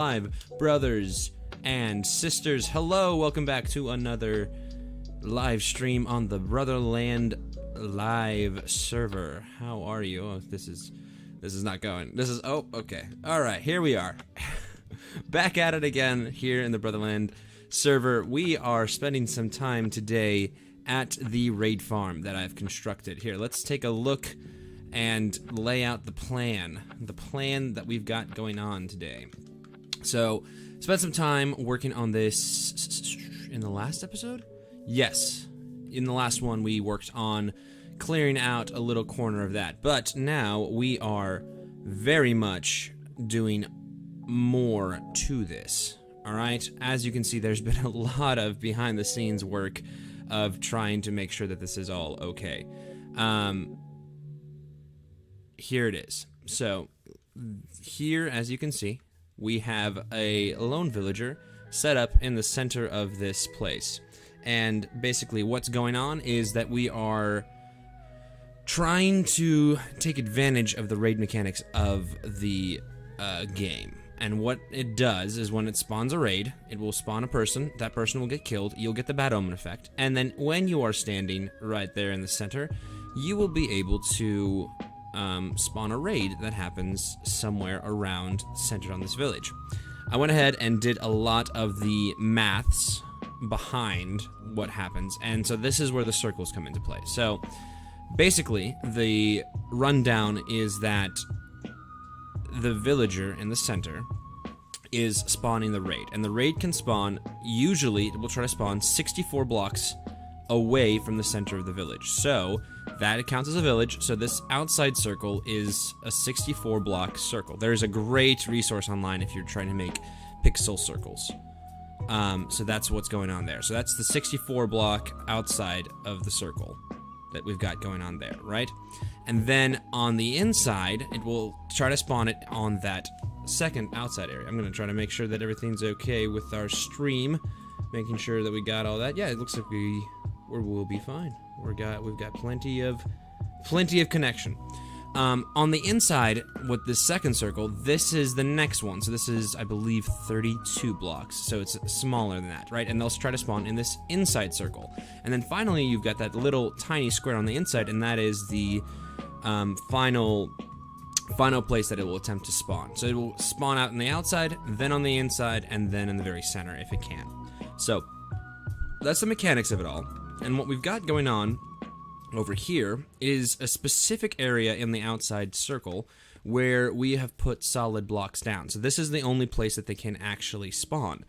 Live brothers and sisters, hello, welcome back to another live stream on the Brotherland live server. How are you? Oh, this is not going. Oh, okay. All right, here we are. Back at it again here in the Brotherland server. We are spending some time today at the raid farm that I've constructed. Here, let's take a look and lay out the plan that we've got going on today. So, spent some time working on this in the last episode? Yes. In the last one, we worked on clearing out a little corner of that. But now we are very much doing more to this. Alright? As you can see, there's been a lot of behind-the-scenes work of trying to make sure that this is all okay. Here it is. So, here, as you can see, we have a lone villager set up in the center of this place. And basically what's going on is that we are trying to take advantage of the raid mechanics of the game. And what it does is when it spawns a raid, it will spawn a person, that person will get killed, you'll get the bad omen effect, and then when you are standing right there in the center, you will be able to spawn a raid that happens somewhere around centered on this village. I went ahead and did a lot of the maths behind what happens, and so this is where the circles come into play. So basically the rundown is that the villager in the center is spawning the raid, and the raid can spawn, usually it will try to spawn 64 blocks away from the center of the village. So that counts as a village, so this outside circle is a 64 block circle. There's a great resource online if you're trying to make pixel circles. So that's what's going on there. So that's the 64 block outside of the circle that we've got going on there, right? And then on the inside, it will try to spawn it on that second outside area. I'm going to try to make sure that everything's okay with our stream, making sure that we got all that. Yeah, it looks like we'll be fine. We've got plenty of connection. On the inside, with this second circle, this is the next one. So this is, I believe, 32 blocks. So it's smaller than that, right? And they'll try to spawn in this inside circle. And then finally, you've got that little tiny square on the inside, and that is the final place that it will attempt to spawn. So it will spawn out on the outside, then on the inside, and then in the very center if it can. So that's the mechanics of it all. And what we've got going on over here is a specific area in the outside circle where we have put solid blocks down. So this is the only place that they can actually spawn.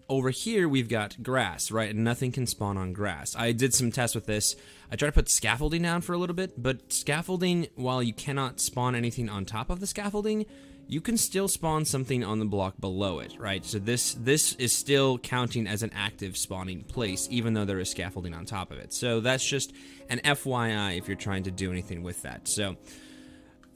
Over here we've got grass, right? And nothing can spawn on grass. I did some tests with this. I tried to put scaffolding down for a little bit, but scaffolding, while you cannot spawn anything on top of the scaffolding, you can still spawn something on the block below it, right? So this is still counting as an active spawning place, even though there is scaffolding on top of it. So that's just an FYI if you're trying to do anything with that. So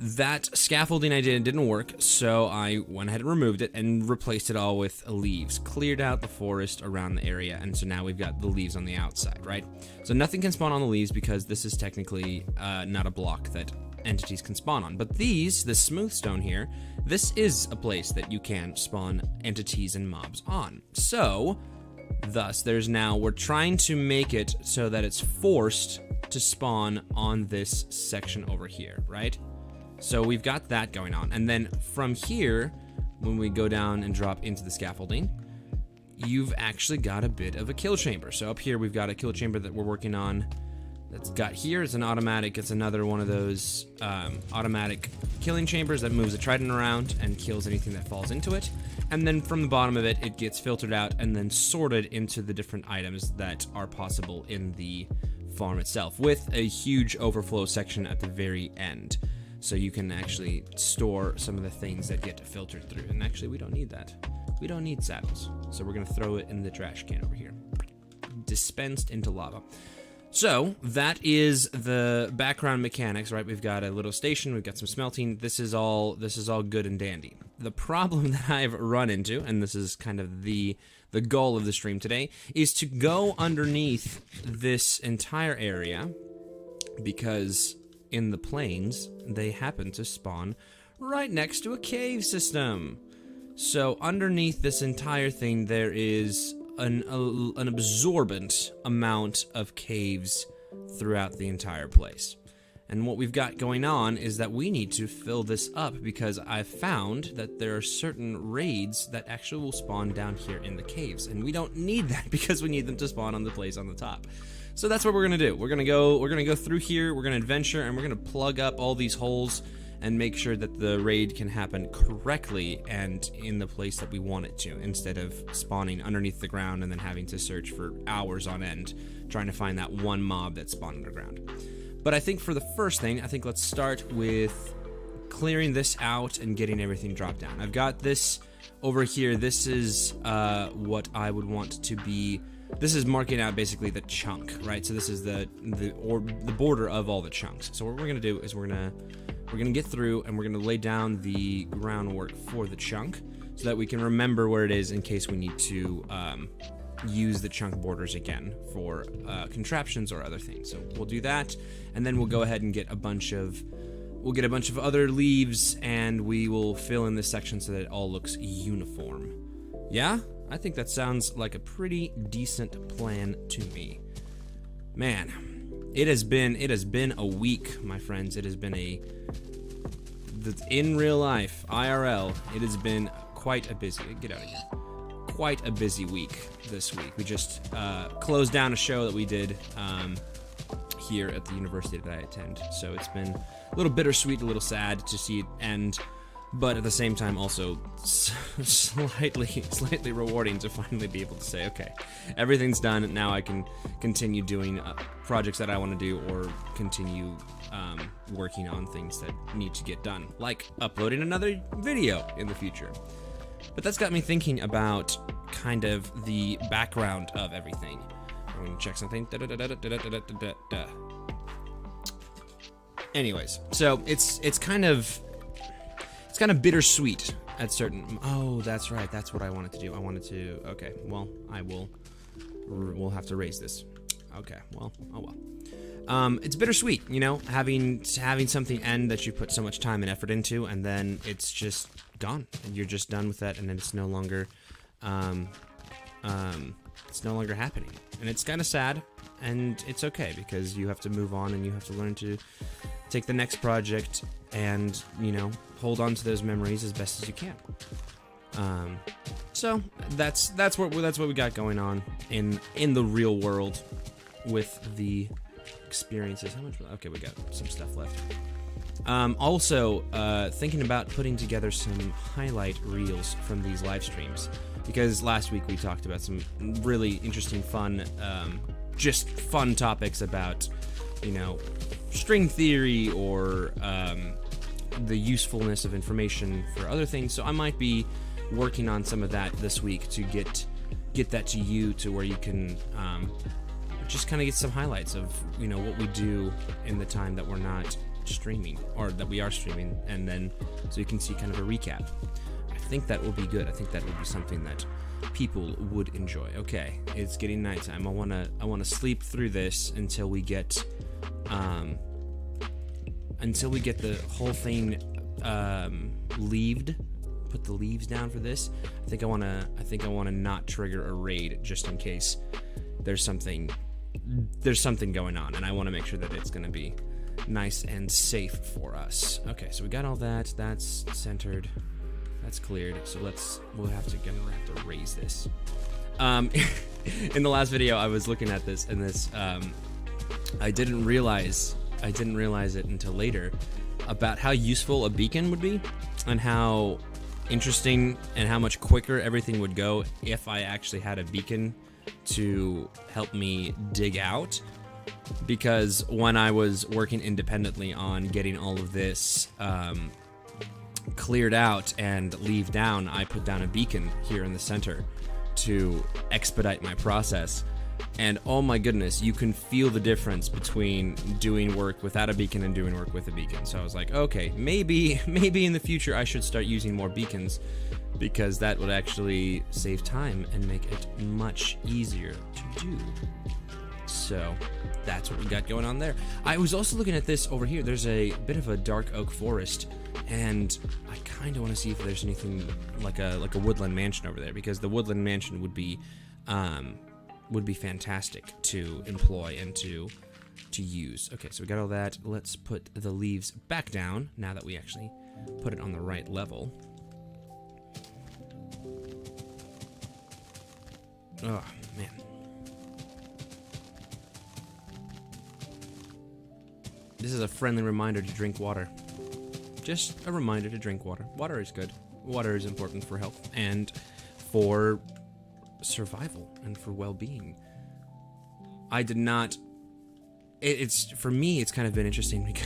that scaffolding I did didn't work, so I went ahead and removed it and replaced it all with leaves. Cleared out the forest around the area, and so now we've got the leaves on the outside, right? So nothing can spawn on the leaves because this is technically not a block that entities can spawn on. But this smooth stone here, this is a place that you can spawn entities and mobs on. So, thus, we're trying to make it so that it's forced to spawn on this section over here, right? So we've got that going on. And then from here, when we go down and drop into the scaffolding, you've actually got a bit of a kill chamber. So up here, we've got a kill chamber that we're working on. That's got here is an automatic. It's another one of those automatic killing chambers that moves a trident around and kills anything that falls into it. And then from the bottom of it, it gets filtered out and then sorted into the different items that are possible in the farm itself, with a huge overflow section at the very end. So you can actually store some of the things that get filtered through. And actually, we don't need that. We don't need saddles. So we're going to throw it in the trash can over here. Dispensed into lava. So, that is the background mechanics, right? We've got a little station, we've got some smelting. This is all good and dandy. The problem that I've run into, and this is kind of the goal of the stream today, is to go underneath this entire area, because in the plains, they happen to spawn right next to a cave system. So underneath this entire thing, there is an absorbent amount of caves throughout the entire place. And what we've got going on is that we need to fill this up, because I've found that there are certain raids that actually will spawn down here in the caves, and we don't need that because we need them to spawn on the place on the top. So that's what we're gonna do. We're gonna go through here, we're gonna adventure, and we're gonna plug up all these holes and make sure that the raid can happen correctly and in the place that we want it to, instead of spawning underneath the ground and then having to search for hours on end trying to find that one mob that spawned underground. But I think for the first thing, I think let's start with clearing this out and getting everything dropped down. I've got this over here. This is what I would want to be. This is marking out basically the chunk, right? So this is the border of all the chunks. So what we're gonna do is we're gonna get through and we're gonna lay down the groundwork for the chunk so that we can remember where it is in case we need to use the chunk borders again for contraptions or other things. So we'll do that, and then we'll go ahead and get a bunch of other leaves, and we will fill in this section so that it all looks uniform. Yeah, I think that sounds like a pretty decent plan to me. Man, it has been a week, my friends. It has been in real life, IRL, it has been quite a busy, quite a busy week this week. We just closed down a show that we did here at the university that I attend. So it's been a little bittersweet, a little sad to see it end, but at the same time also slightly rewarding to finally be able to say, okay, everything's done, and now I can continue doing projects that I want to do, or continue working on things that need to get done, like uploading another video in the future. But that's got me thinking about kind of the background of everything. I'm gonna check something. Anyways, so it's kind of bittersweet at certain. Oh, that's right. That's what I wanted to do. I wanted to. Okay, well, we'll have to raise this. Okay, well, oh well. It's bittersweet, you know, having something end that you put so much time and effort into, and then it's just gone, and you're just done with that, and then it's no longer happening, and it's kind of sad, and it's okay, because you have to move on, and you have to learn to take the next project and, you know, hold on to those memories as best as you can. So that's what we got going on in the real world with the experiences. How much? Okay, we got some stuff left. Also, thinking about putting together some highlight reels from these live streams, because last week we talked about some really interesting, fun, just fun topics about, you know, string theory or the usefulness of information for other things. So I might be working on some of that this week to get that to you, to where you can just kind of get some highlights of, you know, what we do in the time that we're not streaming, or that we are streaming, and then so you can see kind of a recap. I think that will be good. I think that would be something that people would enjoy. Okay, it's getting nighttime. I wanna sleep through this until we get the whole thing leaved. Put the leaves down for this. I think I wanna not trigger a raid, just in case there's something going on, and I want to make sure that it's going to be nice and safe for us. Okay, so we got all that. That's centered. That's cleared. So we'll have to raise this. In the last video, I was looking at this, and this I didn't realize it until later, about how useful a beacon would be, and how interesting and how much quicker everything would go if I actually had a beacon to help me dig out. Because when I was working independently on getting all of this cleared out and leave down, I put down a beacon here in the center to expedite my process. And oh my goodness, you can feel the difference between doing work without a beacon and doing work with a beacon. So I was like, okay, maybe in the future I should start using more beacons, because that would actually save time and make it much easier to do. So that's what we got going on there. I was also looking at this over here. There's a bit of a dark oak forest and I kind of want to see if there's anything like a woodland mansion over there, because the woodland mansion would be fantastic to employ and to use. Okay, so we got all that. Let's put the leaves back down now that we actually put it on the right level. Oh, man. This is a friendly reminder to drink water. Just a reminder to drink water. Water is good. Water is important for health and for survival and for well-being. I did not... It's for me, it's kind of been interesting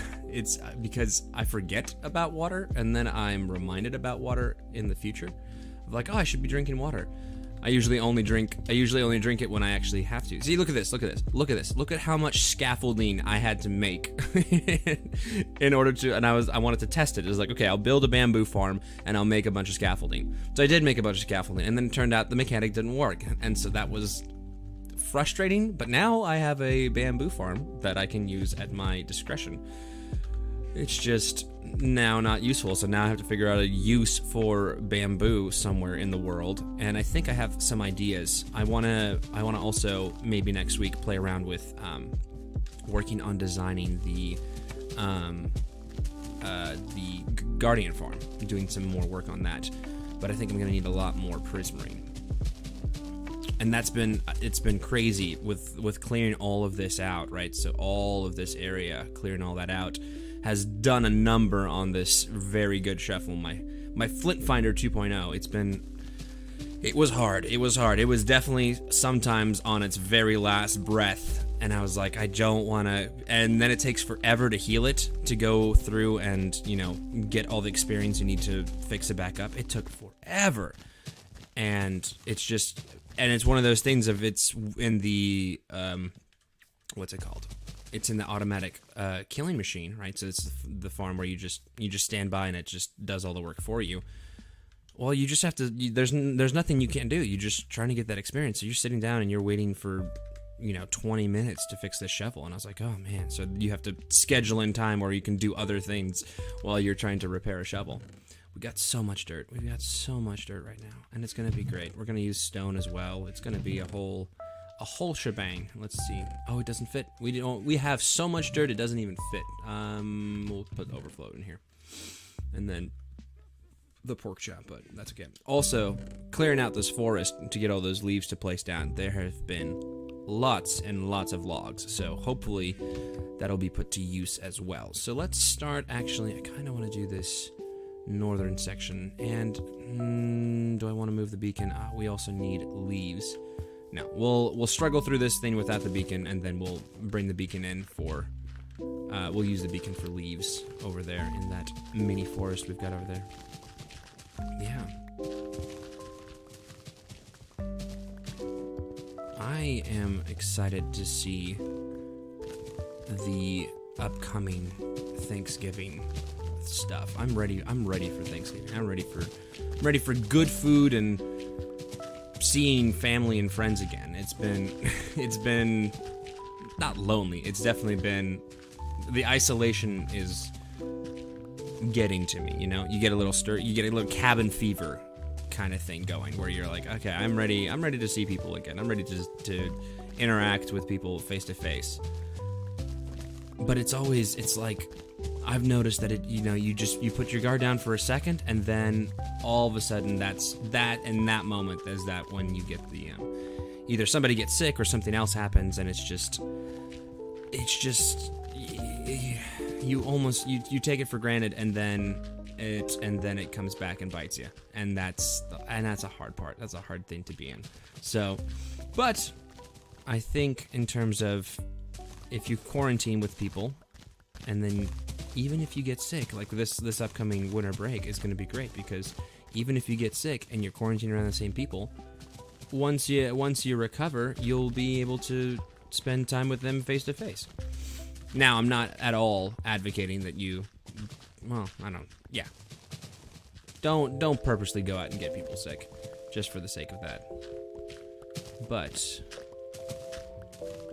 because I forget about water, and then I'm reminded about water in the future. Like, oh, I should be drinking water. I usually only drink it when I actually have to. See, look at this, look at this, look at this. Look at how much scaffolding I had to make in order to, and I wanted to test it. It was like, okay, I'll build a bamboo farm and I'll make a bunch of scaffolding. So I did make a bunch of scaffolding, and then it turned out the mechanic didn't work. And so that was frustrating, but now I have a bamboo farm that I can use at my discretion. It's just now not useful, so now I have to figure out a use for bamboo somewhere in the world, and I think I have some ideas. I wanna also maybe next week play around with working on designing the Guardian farm, doing some more work on that, but I think I'm gonna need a lot more prismarine. And it's been crazy with clearing all of this out, right? So all of this area, clearing all that out, has done a number on this very good shovel. My Flint Finder 2.0. It was hard. It was definitely sometimes on its very last breath, and I was like, I don't want to. And then it takes forever to heal it, to go through and, you know, get all the experience you need to fix it back up. It took forever, and it's one of those things of it's in the what's it called? It's in the automatic killing machine, right? So it's the farm where you just stand by and it just does all the work for you. Well, you just have to. There's nothing you can do. You're just trying to get that experience. So you're sitting down and you're waiting for, 20 minutes to fix this shovel. And I was like, oh man. So you have to schedule in time where you can do other things while you're trying to repair a shovel. We got so much dirt. We've got so much dirt right now, and it's gonna be great. We're gonna use stone as well. It's gonna be a whole shebang. Let's see. Oh, it doesn't fit. We have so much dirt it doesn't even fit. We'll put overflow in here, and then the pork chop, but that's okay. Also, clearing out this forest to get all those leaves to place down. There have been lots and lots of logs, so hopefully that'll be put to use as well. So let's start. Actually, I kind of want to do this northern section, and do I want to move the beacon? We also need leaves. No, we'll struggle through this thing without the beacon, and then we'll bring the beacon in for we'll use the beacon for leaves over there in that mini forest we've got over there. Yeah, I am excited to see the upcoming Thanksgiving stuff. I'm ready for Thanksgiving. I'm ready for good food and seeing family and friends again. It's been not lonely. It's definitely been, the isolation is getting to me, You get a little cabin fever kind of thing going where you're like, okay, I'm ready to see people again. I'm ready to interact with people face to face. But it's like, I've noticed that you put your guard down for a second, and then all of a sudden there's that when you get the either somebody gets sick or something else happens, and it's just you take it for granted, and then it comes back and bites you, and that's a hard part. That's a hard thing to be in. So, but I think in terms of if you quarantine with people, and then even if you get sick, like this upcoming winter break is going to be great, because even if you get sick and you're quarantined around the same people, once you recover, you'll be able to spend time with them face to face. Now, I'm not at all advocating that don't purposely go out and get people sick just for the sake of that. But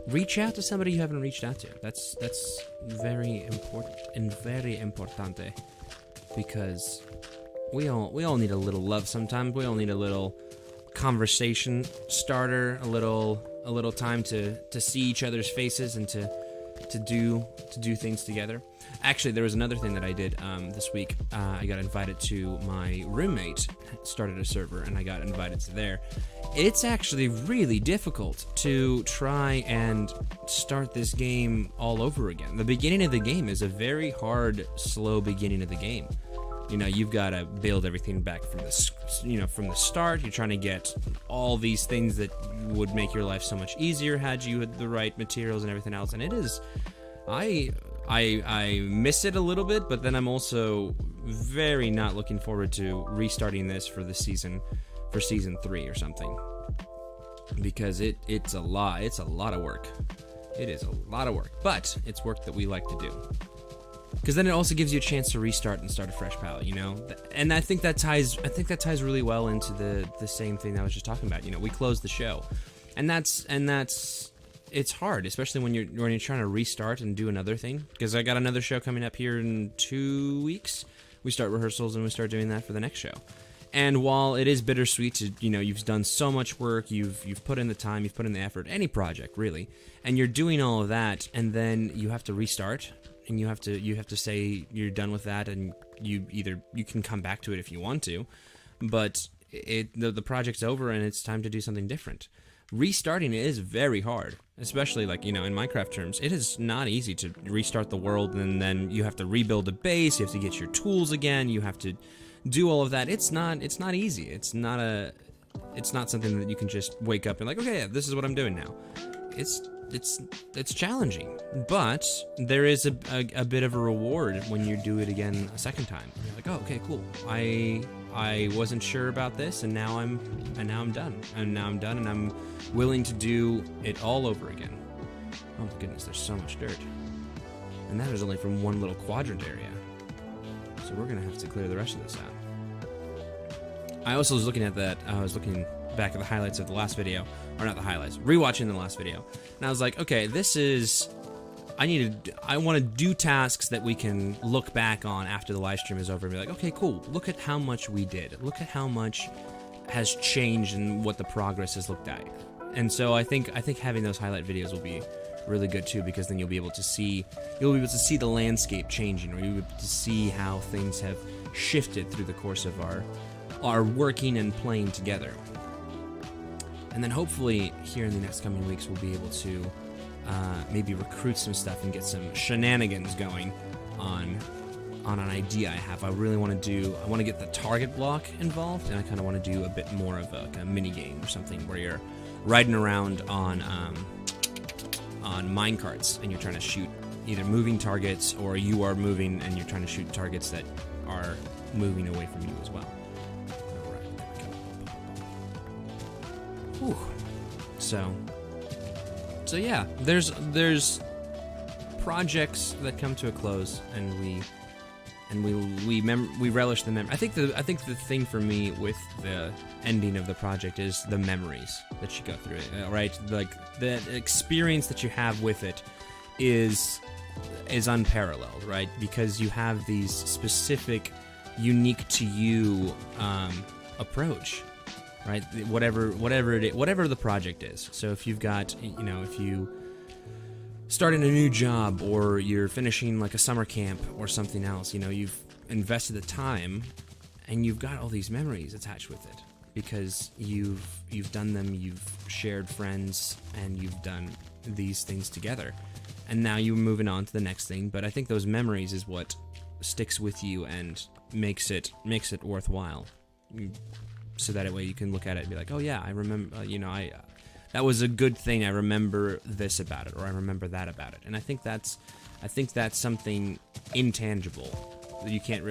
reach out to somebody you haven't reached out to. That's very important and very importante. because we all need a little love sometimes. We all need a little conversation starter, a little time to see each other's faces and to do things together. Actually, there was another thing that I did this week. I got invited to my roommate started a server, and I got invited to there. It's actually really difficult to try and start this game all over again. The beginning of the game is a very hard, slow beginning of the game. You know, you've got to build everything back from the start. You're trying to get all these things that would make your life so much easier had you had the right materials and everything else. And it is, I miss it a little bit, but then I'm also very not looking forward to restarting this for season 3 or something, because it's a lot of work. It is a lot of work, but it's work that we like to do. Because then it also gives you a chance to restart and start a fresh palette, you know? And I think that ties really well into the same thing that I was just talking about. You know, we closed the show. And that's it's hard, especially when you're trying to restart and do another thing. Because I got another show coming up here in 2 weeks. We start rehearsals and we start doing that for the next show. And while it is bittersweet to, you know, you've done so much work, you've put in the time, you've put in the effort, any project really, and you're doing all of that, and then you have to restart. And you have to say you're done with that, and you can come back to it if you want to, but the project's over and it's time to do something different. Restarting it is very hard, especially like, you know, in Minecraft terms. It is not easy to restart the world, and then you have to rebuild a base, you have to get your tools again, you have to do all of that. It's not easy. It's not something that you can just wake up and like, okay, yeah, this is what I'm doing now. It's challenging, but there is a bit of a reward when you do it again a second time. You're like, oh, okay, cool. I wasn't sure about this, and now I'm done. And I'm willing to do it all over again. Oh my goodness, there's so much dirt, and that is only from one little quadrant area. So we're gonna have to clear the rest of this out. I also was looking at that. I was looking back at the highlights of the last video, or not the highlights, rewatching the last video, and I was like, okay, I want to do tasks that we can look back on after the live stream is over and be like, okay, cool, look at how much we did, look at how much has changed and what the progress has looked at. And so I think having those highlight videos will be really good too, because then you'll be able to see the landscape changing, or you'll be able to see how things have shifted through the course of our working and playing together. And then hopefully here in the next coming weeks we'll be able to maybe recruit some stuff and get some shenanigans going on an idea I have. I want to get the target block involved, and I kind of want to do a bit more of a mini game or something where you're riding around on minecarts and you're trying to shoot either moving targets, or you are moving and you're trying to shoot targets that are moving away from you as well. Whew. So yeah, there's projects that come to a close, and we relish the memory. I think the thing for me with the ending of the project is the memories that you go through it, right? Like the experience that you have with it is unparalleled, right? Because you have these specific, unique to you approach. Right, whatever the project is. So if you've got, if you starting a new job, or you're finishing like a summer camp or something else, you've invested the time, and you've got all these memories attached with it because you've done them, you've shared friends, and you've done these things together, and now you're moving on to the next thing. But I think those memories is what sticks with you and makes it worthwhile. So that way you can look at it and be like, oh yeah, I remember, that was a good thing. I remember this about it, or I remember that about it. And I think that's something intangible that you can't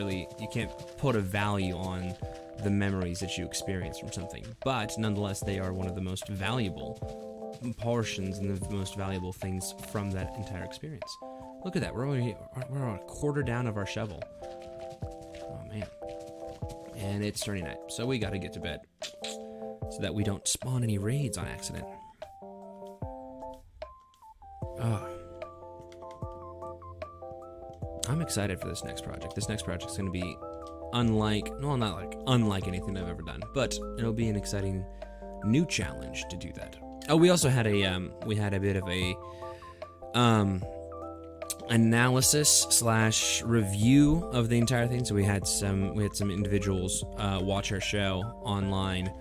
put a value on the memories that you experience from something. But nonetheless, they are one of the most valuable portions and the most valuable things from that entire experience. Look at that. We're a quarter down of our shovel. Oh man. And it's turning night, so we gotta get to bed so that we don't spawn any raids on accident. Oh. I'm excited for this next project. This next project's gonna be unlike anything I've ever done, but it'll be an exciting new challenge to do that. Oh, we also had a bit of a analysis / review of the entire thing. So we had some individuals watch our show online,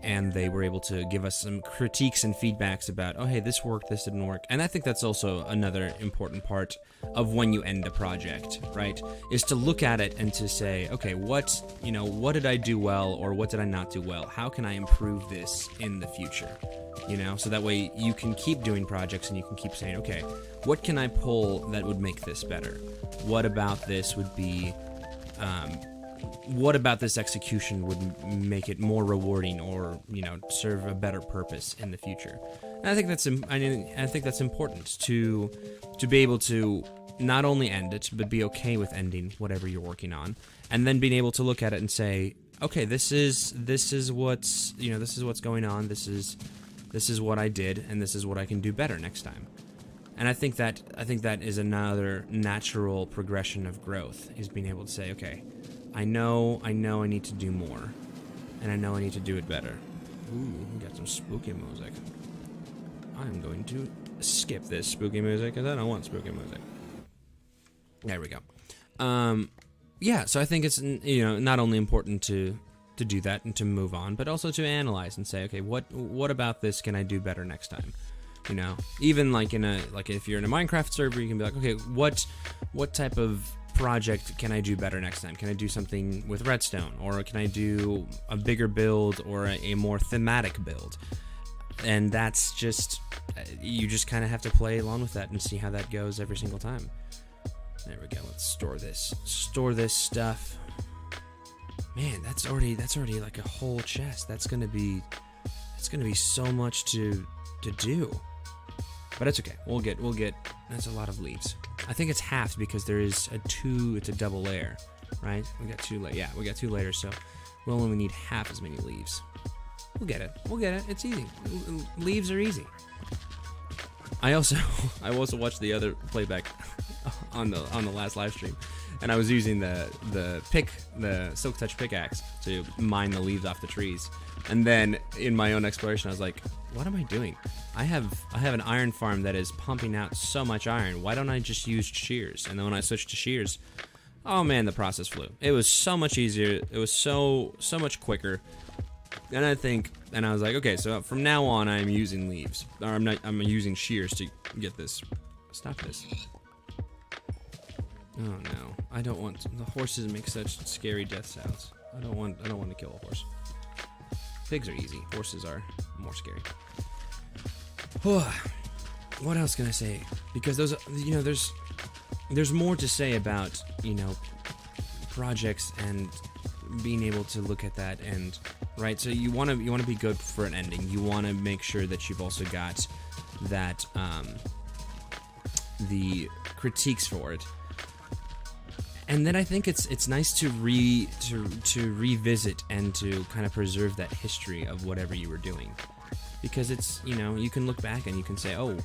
and they were able to give us some critiques and feedbacks about, oh hey, this worked, this didn't work. And I think that's also another important part of when you end a project, right? Is to look at it and to say, okay, what did I do well, or what did I not do well? How can I improve this in the future? So that way you can keep doing projects and you can keep saying, okay, what can I pull that would make this better? What about this would be, what about this execution would make it more rewarding, or serve a better purpose in the future? And I think that's important to be able to not only end it, but be okay with ending whatever you're working on, and then being able to look at it and say, okay, this is what's going on. This is what I did, and this is what I can do better next time. And I think that is another natural progression of growth, is being able to say, okay, I know I need to do more, and I know I need to do it better. Ooh, we got some spooky music. I'm going to skip this spooky music, because I don't want spooky music. There we go. Yeah, so I think it's not only important to do that and to move on, but also to analyze and say, okay, what about this can I do better next time? Even if you're in a Minecraft server, you can be like, okay, what type of project can I do better next time? Can I do something with redstone, or can I do a bigger build, or a more thematic build? And that's just, you just kind of have to play along with that and see how that goes every single time. There we go. Let's store this stuff. Man, that's already like a whole chest. That's gonna be so much to do. But it's okay. We'll get. That's a lot of leaves. I think it's halved because it's a double layer, right? We got two layers, so we'll only need half as many leaves. We'll get it. It's easy. Leaves are easy. I also watched the other playback on the last live stream, and I was using the Silk Touch pickaxe to mine the leaves off the trees. And then in my own exploration, I was like, what am I doing? I have an iron farm that is pumping out so much iron. Why don't I just use shears? And then when I switched to shears, oh man, the process flew. It was so much easier. It was so much quicker. And I was like, okay, so from now on, I'm using leaves. Or I'm using shears to get this. Stop this. Oh no, I don't want to. The horses make such scary death sounds. I don't want to kill a horse. Pigs are easy. Horses are more scary. What else can I say? Because there's more to say about projects and being able to look at that, and right. So you want to be good for an ending. You want to make sure that you've also got that the critiques for it. And then I think it's nice to revisit and to kind of preserve that history of whatever you were doing, because it's you can look back and you can say, oh,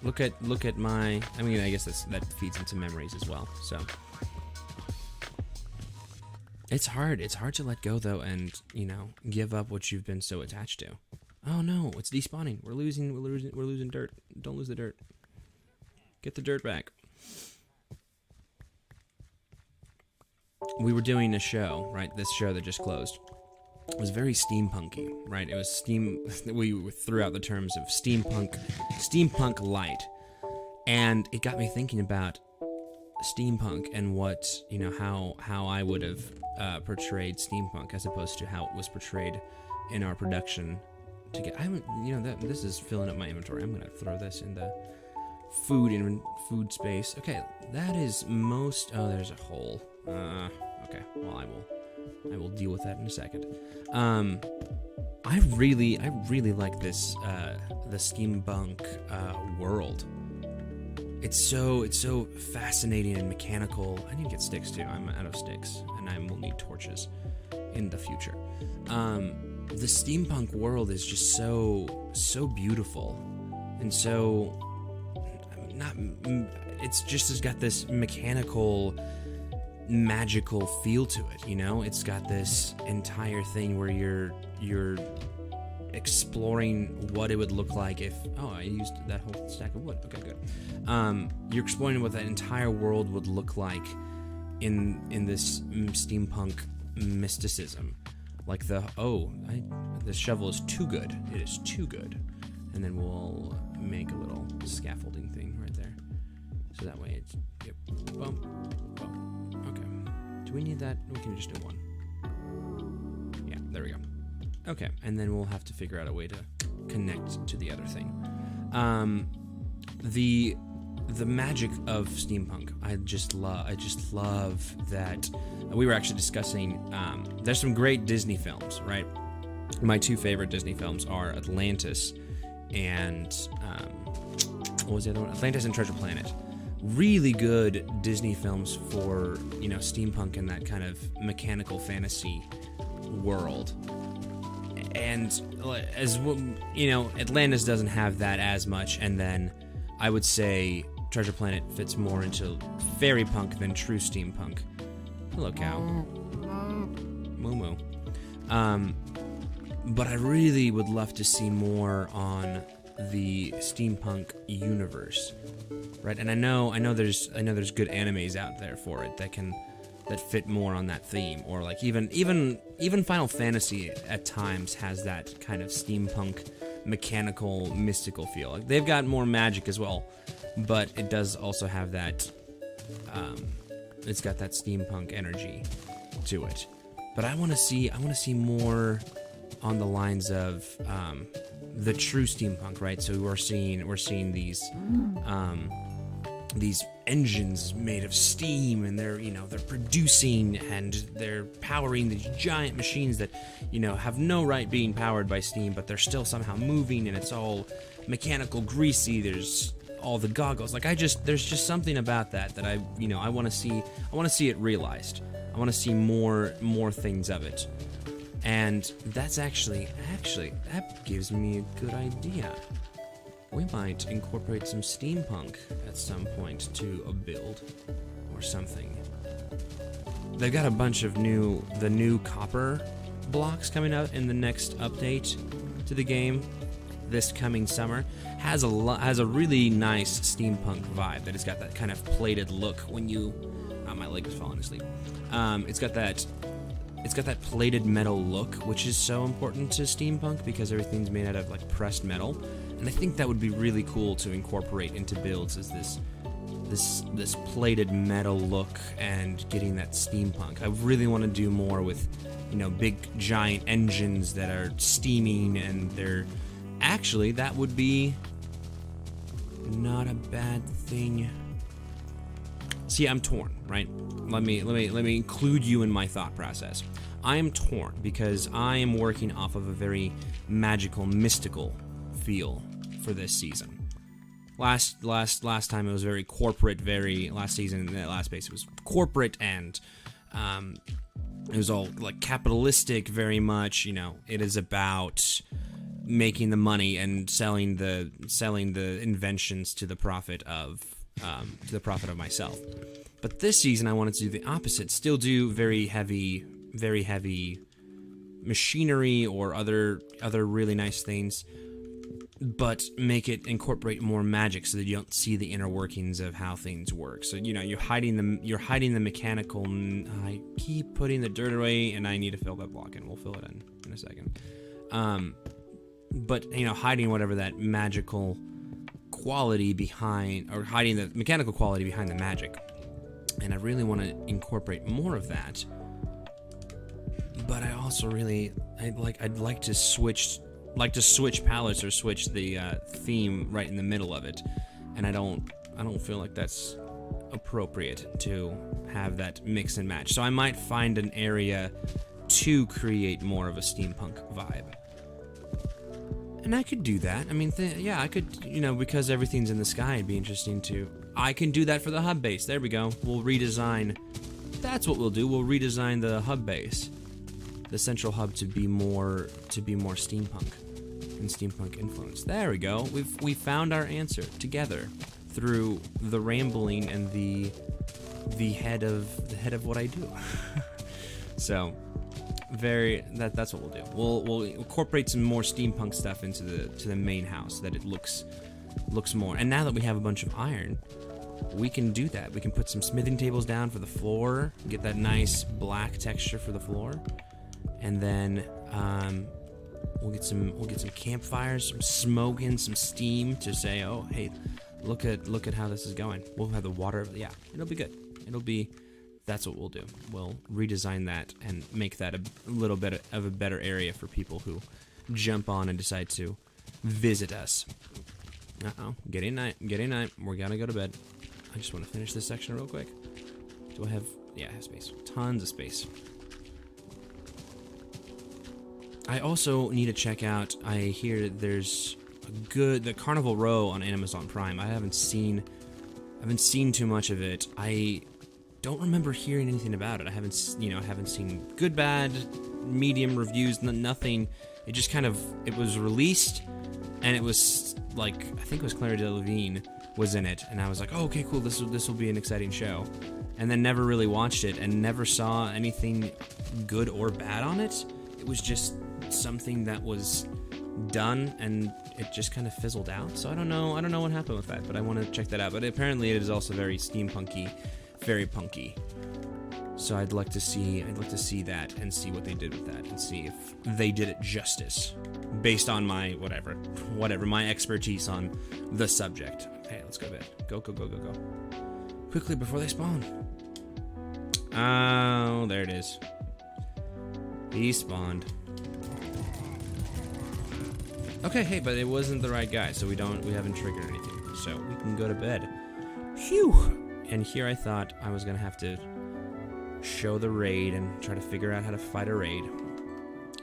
look at my. I mean, I guess that feeds into memories as well. So it's hard to let go though, and give up what you've been so attached to. Oh no, it's despawning. We're losing dirt. Don't lose the dirt. Get the dirt back. We were doing a show, right? This show that just closed. It was very steampunky, right? It was we threw out the terms of steampunk light. And it got me thinking about steampunk and what, how I would have portrayed steampunk as opposed to how it was portrayed in our production. This is filling up my inventory. I'm gonna throw this in the food space. Okay, that is most. Oh, there's a hole. Okay. Well, I will deal with that in a second. I really like this the steampunk world. It's so fascinating and mechanical. I need to get sticks too. I'm out of sticks, and I will need torches in the future. The steampunk world is just so beautiful, and it's got this mechanical magical feel to it, you know? It's got this entire thing where you're exploring what it would look like if... Oh, I used that whole stack of wood. Okay, good. You're exploring what that entire world would look like in this steampunk mysticism. Like the shovel is too good. It is too good. And then we'll make a little scaffolding thing right there. So that way it's... Yep. Boom. Boom. Okay. Do we need that? We can just do one. Yeah, there we go. Okay, and then we'll have to figure out a way to connect to the other thing. The magic of steampunk, I just love that. We were actually discussing, there's some great Disney films, right? My two favorite Disney films are Atlantis and, what was the other one? Atlantis and Treasure Planet. Really good Disney films for, you know, steampunk and that kind of mechanical fantasy world. And as you know, Atlantis doesn't have that as much, and then I would say Treasure Planet fits more into fairy punk than true steampunk. Hello, cow. Moo moo. But I really would love to see more on the steampunk universe, right? And I know there's good animes out there for it that fit more on that theme, or like even Final Fantasy at times has that kind of steampunk, mechanical, mystical feel. Like they've got more magic as well, but it does also have that. It's got that steampunk energy to it. But I want to see more on the lines of the true steampunk, right? So we're seeing these engines made of steam, and they're producing and they're powering these giant machines that, you know, have no right being powered by steam, but they're still somehow moving, and it's all mechanical, greasy. There's all the goggles. Like there's just something about that I want to see. I want to see it realized. I want to see more things of it. And that's actually that gives me a good idea. We might incorporate some steampunk at some point to a build or something. They've got a bunch of the new copper blocks coming out in the next update to the game this coming summer. Has a really nice steampunk vibe. That it's got that kind of plated look when you... Oh, my leg is falling asleep. It's got that plated metal look, which is so important to steampunk because everything's made out of like pressed metal. And I think that would be really cool to incorporate into builds, is this plated metal look and getting that steampunk. I really want to do more with, you know, big giant engines that are steaming, and they're actually, that would be not a bad thing. See, I'm torn, right? Let me include you in my thought process. I am torn because I am working off of a very magical, mystical feel for this season. Last time it was very corporate, last season, that last base, it was corporate, and it was all like capitalistic, very much, you know. It is about making the money and selling the inventions to the profit of myself. But this season I wanted to do the opposite. Still do very heavy machinery or other really nice things, but make it incorporate more magic so that you don't see the inner workings of how things work. So, you know, you're hiding the mechanical. I keep putting the dirt away, and I need to fill that block in. We'll fill it in a second. But, you know, hiding whatever that magical quality behind, or hiding the mechanical quality behind the magic. And I really want to incorporate more of that. But I also I'd like to switch palettes or switch the theme right in the middle of it. And I don't feel like that's appropriate to have that mix and match. So I might find an area to create more of a steampunk vibe. And I could do that. I mean, yeah, I could, you know, because everything's in the sky, it'd be interesting to... I can do that for the hub base. There we go. We'll redesign... That's what we'll do. We'll redesign the hub base. The central hub to be more steampunk and steampunk influence. There we go. We found our answer together through the rambling and the the head of what I do. So that's what we'll do. We'll incorporate some more steampunk stuff into the main house, so that it looks more. And now that we have a bunch of iron, we can do that. We can put some smithing tables down for the floor, get that nice black texture for the floor, and then we'll get some campfires, some smoke and some steam to say, oh hey, look at how this is going. We'll have the water. Yeah, it'll be good. That's what we'll do. We'll redesign that and make that a little bit of a better area for people who jump on and decide to visit us. Getting night. We're gonna go to bed. I just want to finish this section real quick. Do I have... Yeah, I have space. Tons of space. I also need to check out... I hear there's the Carnival Row on Amazon Prime. I haven't seen too much of it. I don't remember hearing anything about it. I haven't seen good, bad, medium reviews, nothing. It just kind of... It was released, and it was like... I think it was Clara Delevingne was in it, and I was like, oh, okay, cool, this will be an exciting show. And then never really watched it, and never saw anything good or bad on it. It was just something that was done, and it just kind of fizzled out. So I don't know what happened with that, but I want to check that out. But apparently it is also very steampunky, very punky. So I'd like to see that and see what they did with that, and see if they did it justice based on my whatever my expertise on the subject. Hey, let's go to bed. Go. Quickly before they spawn. Oh, there it is. He spawned. Okay, hey, but it wasn't the right guy, so we haven't triggered anything. So we can go to bed. Phew! And here I thought I was gonna have to show the raid and try to figure out how to fight a raid.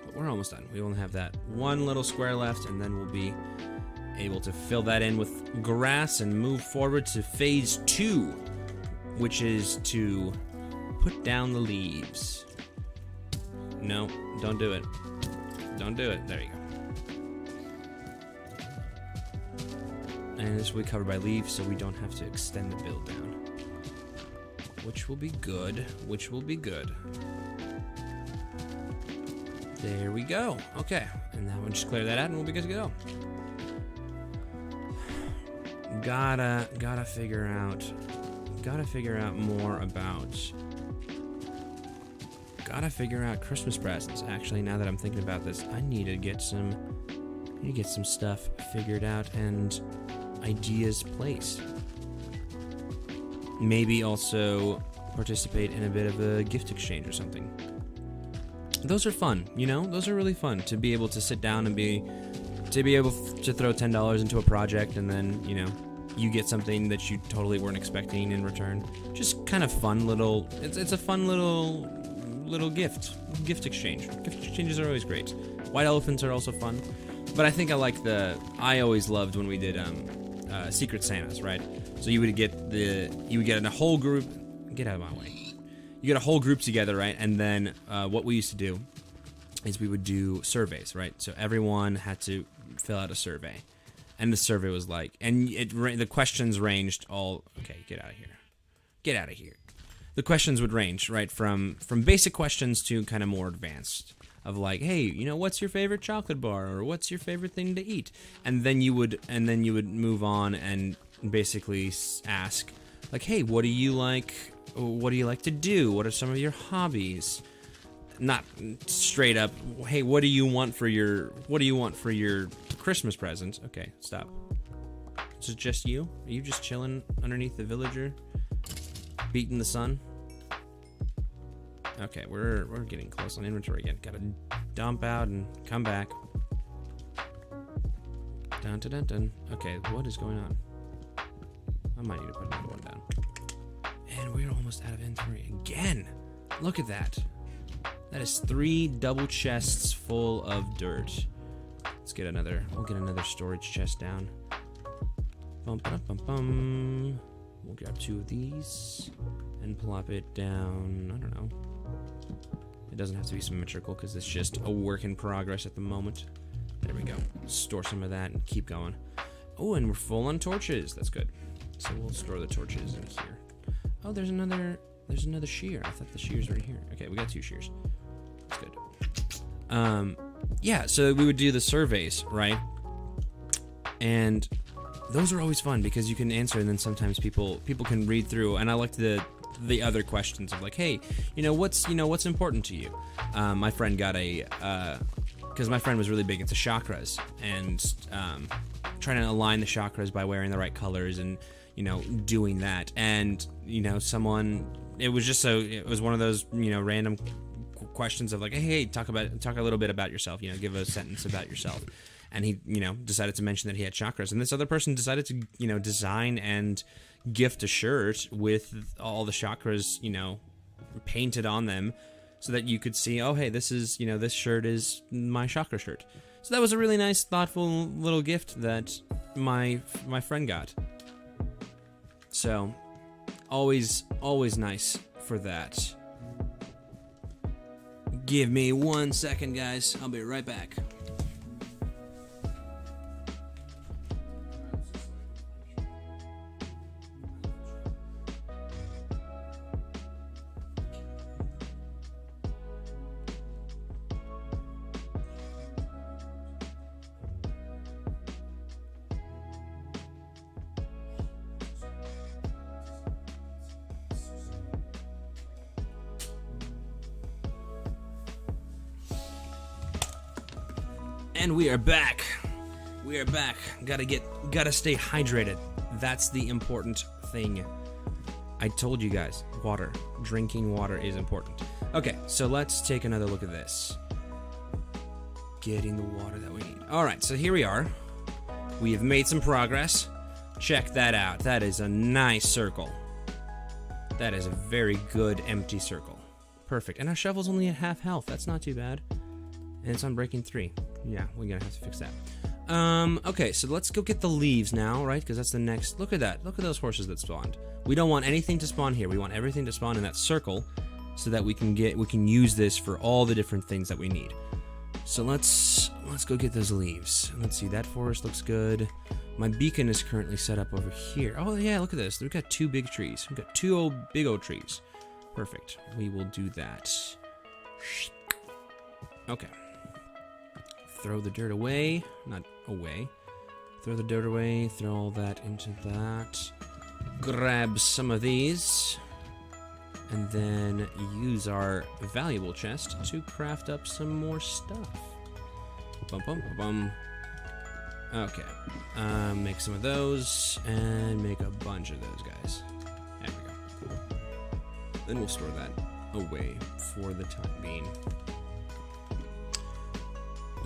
But we're almost done. We only have that one little square left, and then we'll be able to fill that in with grass and move forward to phase 2, which is to put down the leaves. No, don't do it. Don't do it. There you go. And this will be covered by leaves, so we don't have to extend the build down. Which will be good. There we go. Okay, and now we'll just clear that out and we'll be good to go. Gotta figure out more about... Gotta figure out Christmas presents. Actually, now that I'm thinking about this, I need to get some stuff figured out and ideas placed. Maybe also participate in a bit of a gift exchange or something. Those are fun, you know? Those are really fun to be able to sit down and be able to throw $10 into a project, and then, you know, you get something that you totally weren't expecting in return. Just kind of fun little... It's a fun little gift exchange. Gift exchanges are always great. White elephants are also fun. But I think I always loved when we did Secret Santas, right? So you would get a whole group... Get out of my way. You get a whole group together, right? And then what we used to do is we would do surveys, right? So everyone had to fill out a survey. And the survey was like... And the questions ranged all... Okay, get out of here. Get out of here. The questions would range, right, from basic questions to kind of more advanced. Of like, hey, you know, what's your favorite chocolate bar? Or what's your favorite thing to eat? And then you would move on and basically ask, like, hey, what do you like to do? What are some of your hobbies? Not straight up, hey, what do you want for your Christmas present? Okay, stop. Is it just you? Are you just chilling underneath the villager, beating the sun? Okay, we're getting close on inventory again. Gotta dump out and come back. Dun dun dun dun. Okay, what is going on? I might need to put another one down. And we're almost out of inventory again. Look at that. That is 3 double chests full of dirt. Let's get another. We'll get another storage chest down. Bum ba bum bum. We'll grab 2 of these and plop it down. I don't know. It doesn't have to be symmetrical because it's just a work in progress at the moment. There we go. Store some of that and keep going. Oh, and we're full on torches. That's good. So we'll store the torches in here. Oh, there's another shear. I thought the shears were here. Okay, we got 2 shears. That's good. Yeah, so we would do the surveys, right? And those are always fun because you can answer, and then sometimes people can read through. And I liked the other questions of like, hey, what's important to you? My friend got because my friend was really big into chakras and trying to align the chakras by wearing the right colors and doing that. And it was one of those random questions of like, hey, talk a little bit about yourself. Give a sentence about yourself. And he, decided to mention that he had chakras. And this other person decided to, design and gift a shirt with all the chakras, painted on them so that you could see, oh, hey, this shirt is my chakra shirt. So that was a really nice, thoughtful little gift that my friend got. So, always nice for that. Give me 1 second, guys. I'll be right back. And we are back. We are back. Gotta stay hydrated. That's the important thing. I told you guys, water. Drinking water is important. Okay, so let's take another look at this. Getting the water that we need. Alright, so here we are. We have made some progress. Check that out. That is a nice circle. That is a very good empty circle. Perfect. And our shovel's only at half health. That's not too bad. And it's on breaking 3. Yeah, we're gonna have to fix that. Okay, so let's go get the leaves now, right? Because that's the next. Look at that. Look at those horses that spawned. We don't want anything to spawn here. We want everything to spawn in that circle, so that we can use this for all the different things that we need. So let's go get those leaves. Let's see. That forest looks good. My beacon is currently set up over here. Oh yeah, look at this. We've got 2 big trees. We've got 2 big old trees. Perfect. We will do that. Okay. Throw the dirt away. Not away. Throw the dirt away. Throw all that into that. Grab some of these. And then use our valuable chest to craft up some more stuff. Bum, bum, bum. Okay. Make some of those. And make a bunch of those guys. There we go. Then we'll store that away for the time being.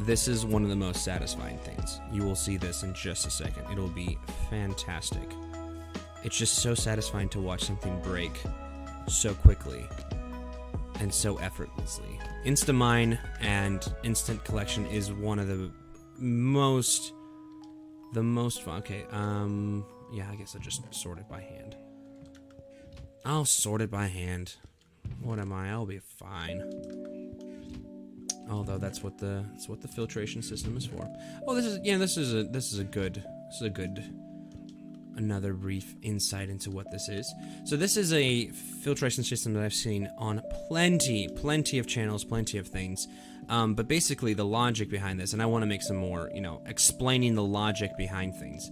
This is one of the most satisfying things. You will see this in just a second. It'll be fantastic. It's just so satisfying to watch something break so quickly and so effortlessly. Instamine and instant collection is one of the most fun. Okay, yeah, I guess I'll just sort it by hand. I'll sort it by hand. What am I? I'll be fine. Although that's what the filtration system is for. Oh, this is a good another brief insight into what this is. So this is a filtration system that I've seen on plenty of channels, plenty of things. But basically the logic behind this, and I want to make some more, explaining the logic behind things.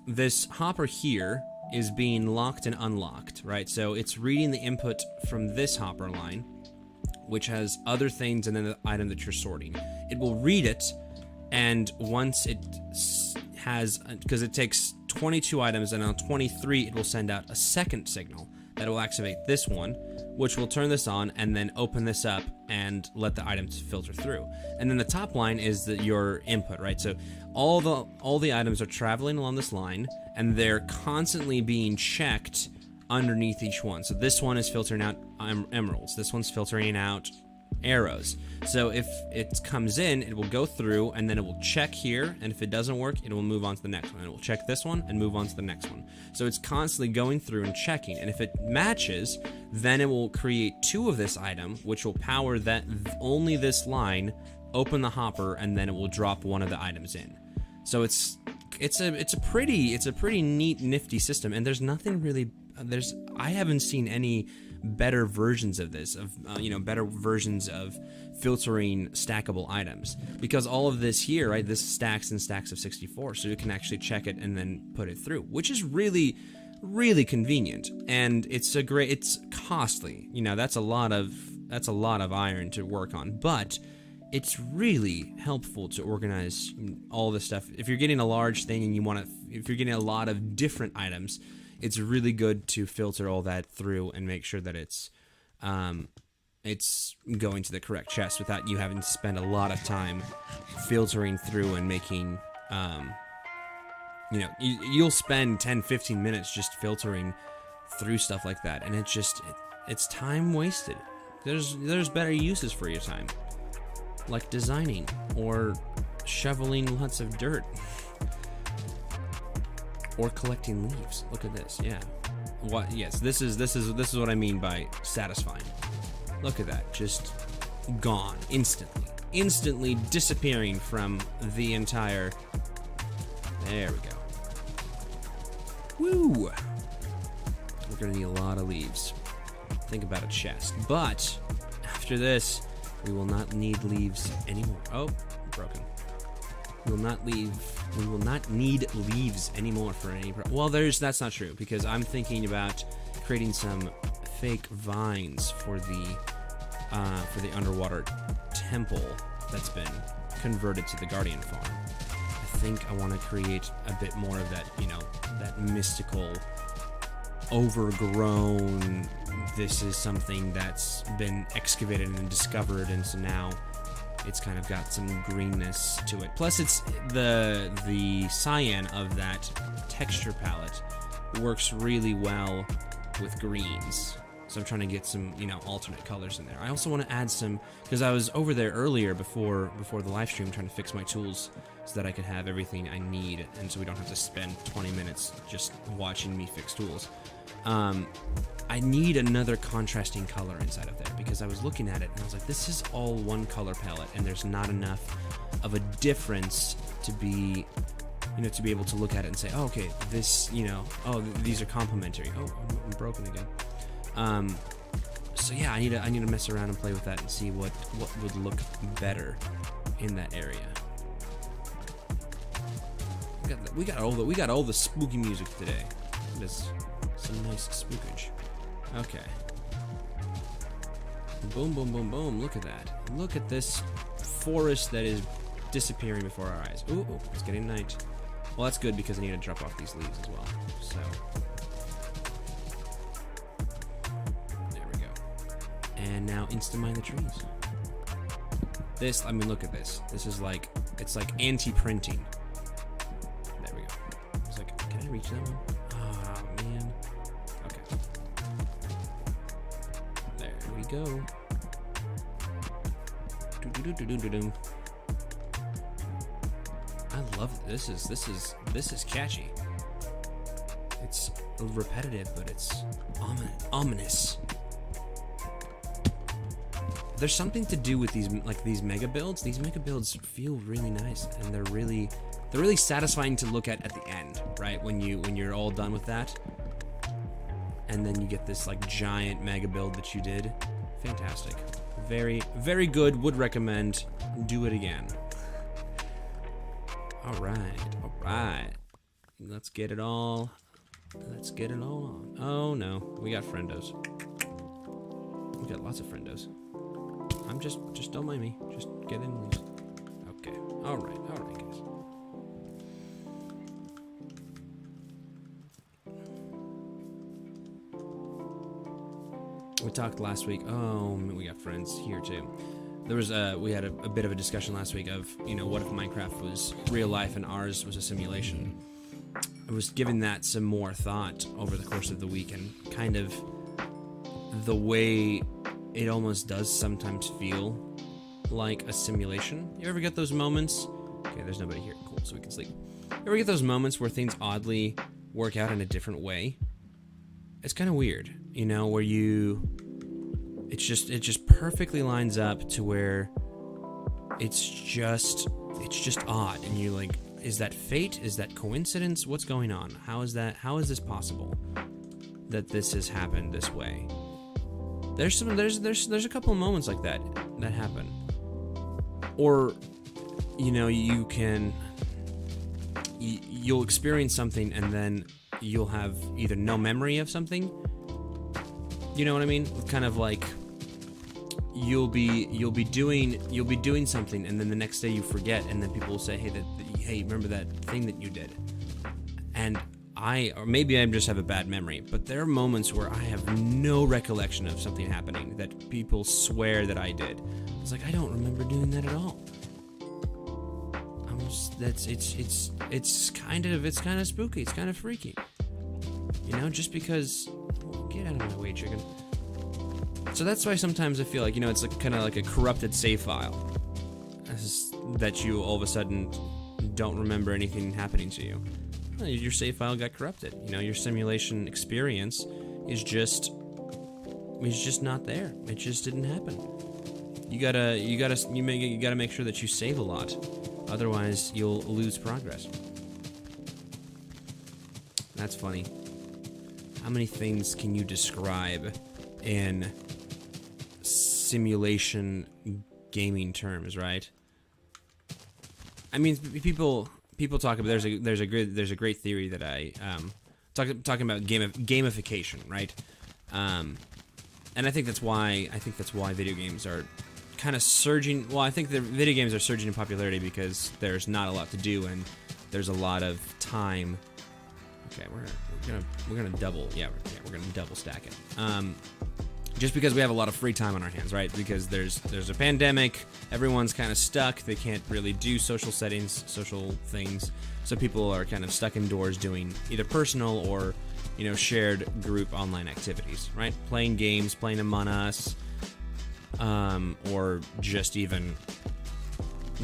This hopper here is being locked and unlocked, right? So it's reading the input from this hopper line, which has other things and then the item that you're sorting. It will read it, and once it has, because it takes 22 items, and on 23 it will send out a second signal that will activate this one, which will turn this on and then open this up and let the items filter through. And then the top line is your input, right? So all the items are traveling along this line, and they're constantly being checked underneath each one. So this one is filtering out emeralds. This one's filtering out arrows. So if it comes in, it will go through, and then it will check here, and if it doesn't work, it will move on to the next one. It will check this one and move on to the next one. So it's constantly going through and checking, and if it matches, then it will create 2 of this item, which will power that only this line, open the hopper, and then it will drop one of the items in. So it's a pretty neat, nifty system, and there's nothing really I haven't seen any better versions of this, of better versions of filtering stackable items, because all of this here, right, this stacks and stacks of 64, so you can actually check it and then put it through, which is really convenient. And it's costly, that's a lot of iron to work on, but it's really helpful to organize all this stuff. If you're getting a large thing and if you're getting a lot of different items, it's really good to filter all that through and make sure that it's going to the correct chest without you having to spend a lot of time filtering through and making, you'll spend 10-15 minutes just filtering through stuff like that, and it's time wasted. There's better uses for your time, like designing or shoveling lots of dirt or collecting leaves. Look at this. Yeah. What? Yes. This is what I mean by satisfying. Look at that. Just gone instantly disappearing from the entire. There we go. Woo! We're gonna need a lot of leaves. Think about a chest, but after this, we will not need leaves anymore. Oh, broken. We will not need leaves anymore for any. Well, that's not true, because I'm thinking about creating some fake vines for the underwater temple that's been converted to the Guardian farm. I think I want to create a bit more of that, that mystical, overgrown. This is something that's been excavated and discovered, and so now it's kind of got some greenness to it. Plus, it's the cyan of that texture palette works really well with greens. So I'm trying to get some, alternate colors in there. I also want to add some, because I was over there earlier before the live stream trying to fix my tools so that I could have everything I need, and so we don't have to spend 20 minutes just watching me fix tools. I need another contrasting color inside of there, because I was looking at it and I was like, this is all one color palette, and there's not enough of a difference to be, to be able to look at it and say, oh, okay, this, oh, these are complementary. Oh, I'm broken again. So yeah, I need to mess around and play with that and see what would look better in that area. We got all the spooky music today. There's some nice spookage. Okay. Boom, boom, boom, boom. Look at that. Look at this forest that is disappearing before our eyes. Ooh, it's getting night. Well, that's good, because I need to drop off these leaves as well. So there we go. And now insta-mine the trees. This, I mean, look at this. This is like, it's like anti-printing. There we go. It's like, can I reach that one? Oh, man. Okay. There we go. Do-do-do-do-do-do. I love it. This is catchy. It's repetitive, but it's ominous. There's something to do with these mega builds. These mega builds feel really nice, and they're really satisfying to look at the end, right? When you're all done with that, and then you get this like giant mega build that you did. Fantastic. Very, very good. Would recommend. Do it again. All right. Let's get it all on. Oh no, we got friendos. We got lots of friendos. I'm just don't mind me. Just get in, please. Okay. All right, guys. We talked last week. Oh, we got friends here too. There was we had a bit of a discussion last week of, what if Minecraft was real life and ours was a simulation. I was giving that some more thought over the course of the week, and kind of the way it almost does sometimes feel like a simulation. You ever get those moments? Okay, there's nobody here. Cool, so we can sleep. You ever get those moments where things oddly work out in a different way? It's kind of weird, where it just perfectly lines up to where it's just odd, and you're like, is that fate? Is that coincidence? What's going on? How is this possible? that this has happened this way. There's a couple of moments like that happen. Or, you know, you'll experience something and then you'll have either no memory of something. You know what I mean? Kind of like you'll be doing something and then the next day you forget, and then people will say, hey, remember that thing that you did? And or maybe I just have a bad memory, but there are moments where I have no recollection of something happening that people swear that I did. It's like, I don't remember doing that at all. It's kind of spooky. It's kind of freaky. You know, just because, get out of my way, chicken. So that's why sometimes I feel like, you know, it's like, kind of like a corrupted save file. That you all of a sudden don't remember anything happening to you. Well, your save file got corrupted. You know, your simulation experience is just not there. It just didn't happen. You gotta make sure that you save a lot. Otherwise, you'll lose progress. That's funny. How many things can you describe in simulation gaming terms, right? I mean, people talk about there's a great theory that I talking about gamification, right? And I think that's why video games are kind of surging. Well, I think the video games are surging in popularity because there's not a lot to do and there's a lot of time. Okay, we're gonna double. Yeah, we're gonna double stack it. Just because we have a lot of free time on our hands, right? Because there's a pandemic, everyone's kind of stuck. They can't really do social things, so people are kind of stuck indoors doing either personal or, you know, shared group online activities, right? Playing games, playing Among Us, or just even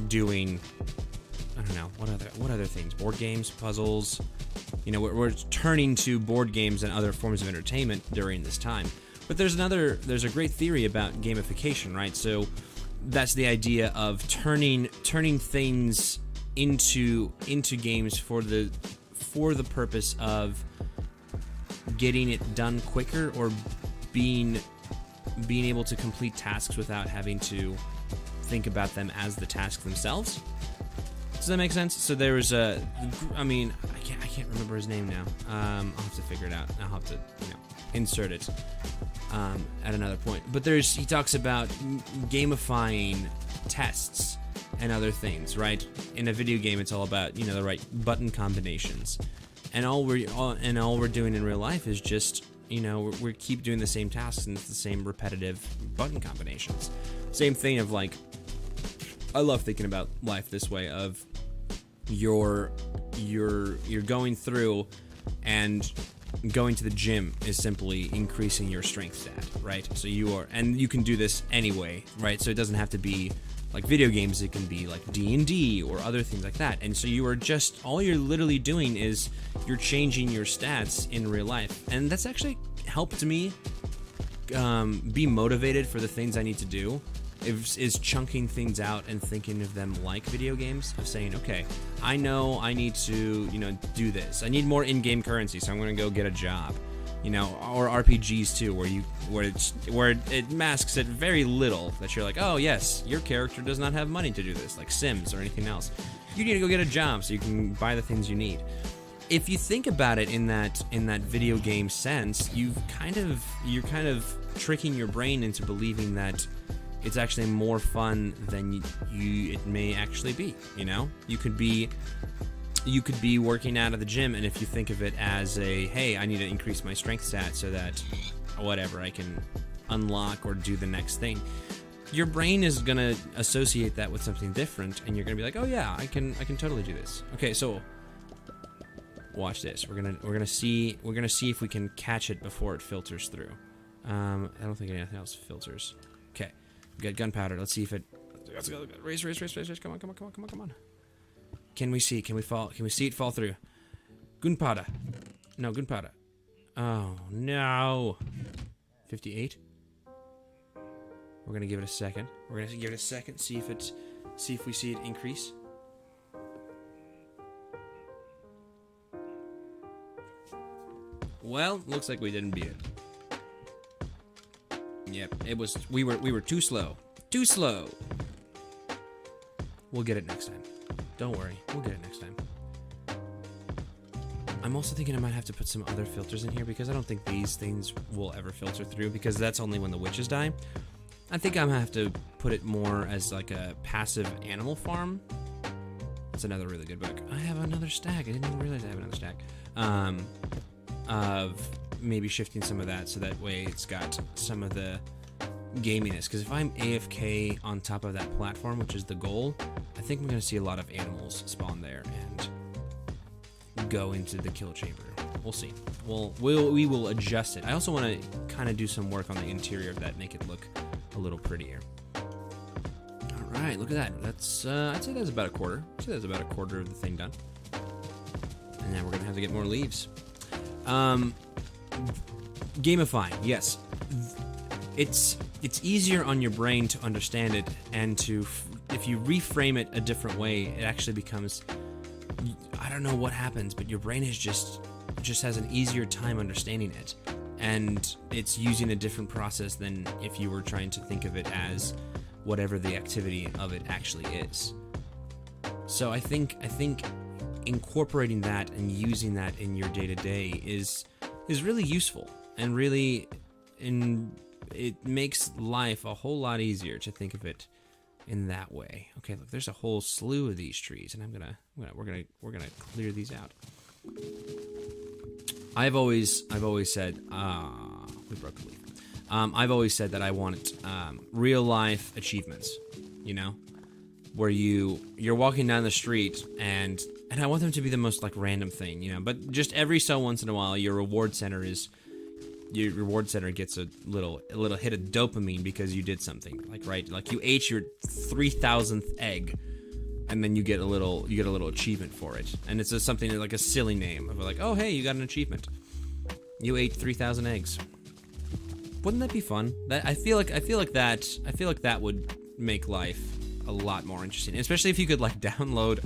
doing, I don't know, what other things? Board games, puzzles. You know, we're turning to board games and other forms of entertainment during this time. But there's a great theory about gamification, right? So that's the idea of turning things into games for the purpose of getting it done quicker, or being able to complete tasks without having to think about them as the tasks themselves. Does that make sense? So there was I can't remember his name now. I'll have to figure it out. I'll have to, you know, insert it at another point. But he talks about gamifying tests and other things, right? In a video game, it's all about, you know, the right button combinations, and all we're doing in real life is just, you know, we keep doing the same tasks and it's the same repetitive button combinations. Same thing of like, I love thinking about life this way of you're going through, and going to the gym is simply increasing your strength stat, right? So you can do this anyway, right? So it doesn't have to be like video games, it can be like D&D or other things like that. And so all you're literally doing is you're changing your stats in real life. And that's actually helped me be motivated for the things I need to do. Is chunking things out and thinking of them like video games, of saying, okay, I know I need to, you know, do this. I need more in-game currency, so I'm going to go get a job. You know, or RPGs too, where it masks it very little, that you're like, oh yes, your character does not have money to do this, like Sims or anything else. You need to go get a job so you can buy the things you need. If you think about it in that video game sense, you're kind of tricking your brain into believing that it's actually more fun than it may actually be. You know, you could be working out at the gym, and if you think of it as hey, I need to increase my strength stat so that whatever I can unlock or do the next thing, your brain is gonna associate that with something different, and you're gonna be like, oh yeah, I can totally do this. Okay, so watch this. We're gonna see if we can catch it before it filters through. I don't think anything else filters. Okay. We got gunpowder. Let's see if it. Let's go. Race. Come on. Can we see? Can we fall? Can we see it fall through? Gunpowder. No, gunpowder. Oh, no. 58. We're gonna give it a second. See if we see it increase. Well, looks like we didn't beat it. Yep, it was. We were too slow. Too slow. We'll get it next time. Don't worry, we'll get it next time. I'm also thinking I might have to put some other filters in here because I don't think these things will ever filter through because that's only when the witches die. I think I'm gonna have to put it more as like a passive animal farm. That's another really good book. I have another stack. I didn't even realize I have another stack. Of maybe shifting some of that so that way it's got some of the gaminess. Because if I'm AFK on top of that platform, which is the goal, I think I'm gonna see a lot of animals spawn there and go into the kill chamber. We'll see. We will adjust it. I also want to kind of do some work on the interior of that, make it look a little prettier. All right, look at that. That's I'd say that's about a quarter. I'd say that's about a quarter of the thing done. And now we're gonna have to get more leaves. Gamifying, yes. It's easier on your brain to understand it, and to if you reframe it a different way, it actually becomes. I don't know what happens, but your brain is just has an easier time understanding it, and it's using a different process than if you were trying to think of it as whatever the activity of it actually is. So I think incorporating that and using that in your day-to-day is really useful, and really it makes life a whole lot easier to think of it in that way. Okay, look, there's a whole slew of these trees, and we're gonna clear these out. I've always said we broke the leaf. I've always said that I want real life achievements, you know, where you're walking down the street and I want them to be the most like random thing, you know, but just every so once in a while your reward center gets a little hit of dopamine because you did something, like you ate your 3,000th egg, and then you get a little achievement for it, and it's just something like a silly name of like, oh hey, you got an achievement, you ate 3,000 eggs. Wouldn't that be fun? I feel like that would make life a lot more interesting, especially if you could download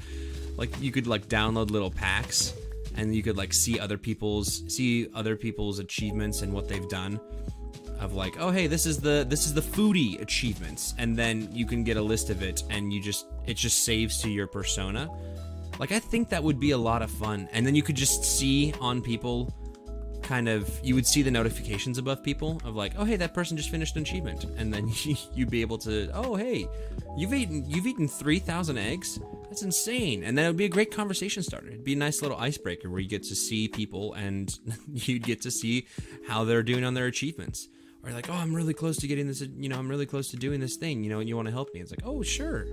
little packs, and you could see other people's achievements and what they've done, of like, oh hey, this is the foodie achievements, and then you can get a list of it, and it just saves to your persona. Like, I think that would be a lot of fun, and then you could just see on people, you would see the notifications above people of like, oh hey, that person just finished an achievement, and then you'd be able to, oh hey, you've eaten 3,000 eggs. That's insane. And then it would be a great conversation starter. It'd be a nice little icebreaker where you get to see people and you'd get to see how they're doing on their achievements. Or like, oh, I'm really close to getting this, I'm really close to doing this thing, and you want to help me. It's like, oh, sure.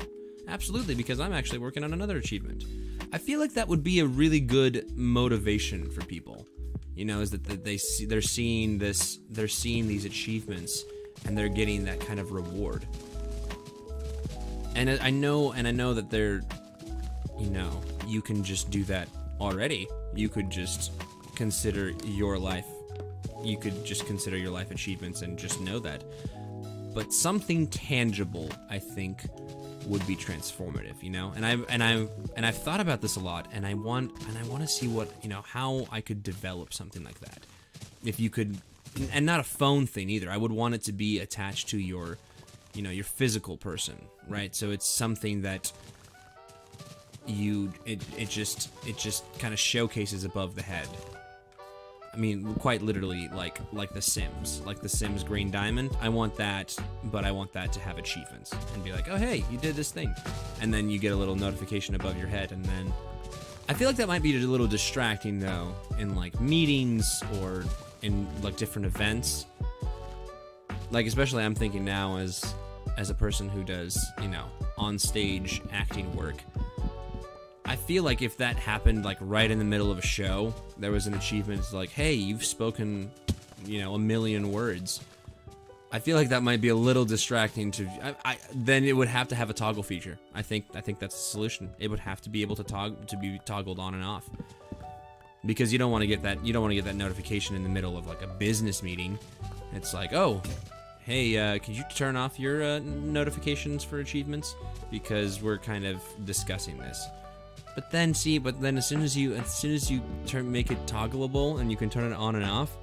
Absolutely, because I'm actually working on another achievement. I feel like that would be a really good motivation for people. Is that they're seeing these achievements and they're getting that kind of reward. And I know that they're, you can just do that already. You could just consider your life achievements and just know that. But something tangible, I think, would be transformative, and I've thought about this a lot, and I want to see what, how I could develop something like that. If you could, and not a phone thing either. I would want it to be attached to your your physical person, right? So it's something that it just kind of showcases above the head. I mean, quite literally, like The Sims, Green Diamond. I want that, but I want that to have achievements and be like, oh hey, you did this thing, and then you get a little notification above your head, and then I feel like that might be a little distracting though in meetings or in different events. Especially I'm thinking now as a person who does, on stage acting work. I feel like if that happened right in the middle of a show, there was an achievement. It's like, hey, you've spoken, 1 million words. I feel like that might be a little distracting to. Then it would have to have a toggle feature. I think that's the solution. It would have to be able to be toggled on and off, because you don't want to get that. You don't want to get that notification in the middle of a business meeting. It's like, oh, hey, could you turn off your notifications for achievements, because we're kind of discussing this. But then as soon as you make it toggleable and you can turn it on and off,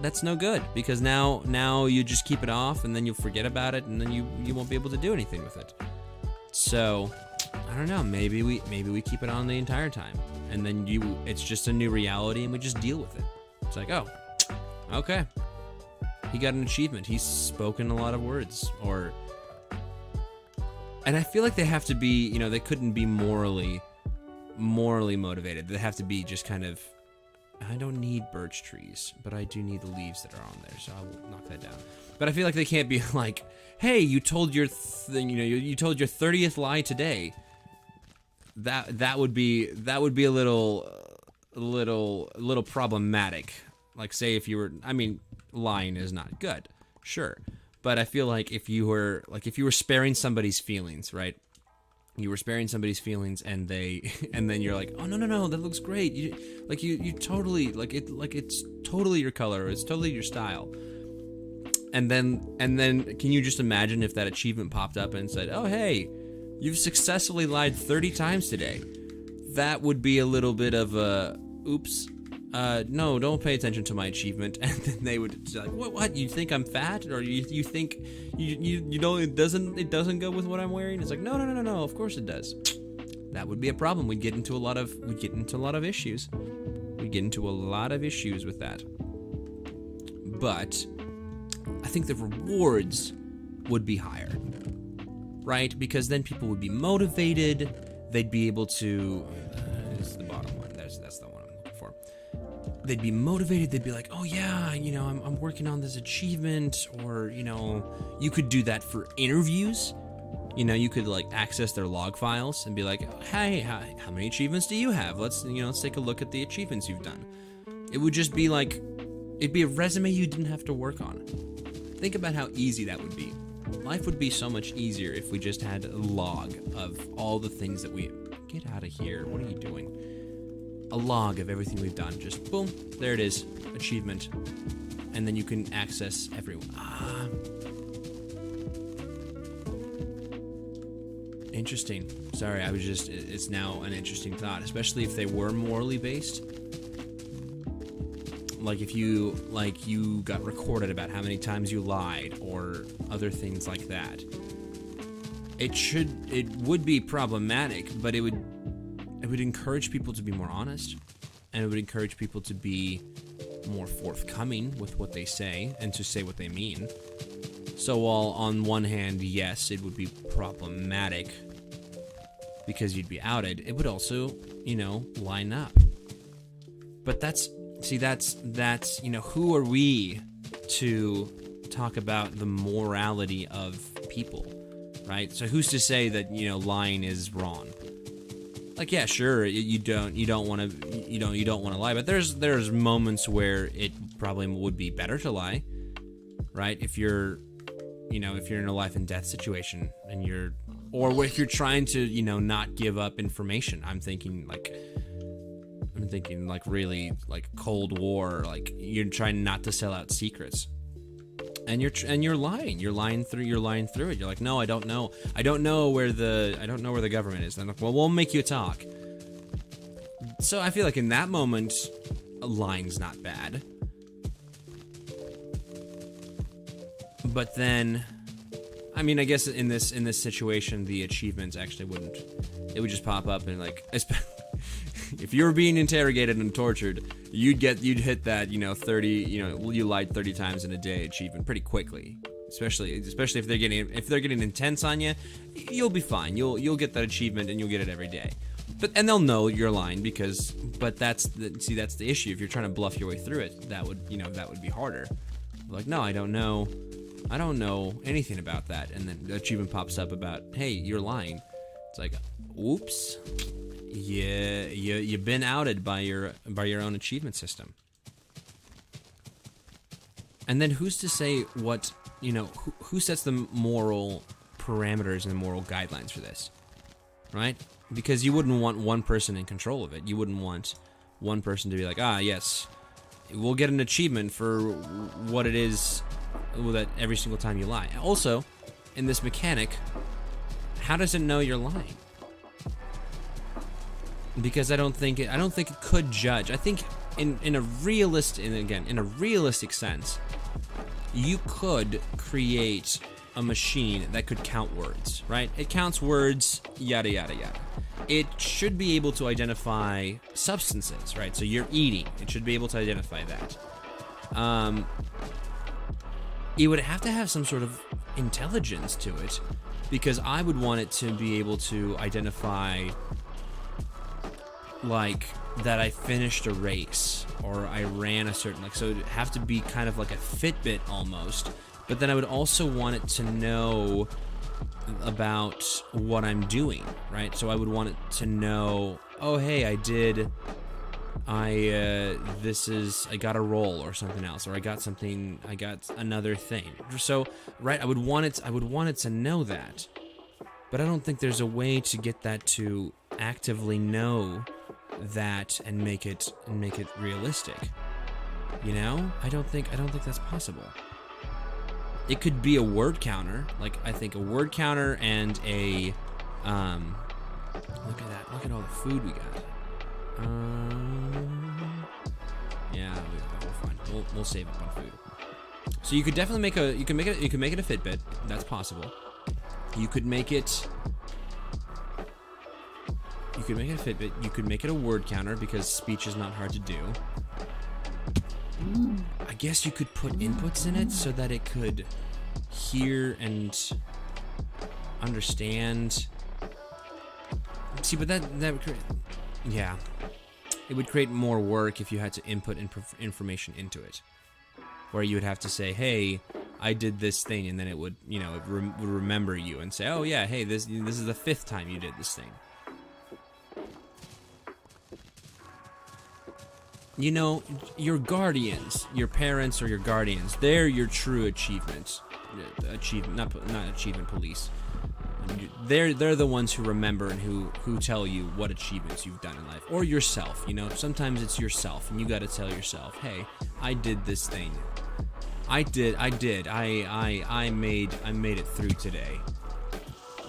that's no good, because now you just keep it off and then you'll forget about it and then you won't be able to do anything with it. So I don't know, maybe we keep it on the entire time, and then it's just a new reality and we just deal with it. It's like, oh, okay, he got an achievement, he's spoken a lot of words, and I feel like they have to be, they couldn't be morally motivated. They have to be just kind of, I don't need birch trees, but I do need the leaves that are on there, so I will knock that down. But I feel like they can't be like, hey, you told your you told your 30th lie today. That would be a little problematic. Like, say if you were, lying is not good, sure, but I feel like if you were sparing somebody's feelings, right? You were sparing somebody's feelings, and then you're like, oh no, that looks great. You totally it's totally your color, or it's totally your style. And then can you just imagine if that achievement popped up and said, oh hey, you've successfully lied 30 times today? That would be a little bit of a oops. No, don't pay attention to my achievement. And then they would say, like, what? You think I'm fat, or you think you know it doesn't go with what I'm wearing? It's like, no, of course it does. That would be a problem. We'd get into a lot of issues. We'd get into a lot of issues with that. But I think the rewards would be higher, right? Because then people would be motivated. They'd be able to. This is the bottom one. That's the one I'm looking for. They'd be motivated. They'd be like, oh yeah, I'm working on this achievement, or you could do that for interviews. You could like access their log files and be like, hey, how many achievements do you have? Let's take a look at the achievements you've done. It would just be like, it'd be a resume you didn't have to work on. Think about how easy that would be. Life would be so much easier if we just had a log of all the things that we... Get out of here. What are you doing? A log of everything we've done. Just boom. There it is. Achievement. And then you can access everyone. Interesting. Sorry, it's now an interesting thought. Especially if they were morally based. Like if you got recorded about how many times you lied, or other things like that. It would be problematic, but it would encourage people to be more honest, and it would encourage people to be more forthcoming with what they say and to say what they mean. So while on one hand, yes, it would be problematic because you'd be outed, it would also, line up. But that's who are we to talk about the morality of people, right? So who's to say that, lying is wrong? Like, yeah, sure, you don't want to lie, but there's moments where it probably would be better to lie, right? If you're in a life and death situation and or if you're trying to, not give up information. I'm thinking really like Cold War, like you're trying not to sell out secrets, and you're lying through it. You're like, no, I don't know where the government is. Then, well, we'll make you talk. So I feel like in that moment, lying's not bad. But then, I guess in this situation, the achievements actually wouldn't. It would just pop up and like. If you were being interrogated and tortured, you'd hit that 30 you lied 30 times in a day achievement pretty quickly. Especially if they're getting intense on you, you'll be fine. You'll get that achievement and you'll get it every day. And they'll know you're lying but that's the issue. If you're trying to bluff your way through it, that would be harder. Like, no, I don't know anything about that, and then the achievement pops up about, hey, you're lying. It's like, oops. Yeah, you've been outed by your own achievement system. And then who's to say what, who sets the moral parameters and the moral guidelines for this, right? Because you wouldn't want one person in control of it. You wouldn't want one person to be like, yes, we'll get an achievement for what it is that every single time you lie. Also, in this mechanic, how does it know you're lying? because I don't think it could judge. I think in a realistic sense, you could create a machine that could count words, right? It counts words, yada yada yada. It should be able to identify substances, right? So you're eating. It should be able to identify that. It would have to have some sort of intelligence to it, because I would want it to be able to identify, like, that I finished a race or I ran a certain, like, so it'd have to be kind of like a Fitbit almost. But then I would also want it to know about what I'm doing, right? So I would want it to know, oh hey, I got a roll or something else, or I got another thing. So, right, I would want it to know that. But I don't think there's a way to get that to actively know that and make it realistic. You know? I don't think that's possible. It could be a word counter, like I think a word counter and a look at that. Look at all the food we got. Yeah, we're fine. We'll save up on food. So you could definitely make it a Fitbit. That's possible. You could make it a Fitbit. You could make it a word counter because speech is not hard to do. I guess you could put inputs in it so that it could hear and understand. See, but that would create, yeah, it would create more work if you had to input information into it, where you would have to say, hey, I did this thing, and then it would, you know, it would remember you and say, oh yeah, hey, this is the 5th time you did this thing. You know, your guardians, your parents or your guardians, they're your true achievements. Not achievement police. They're the ones who remember and who tell you what achievements you've done in life, or yourself. You know, sometimes it's yourself, and you got to tell yourself, hey, I did this thing. I made it through today.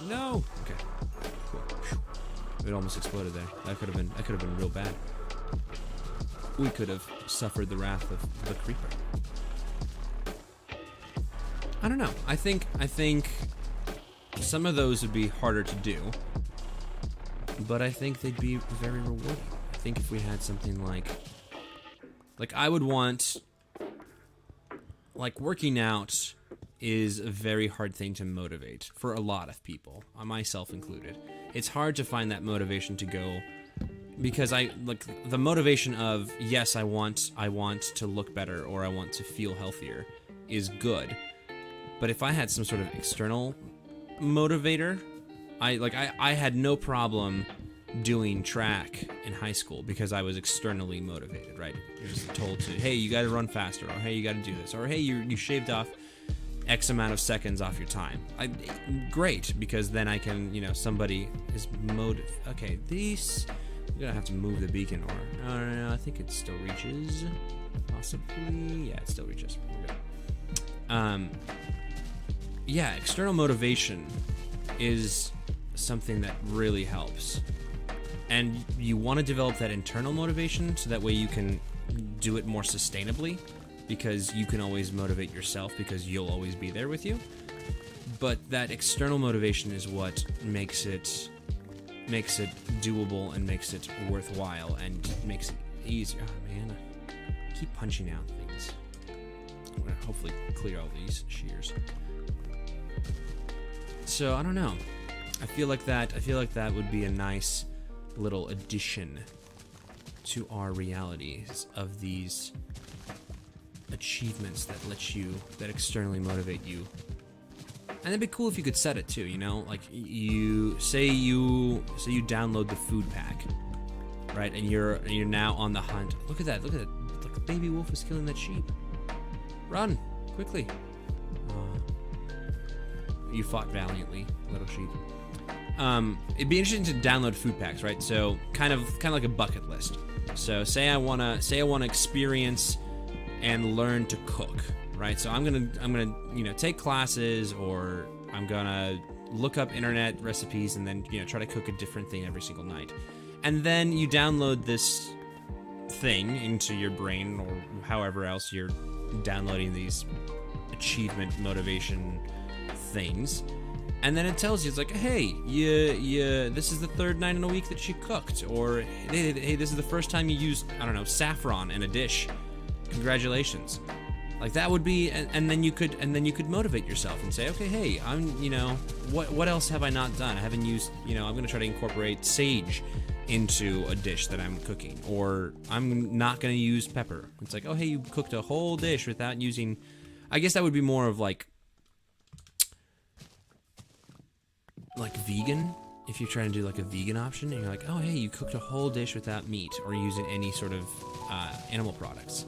No. Okay. Cool. It almost exploded there. That could have been real bad. We could have suffered the wrath of the creeper. I don't know. I think some of those would be harder to do, but I think they'd be very rewarding. I think if we had something like I would want, like, working out is a very hard thing to motivate for a lot of people, myself included. It's hard to find that motivation to go. Because the motivation of, yes, I want to look better, or I want to feel healthier, is good. But if I had some sort of external motivator, I had no problem doing track in high school because I was externally motivated, right? You're just told to, hey, you gotta run faster, or hey, you gotta do this, or hey, you shaved off X amount of seconds off your time. Great, because then I can, you know, somebody is okay, these... We're gonna have to move the beacon, or no, I think it still reaches. Possibly, yeah, it still reaches. We're good. Yeah, external motivation is something that really helps, and you want to develop that internal motivation so that way you can do it more sustainably, because you can always motivate yourself because you'll always be there with you. But that external motivation is what makes it doable and makes it worthwhile and makes it easier. Oh man, I keep punching out things. I'm gonna hopefully clear all these shears. So I don't know. I feel like that would be a nice little addition to our realities of these achievements that externally motivate you. And it'd be cool if you could set it too, you know? Like, you download the food pack, right? And you're now on the hunt. Look at that. Look, the baby wolf is killing that sheep. Run quickly. You fought valiantly, little sheep. It'd be interesting to download food packs, right? So kind of like a bucket list. So say I wanna experience and learn to cook. Right, so I'm gonna take classes, or I'm gonna look up internet recipes and then try to cook a different thing every single night. And then you download this thing into your brain, or however else you're downloading these achievement motivation things. And then it tells you, it's like, hey, this is the third night in a week that you cooked, or hey, this is the first time you used, I don't know, saffron in a dish. Congratulations. Like that would be, and then you could motivate yourself and say, okay, hey, I'm, you know, what else have I not done? I haven't used, you know, I'm gonna try to incorporate sage into a dish that I'm cooking, or I'm not gonna use pepper. It's like, oh, hey, you cooked a whole dish without using. I guess that would be more of like vegan, if you're trying to do like a vegan option, and you're like, oh, hey, you cooked a whole dish without meat or using any sort of animal products.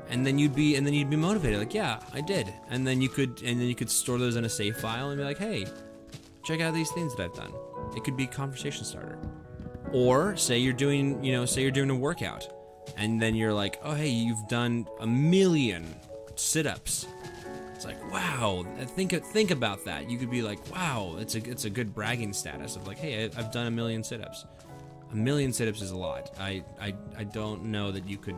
And then you'd be motivated, like, yeah, I did. And then you could store those in a save file and be like, hey, check out these things that I've done. It could be a conversation starter. Or say you're doing a workout, and then you're like, oh, hey, you've done 1,000,000 sit-ups. It's like, wow, think about that. You could be like, wow, it's a good bragging status of like, hey, I've done 1,000,000 sit-ups. 1,000,000 sit-ups is a lot. I don't know that you could.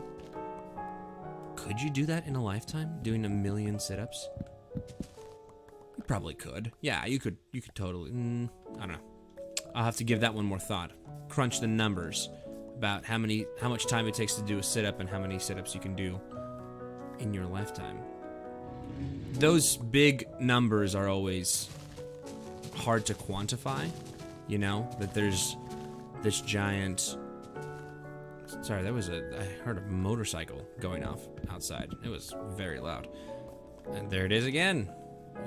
Could you do that in a lifetime? Doing 1,000,000 sit-ups? You probably could. Yeah, you could totally. I don't know. I'll have to give that one more thought. Crunch the numbers about how much time it takes to do a sit-up and how many sit-ups you can do in your lifetime. Those big numbers are always hard to quantify, you know, that there's this giant. Sorry, I heard a motorcycle going off outside. It was very loud. And there it is again.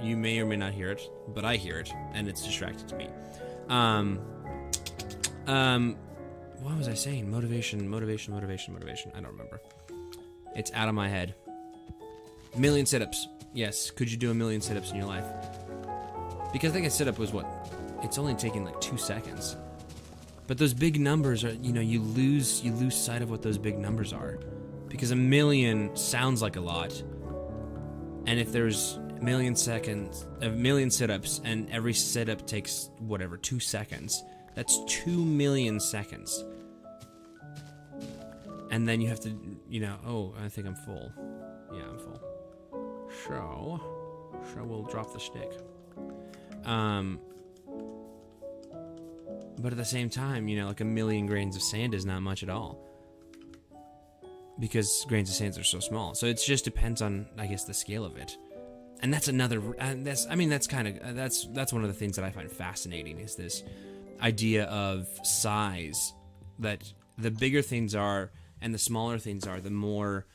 You may or may not hear it, but I hear it, and it's distracted to me. What was I saying? Motivation. I don't remember. It's out of my head. 1,000,000 sit-ups. Yes, could you do 1,000,000 sit-ups in your life? Because I think a sit-up was what? It's only taking like 2 seconds. But those big numbers are, you know, you lose sight of what those big numbers are. Because 1,000,000 sounds like a lot. And if there's 1,000,000 sit-ups, and every sit-up takes, whatever, 2 seconds, that's 2,000,000 seconds. And then you have to, you know, oh, I think I'm full. Yeah, I'm full. So we'll drop the stick. But at the same time, you know, like 1,000,000 grains of sand is not much at all. Because grains of sand are so small. So it just depends on, I guess, the scale of it. And that's another, that's one of the things that I find fascinating, is this idea of size. That the bigger things are and the smaller things are, the more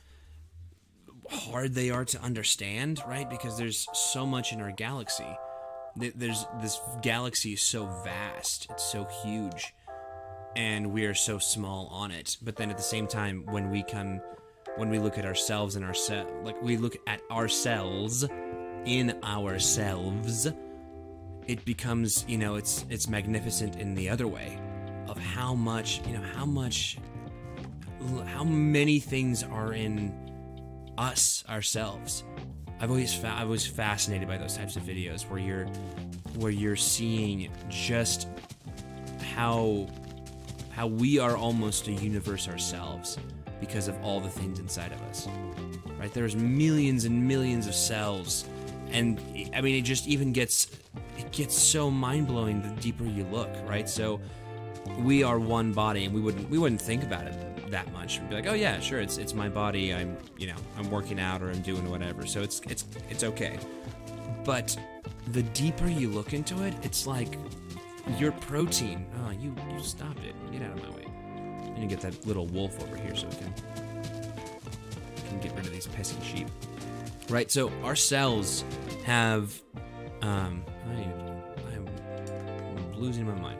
hard they are to understand, right? Because there's so much in our galaxy. This galaxy is so vast, it's so huge, and we are so small on it. But then at the same time, when we look at ourselves in we look at ourselves in ourselves, it becomes, you know, it's magnificent in the other way, of how many things are in us ourselves. I was fascinated by those types of videos where you're seeing just how we are almost a universe ourselves because of all the things inside of us. Right? There's millions and millions of cells, and I mean, it just even gets so mind-blowing the deeper you look, right? So we are one body, and we wouldn't think about it that much. We'd be like, oh yeah, sure, it's my body. I'm working out, or I'm doing whatever. So it's okay. But the deeper you look into it, it's like your protein. Oh, you stop it. Get out of my way. I need to get that little wolf over here so we can get rid of these pissing sheep. Right. So our cells have. I'm losing my mind.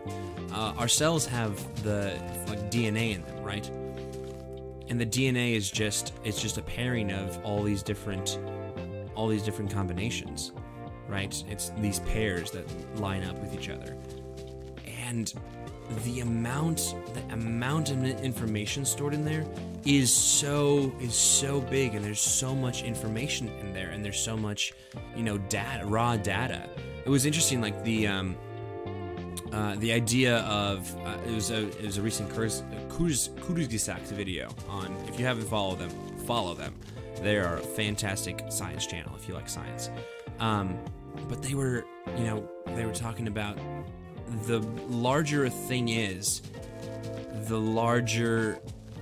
Our cells have the DNA in them, right? And the DNA is just a pairing of all these different combinations, right? It's these pairs that line up with each other. And the amount of information stored in there is so big, and there's so much information in there, and there's so much, raw data. It was interesting, like the the idea of it was a recent Kurzgesagt video on. If you haven't followed them, follow them. They are a fantastic science channel if you like science. But they were talking about the larger a thing is, the larger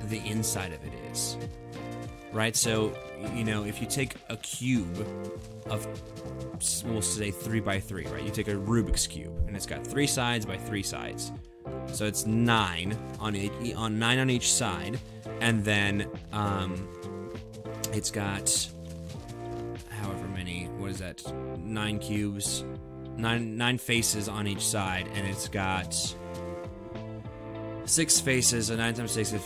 the inside of it is, right? So, if you take a cube of, we'll say 3 by 3, right? You take a Rubik's cube, and it's got 3 sides by 3 sides, so it's 9 on 9 on each side, and then it's got however many. What is that? 9 cubes, 9 faces on each side, and it's got 6 faces. So 9 times 6 is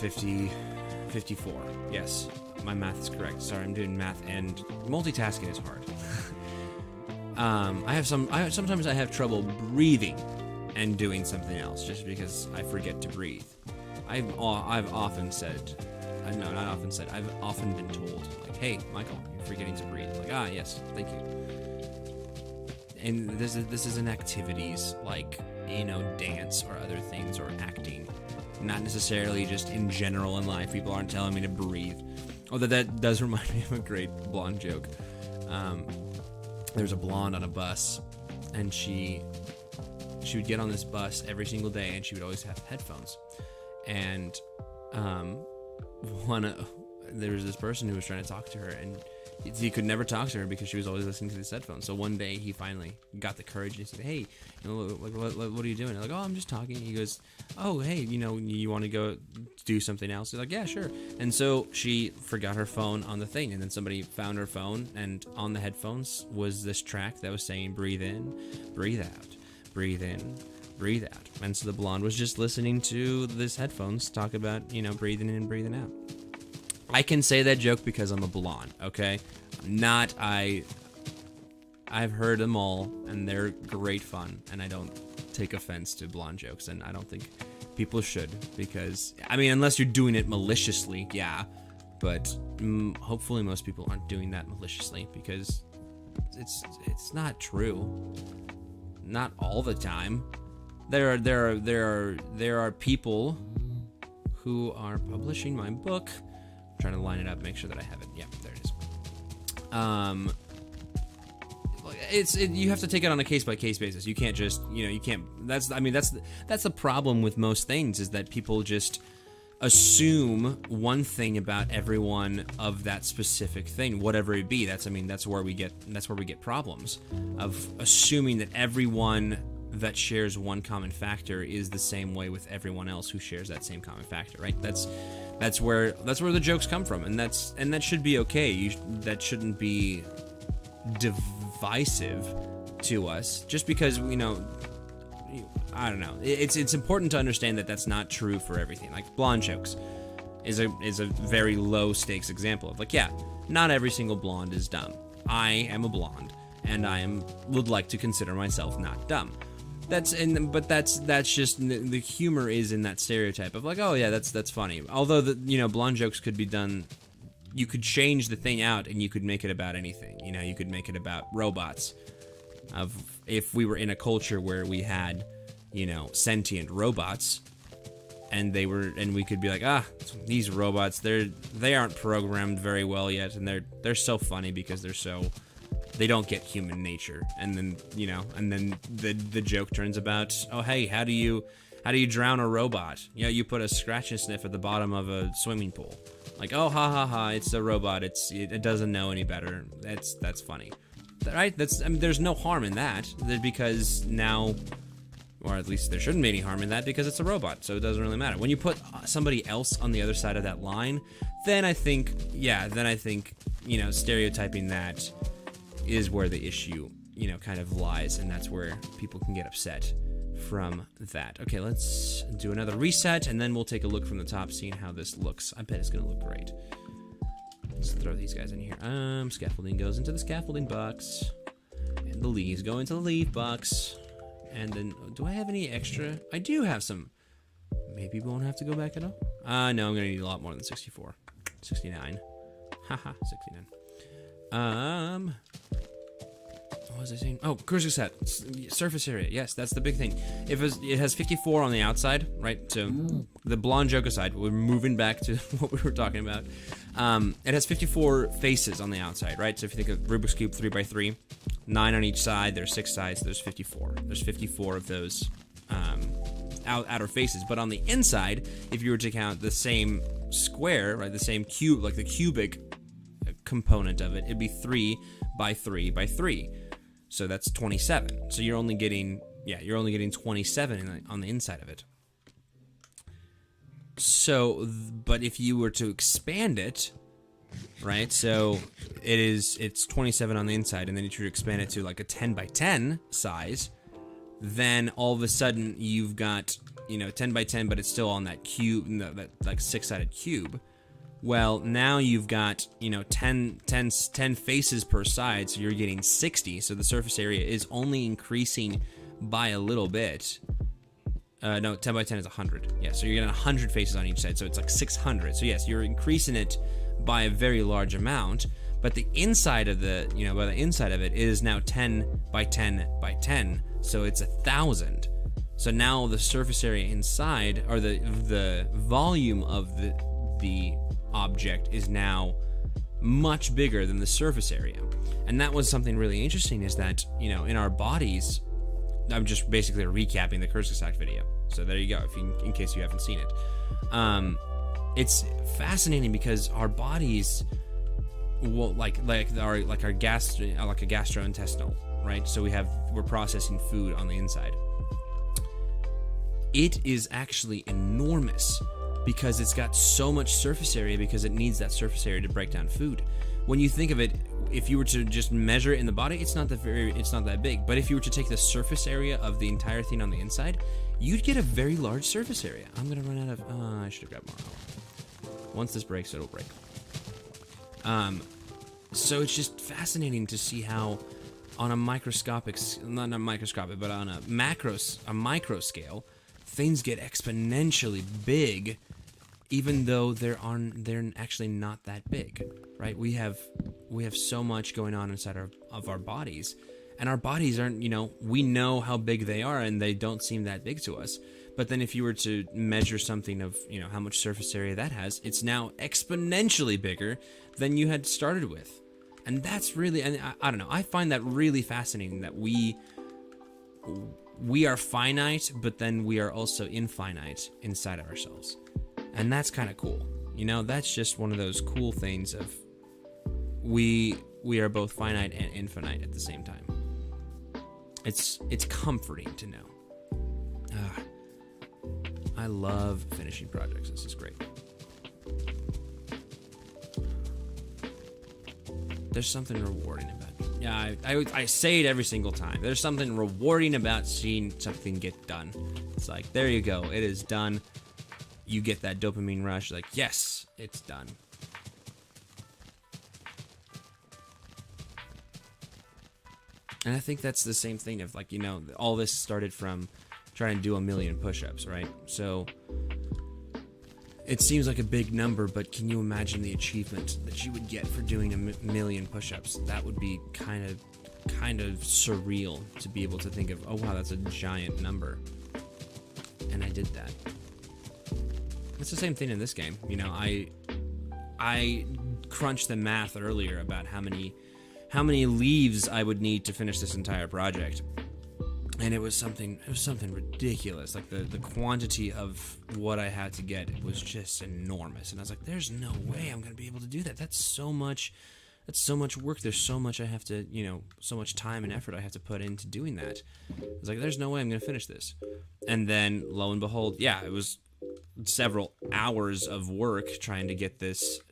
54. Yes. My math is correct. Sorry, I'm doing math, and multitasking is hard. Sometimes I have trouble breathing and doing something else just because I forget to breathe. I've often said, no, not often said. I've often been told, like, "Hey, Michael, you're forgetting to breathe." Like, yes, thank you. And this isn't activities like dance or other things or acting. Not necessarily just in general in life. People aren't telling me to breathe. Although that does remind me of a great blonde joke. There's a blonde on a bus, and she would get on this bus every single day, and she would always have headphones. And there was this person who was trying to talk to her, and he could never talk to her because she was always listening to these headphones. So one day he finally got the courage and he said, "Hey, what are you doing?" I'm like, "Oh, I'm just talking." He goes, "Oh, hey, you want to go do something else?" He's like, "Yeah, sure." And so she forgot her phone on the thing, and then somebody found her phone, and on the headphones was this track that was saying, "Breathe in, breathe out, breathe in, breathe out." And so the blonde was just listening to this headphones talk about, breathing in and breathing out. I can say that joke because I'm a blonde, okay? I've heard them all, and they're great fun, and I don't take offense to blonde jokes, and I don't think people should, because, unless you're doing it maliciously, yeah, but hopefully most people aren't doing that maliciously, because it's not true. Not all the time. There are people who are publishing my book. I'm trying to line it up, make sure that I have it. Yeah, there it is. You have to take it on a case-by-case basis. You can't just, you can't. That's the problem with most things, is that people just assume one thing about everyone of that specific thing, whatever it be. That's where we get problems of assuming that everyone that shares one common factor is the same way with everyone else who shares that same common factor, right? That's where the jokes come from, and that should be okay. That shouldn't be divisive to us, just because I don't know. It's important to understand that that's not true for everything. Like blonde jokes is a very low stakes example of, like, yeah, not every single blonde is dumb. I am a blonde, and would like to consider myself not dumb. That's just the humor is in that stereotype of, like, oh yeah, that's funny. Although blonde jokes could be done, you could change the thing out and you could make it about anything. You could make it about robots. If we were in a culture where we had sentient robots, and we could be like, these robots, they aren't programmed very well yet, and they're so funny because they don't get human nature, and then the joke turns about, oh hey, how do you drown a robot? You put a scratch and sniff at the bottom of a swimming pool. Like, oh, ha ha ha, it's a robot, it doesn't know any better. That's funny, right? There's no harm in that, because now, or at least there shouldn't be any harm in that, because it's a robot, so it doesn't really matter. When you put somebody else on the other side of that line, then I think stereotyping that is where the issue, kind of lies, and that's where people can get upset from that. Okay, let's do another reset, and then we'll take a look from the top, seeing how this looks. I bet it's gonna look great. Let's throw these guys in here. Scaffolding goes into the scaffolding box, and the leaves go into the leaf box. And then, do I have any extra? I do have some. Maybe we won't have to go back at all. No, I'm gonna need a lot more than 64. 69. Haha, 69. what was I saying? Oh, cursor set, surface area. Yes, that's the big thing. If it has 54 on the outside, right? So the blonde joke aside, we're moving back to what we were talking about. It has 54 faces on the outside, right? So if you think of Rubik's Cube 3x3, 9 on each side, there's 6 sides, there's 54. There's 54 of those outer faces. But on the inside, if you were to count the same square, right, the same cube, like the cubic component of it, it'd be 3 by 3 by 3. So that's 27. So you're only getting 27 on the inside of it. So, but if you were to expand it, right? So it's 27 on the inside, and then if you expand it to like a 10 by 10 size, then all of a sudden you've got 10 by 10, but it's still on that cube, that like 6-sided cube. Well, now you've got 10 faces per side, so you're getting 60. So the surface area is only increasing by a little bit. No, 10 by 10 is 100. Yeah, so you're getting 100 faces on each side, so it's like 600. So yes, you're increasing it by a very large amount. But the inside of the inside of it is now 10 by 10 by 10, so it's 1,000. So now the surface area inside, or the volume of the object, is now much bigger than the surface area. And that was something really interesting, is that in our bodies, I'm just basically recapping the cursor stack video, so there you go, in case you haven't seen it. It's fascinating because our bodies, well, like a gastrointestinal, right? So we're processing food on the inside. It is actually enormous because it's got so much surface area, because it needs that surface area to break down food. When you think of it, if you were to just measure it in the body, it's not that big. But if you were to take the surface area of the entire thing on the inside, you'd get a very large surface area. I'm gonna run out of. I should have grabbed more. Once this breaks, it'll break. So it's just fascinating to see how, on a microscopic, not microscopic, but on a micro scale, things get exponentially big, even though they're actually not that big, right? We have so much going on inside of our bodies, and our bodies aren't, we know how big they are, and they don't seem that big to us. But then if you were to measure something of, how much surface area that has, it's now exponentially bigger than you had started with. And that's really, and I don't know, I find that really fascinating, that we are finite, but then we are also infinite inside of ourselves. And that's kind of cool. That's just one of those cool things of we are both finite and infinite at the same time. It's comforting to know. I love finishing projects. This is great. There's something rewarding about it. Yeah, I say it every single time. There's something rewarding about seeing something get done. It's like, there you go. It is done. You get that dopamine rush. Like, yes, it's done. And I think that's the same thing of, like, all this started from trying to do 1,000,000 push-ups, right? So it seems like a big number, but can you imagine the achievement that you would get for doing 1,000,000 push-ups? That would be kind of surreal to be able to think of, oh wow, that's a giant number. And I did that. It's the same thing in this game. I crunched the math earlier about how many leaves I would need to finish this entire project. And it was something ridiculous. Like the quantity of what I had to get was just enormous. And I was like, there's no way I'm going to be able to do that. That's so much work. There's so much I have to, so much time and effort I have to put into doing that. I was like, there's no way I'm going to finish this. And then lo and behold, yeah, it was several hours of work trying to get this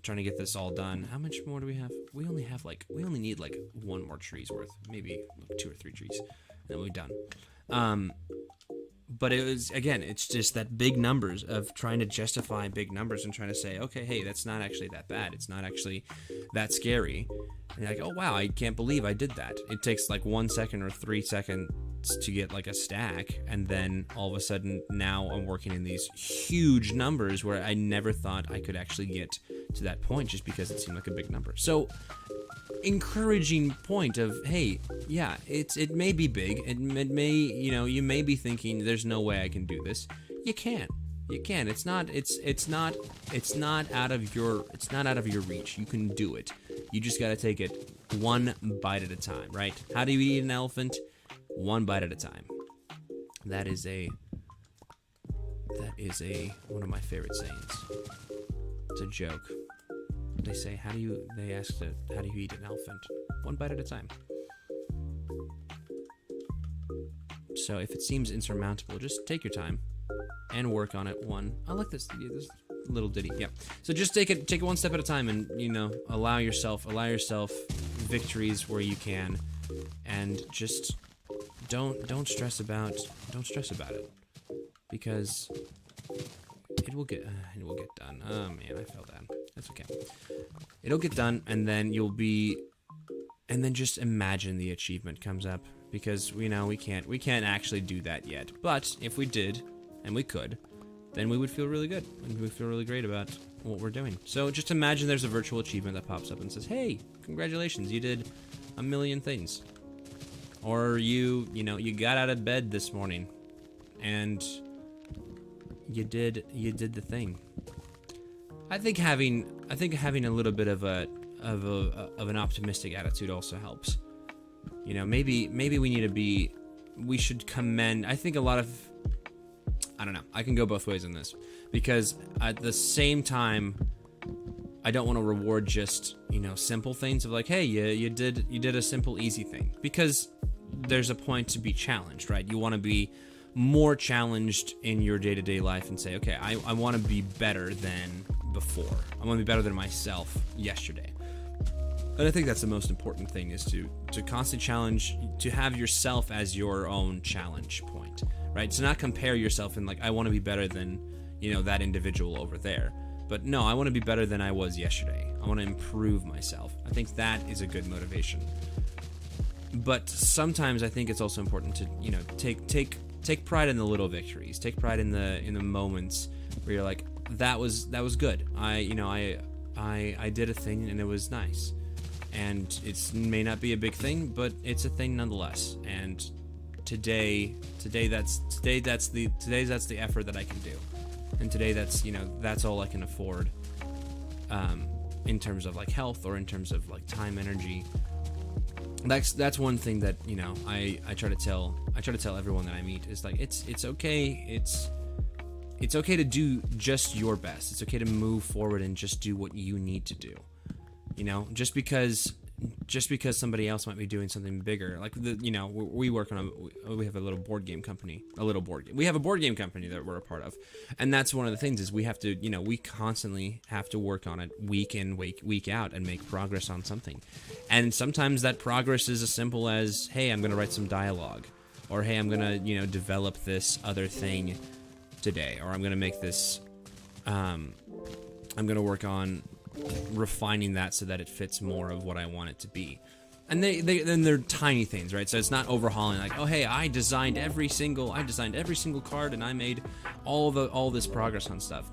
all done. How much more do we have? We only need like one more tree's worth, maybe 2 or 3 trees. Then we're done. But it was, again, it's just that big numbers of trying to justify big numbers and trying to say, okay, hey, that's not actually that bad. It's not actually that scary. And you're like, oh, wow, I can't believe I did that. It takes like 1 second or 3 seconds to get like a stack. And then all of a sudden now I'm working in these huge numbers where I never thought I could actually get to that point just because it seemed like a big number. So encouraging point of, hey, yeah, it may be big, it may, you may be thinking there's no way I can do this. You can. It's not out of your reach. You can do it. You just got to take it one bite at a time, right? How do you eat an elephant? One bite at a time. That is one of my favorite sayings. It's a joke. They say, how do you eat an elephant? One bite at a time. So if it seems insurmountable, just take your time and work on it I like this little ditty. Yeah. So just take it one step at a time, and allow yourself victories where you can, and just don't stress about it, because it will get done. Oh man, I fell down. That's okay. It'll get done, and then just imagine the achievement comes up, because we can't actually do that yet. But if we did, and we could, then we would feel really good, and we would feel really great about what we're doing. So just imagine there's a virtual achievement that pops up and says, hey, congratulations, you did 1,000,000 things. Or you got out of bed this morning and you did the thing. I think having a little bit of an optimistic attitude also helps. Maybe we should commend. I think a lot of, I don't know, I can go both ways on this, because at the same time, I don't want to reward just, simple things of like, hey, you did a simple, easy thing, because there's a point to be challenged, right? You want to be more challenged in your day-to-day life and say, okay, I want to be better than before. I want to be better than myself yesterday. And I think that's the most important thing, is to constantly challenge, to have yourself as your own challenge point, right? To not compare yourself and like, I want to be better than, that individual over there. But no, I want to be better than I was yesterday. I want to improve myself. I think that is a good motivation. But sometimes I think it's also important to, take pride in the little victories. Take pride in the moments where you're like, that was good. I did a thing and it was nice. And it may not be a big thing, but it's a thing nonetheless. And today that's the effort that I can do. And today that's all I can afford, in terms of like health, or in terms of like time, energy. That's one thing that I try to tell everyone that I meet, is like, it's okay to do just your best. It's okay to move forward and just do what you need to do. Just because somebody else might be doing something bigger, like we work on we have a little board game company, we have a board game company that we're a part of, and that's one of the things, is we have to, we constantly have to work on it week in, week out, and make progress on something. And sometimes that progress is as simple as, hey, I'm gonna write some dialogue, or hey, I'm gonna develop this other thing today, or I'm gonna make this, I'm gonna work on refining that so that it fits more of what I want it to be. And they're tiny things, right? So it's not overhauling, like, oh hey, I designed every single card, and I made all this progress on stuff.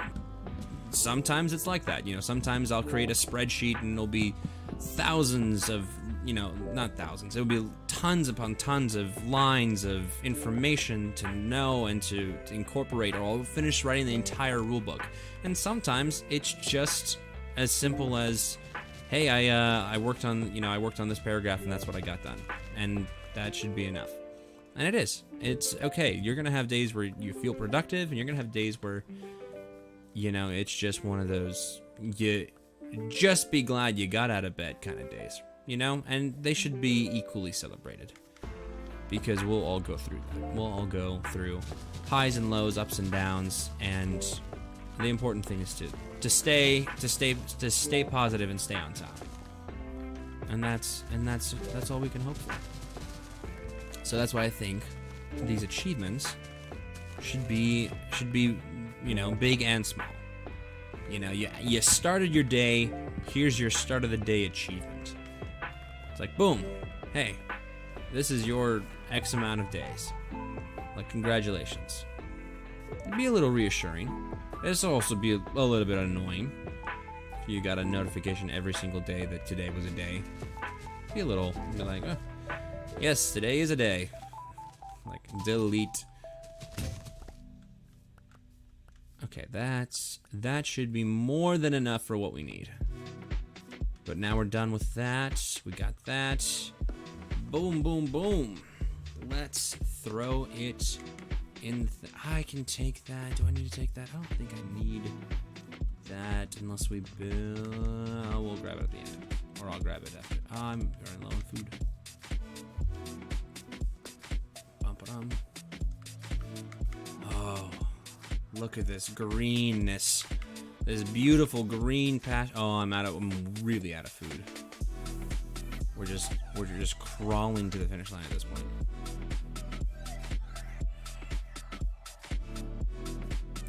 Sometimes it's like that, sometimes I'll create a spreadsheet and it'll be thousands of, not thousands, it'll be tons upon tons of lines of information to know and to incorporate, or I'll finish writing the entire rulebook. And sometimes it's just as simple as, hey, I worked on this paragraph and that's what I got done, and that should be enough. And it is. It's okay. You're gonna have days where you feel productive, and you're gonna have days where it's just one of those, you just be glad you got out of bed kind of days, and they should be equally celebrated, because we'll all go through that. We'll all go through highs and lows, ups and downs, and the important thing is to stay positive and stay on top. And that's all we can hope for. So that's why I think these achievements should be big and small. You started your day, here's your start of the day achievement. It's like, boom, hey, this is your X amount of days. Like, congratulations. It'd be a little reassuring. It'll also be a little bit annoying. If you got a notification every single day that today was a day, be a little, be like, oh, yes, today is a day. Like, delete. Okay, that should be more than enough for what we need. But now we're done with that. We got that. Boom, boom, boom. Let's throw it in. I can take that. Do I need to take that? I don't think I need that unless we build. We'll grab it at the end. Or I'll grab it after. I'm running low on food. Bum-ba-dum. Oh, look at this greenness. This beautiful green patch. Oh, I'm really out of food. We're just crawling to the finish line at this point.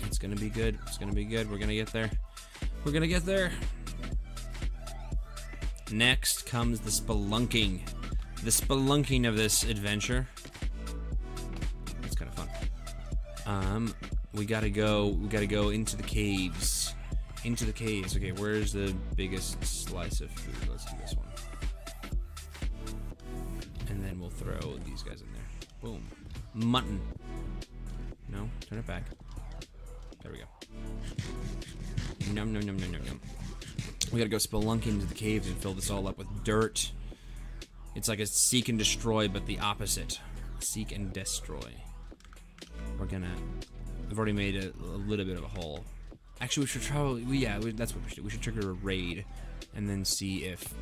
It's gonna be good. It's gonna be good. We're gonna get there. We're gonna get there. Next comes the spelunking. The spelunking of this adventure. It's kind of fun. We gotta go into the caves. Into the caves. Okay, where's the biggest slice of food? Let's do this one. And then we'll throw these guys in there. Boom. Mutton. No, turn it back. There we go. Num num num num num num. We gotta go spelunking into the caves and fill this all up with dirt. It's like a seek and destroy, but the opposite. Seek and destroy. We've already made a little bit of a hole. Actually, we should probably, that's what we should do. We should trigger a raid and then see if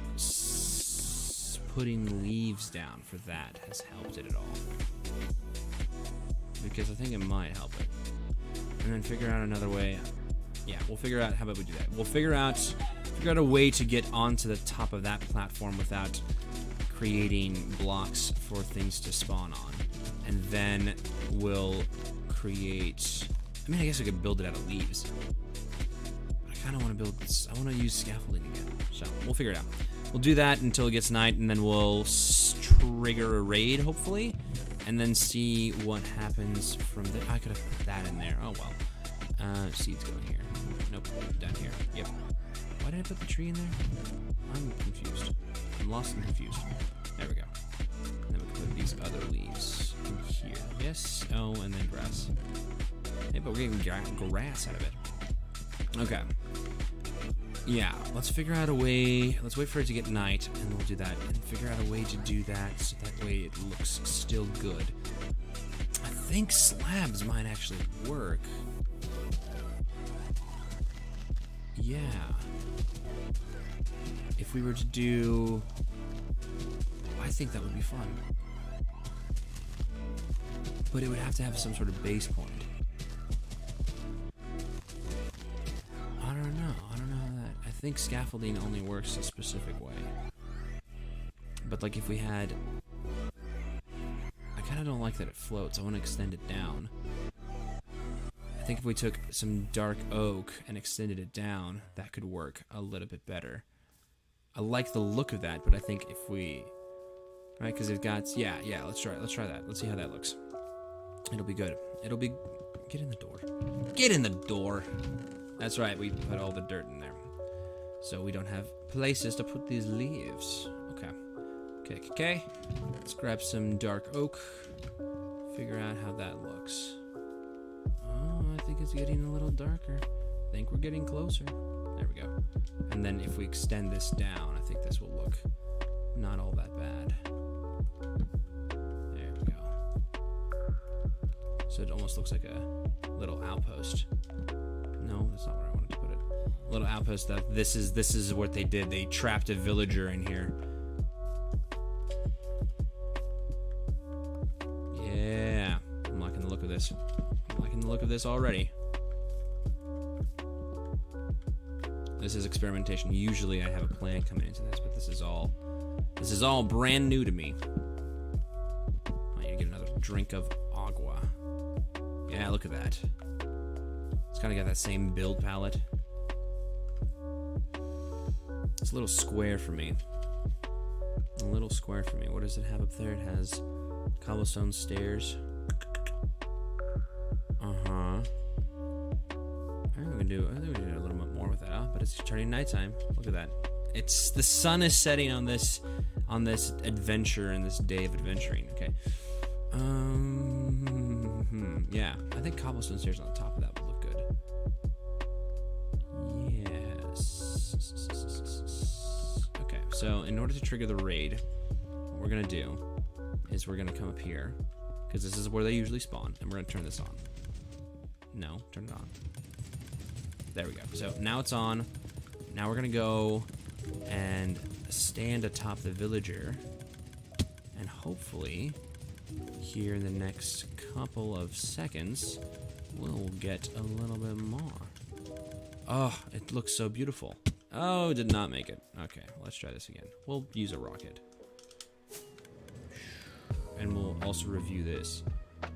putting leaves down for that has helped it at all. Because I think it might help it. And then figure out another way. Yeah, we'll figure out, how about we do that? We'll figure out a way to get onto the top of that platform without creating blocks for things to spawn on. And then we'll create, I mean, I guess we could build it out of leaves. But I kind of want to build this, I want to use scaffolding again. So we'll figure it out. We'll do that until it gets night, and then we'll trigger a raid, hopefully, and then see what happens from there. I could have put that in there. Oh, well. Seeds going here. Nope, down here. Yep. Why did I put the tree in there? I'm confused. I'm lost and confused. There we go. And then we put these other leaves in here. Yes. Oh, and then grass. Hey, but we're getting grass out of it. Okay. Yeah, let's figure out a way. Let's wait for it to get night, and we'll do that. And figure out a way to do that so that way it looks still good. I think slabs might actually work. Yeah. If we were to do... I think that would be fun. But it would have to have some sort of base point. I don't know how that... I think scaffolding only works a specific way. But like if we had... I kind of don't like that it floats. I want to extend it down. I think if we took some dark oak and extended it down, that could work a little bit better. I like the look of that, but I think if we... Right, because it got... Yeah, let's try that. Let's see how that looks. It'll be good. It'll be... Get in the door. Get in the door! That's right, we put all the dirt in there. So we don't have places to put these leaves. Okay. Let's grab some dark oak. Figure out how that looks. Oh, I think it's getting a little darker. I think we're getting closer. There we go. And then if we extend this down, I think this will look not all that bad. There we go. So it almost looks like a little outpost. No, that's not where I wanted to put it. A little outpost that this is what they did. They trapped a villager in here. Yeah. I'm liking the look of this. I'm liking the look of this already. This is experimentation. Usually I have a plan coming into this, but this is all brand new to me. I need to get another drink of agua. Yeah, look at that. It's kind of got that same build palette. It's a little square for me. A little square for me. What does it have up there? It has cobblestone stairs. I think we can do a little bit more with that, but but it's turning nighttime. Look at that. It's the sun is setting on this adventure and this day of adventuring. Okay. Yeah, I think cobblestone stairs on the top of that would look good. Yes. Okay, so in order to trigger the raid, what we're gonna do is we're gonna come up here, because this is where they usually spawn, and we're gonna turn this on. No, turn it on. There we go. So now it's on. Now we're gonna go and stand atop the villager, and hopefully here in the next couple of seconds we'll get a little bit more. Oh, it looks so beautiful. Oh, did not make it. Okay, let's try this again. We'll use a rocket. And we'll also review this.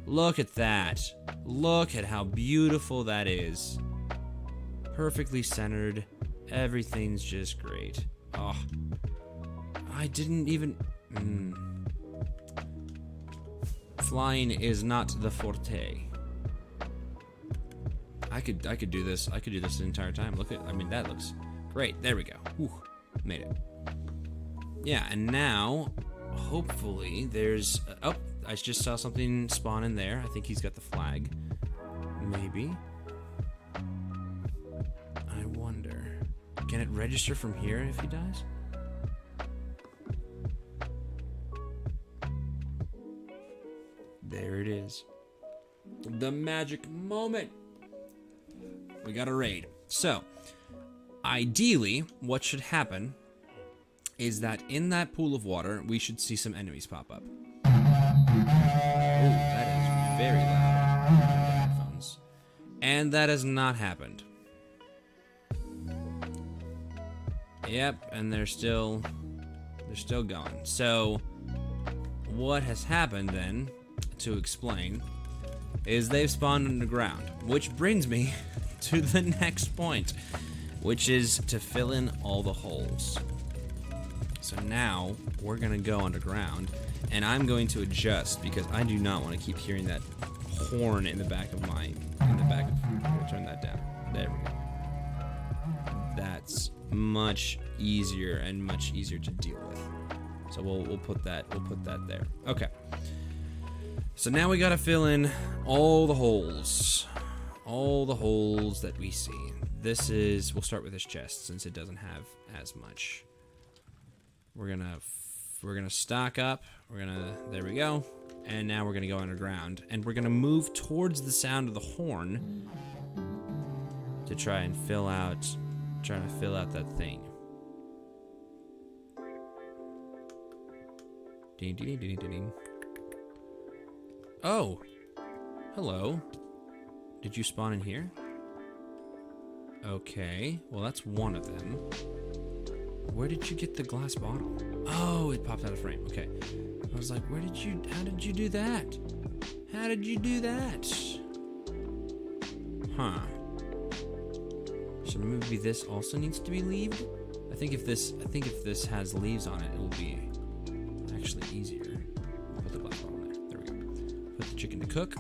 Look at that. Look at how beautiful that is. Perfectly centered. Everything's just great. Oh, I didn't even... Flying is not the forte. I could do this. I could do this the entire time. Look at, I mean, that looks great. There we go. Whew, made it. Yeah, and now, hopefully, there's... oh, I just saw something spawn in there. I think he's got the flag. Maybe. I wonder. Can it register from here if he dies? There it is. The magic moment. We got a raid. So, ideally, what should happen is that in that pool of water, we should see some enemies pop up. Oh, that is very loud. Turn the headphones. And that has not happened. Yep, and they're still going. So, what has happened then, to explain, is they've spawned underground, which brings me to the next point, which is to fill in all the holes. So now we're gonna go underground, and I'm going to adjust because I do not want to keep hearing that horn in the back of I'm gonna turn that down. There we go. That's much easier and much easier to deal with. So we'll put that there. Okay. So now we gotta fill in all the holes. All the holes that we see. We'll start with this chest since it doesn't have as much. We're gonna stock up. There we go. And now we're gonna go underground. And we're gonna move towards the sound of the horn to try and fill out that thing. Ding, ding, ding, ding, ding. Oh, hello. Did you spawn in here? Okay, well that's one of them. Where did you get the glass bottle? Oh, it popped out of frame. Okay. I was like, how did you do that? How did you do that? Huh. So maybe this also needs to be leaved? I think if this has leaves on it, it will be actually easier. I'll put the glass bottle in there. There we go. Put the chicken to cook.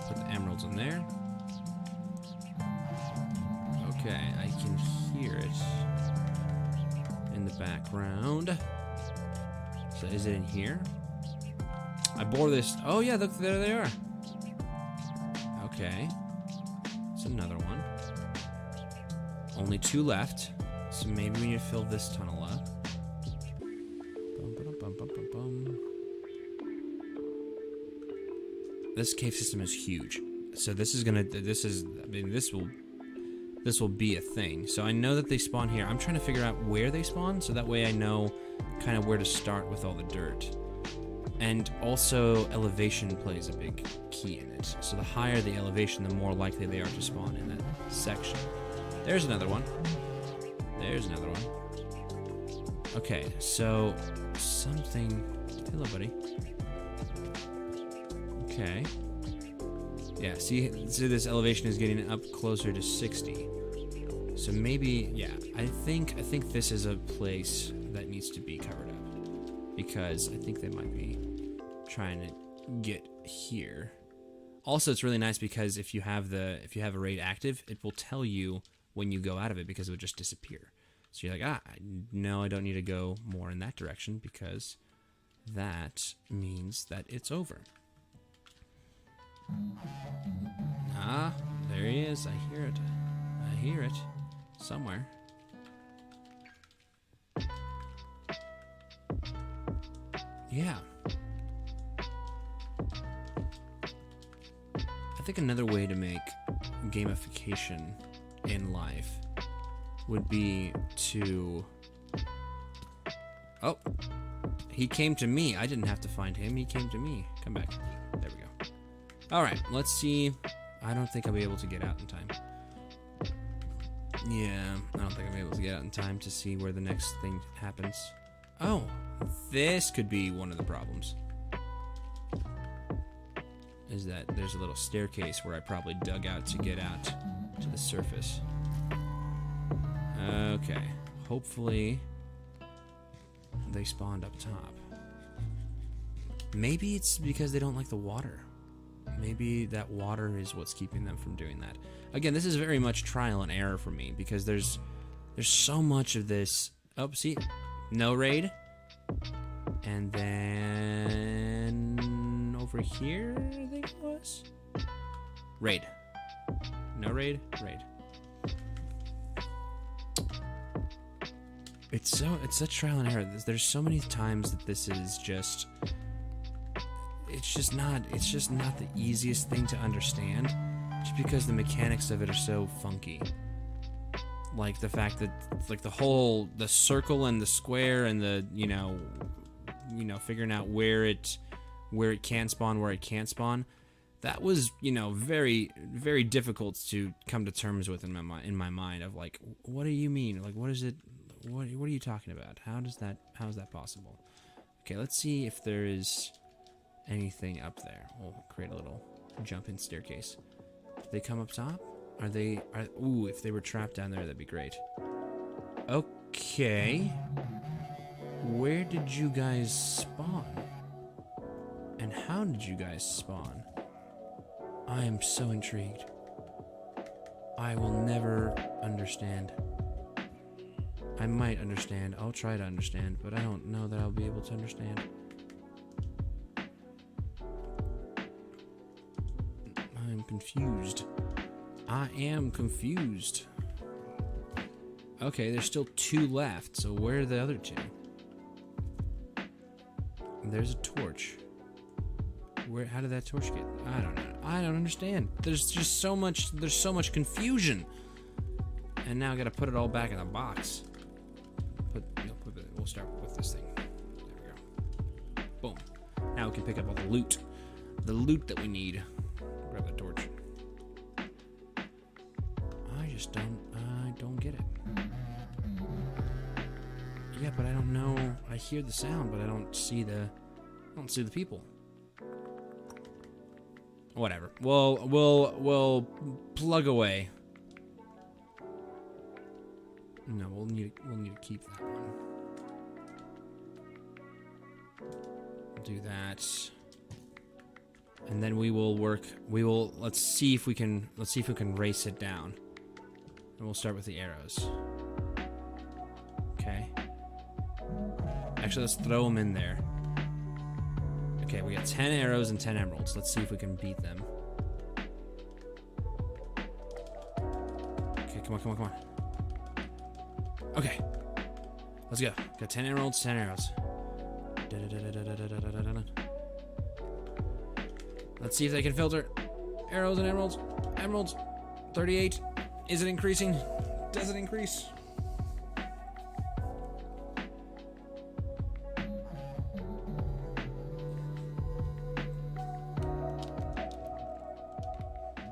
Put the emeralds in there. Okay, I can hear it in the background. So is it in here? I bore this. Oh yeah, look, there they are. Okay. It's another one. Only 2 left. So maybe we need to fill this tunnel up. This cave system is huge. So this will be a thing. So I know that they spawn here. I'm trying to figure out where they spawn, so that way I know kind of where to start with all the dirt. And also, elevation plays a big key in it. So the higher the elevation, the more likely they are to spawn in that section. There's another one. There's another one. Okay, so something... Hello, buddy. Okay. Yeah, see this elevation is getting up closer to 60. So maybe, yeah, I think this is a place that needs to be covered up, because I think they might be trying to get here. Also, it's really nice because if you have a raid active, it will tell you when you go out of it because it would just disappear. So you're like, no, I don't need to go more in that direction because that means that it's over. Ah, there he is. I hear it. I hear it. Somewhere. Yeah. I think another way to make gamification in life would be to... Oh, he came to me. I didn't have to find him. He came to me. Come back. There we go. All right, let's see. I don't think I'll be able to get out in time. Yeah, I don't think I'll be able to get out in time to see where the next thing happens. Oh, this could be one of the problems. Is that there's a little staircase where I probably dug out to get out to the surface. Okay, hopefully they spawned up top. Maybe it's because they don't like the water. Maybe that water is what's keeping them from doing that. Again, this is very much trial and error for me because there's so much of this. Oh, see, no raid, and then over here I think it was raid. No raid, raid. It's such trial and error. There's so many times that this is just. It's just not the easiest thing to understand, just because the mechanics of it are so funky. Like the fact that like the circle and the square and the you know figuring out where it can spawn, where it can't spawn. That was very very difficult to come to terms with in my mind of like, what do you mean? Like, what is it? What are you talking about? How is that possible? Okay, let's see if there is anything up there. We'll create a little jump-in staircase. Did they come up top? Ooh, if they were trapped down there, that'd be great. Okay. Where did you guys spawn? And how did you guys spawn? I am so intrigued. I will never understand. I might understand. I'll try to understand, but I don't know that I'll be able to understand. I'm confused. I am confused. Okay, there's still 2 left, so where are the other 2? There's a torch. How did that torch get? I don't know. I don't understand. There's just so much confusion. And now I gotta put it all back in a box. We'll start with this thing. There we go. Boom. Now we can pick up all the loot. The loot that we need. Grab the torch. I don't get it. Yeah, but I don't know. I hear the sound, but I don't see the people. Whatever. We'll plug away. No, we'll need to keep that one. Do that. And then let's see if we can race it down. And we'll start with the arrows. Okay. Actually, let's throw them in there. Okay, we got 10 arrows and 10 emeralds. Let's see if we can beat them. Okay, come on. Okay. Let's go. Got 10 emeralds, 10 arrows. Let's see if they can filter. Arrows and emeralds. Emeralds. 38. Is it increasing? Does it increase?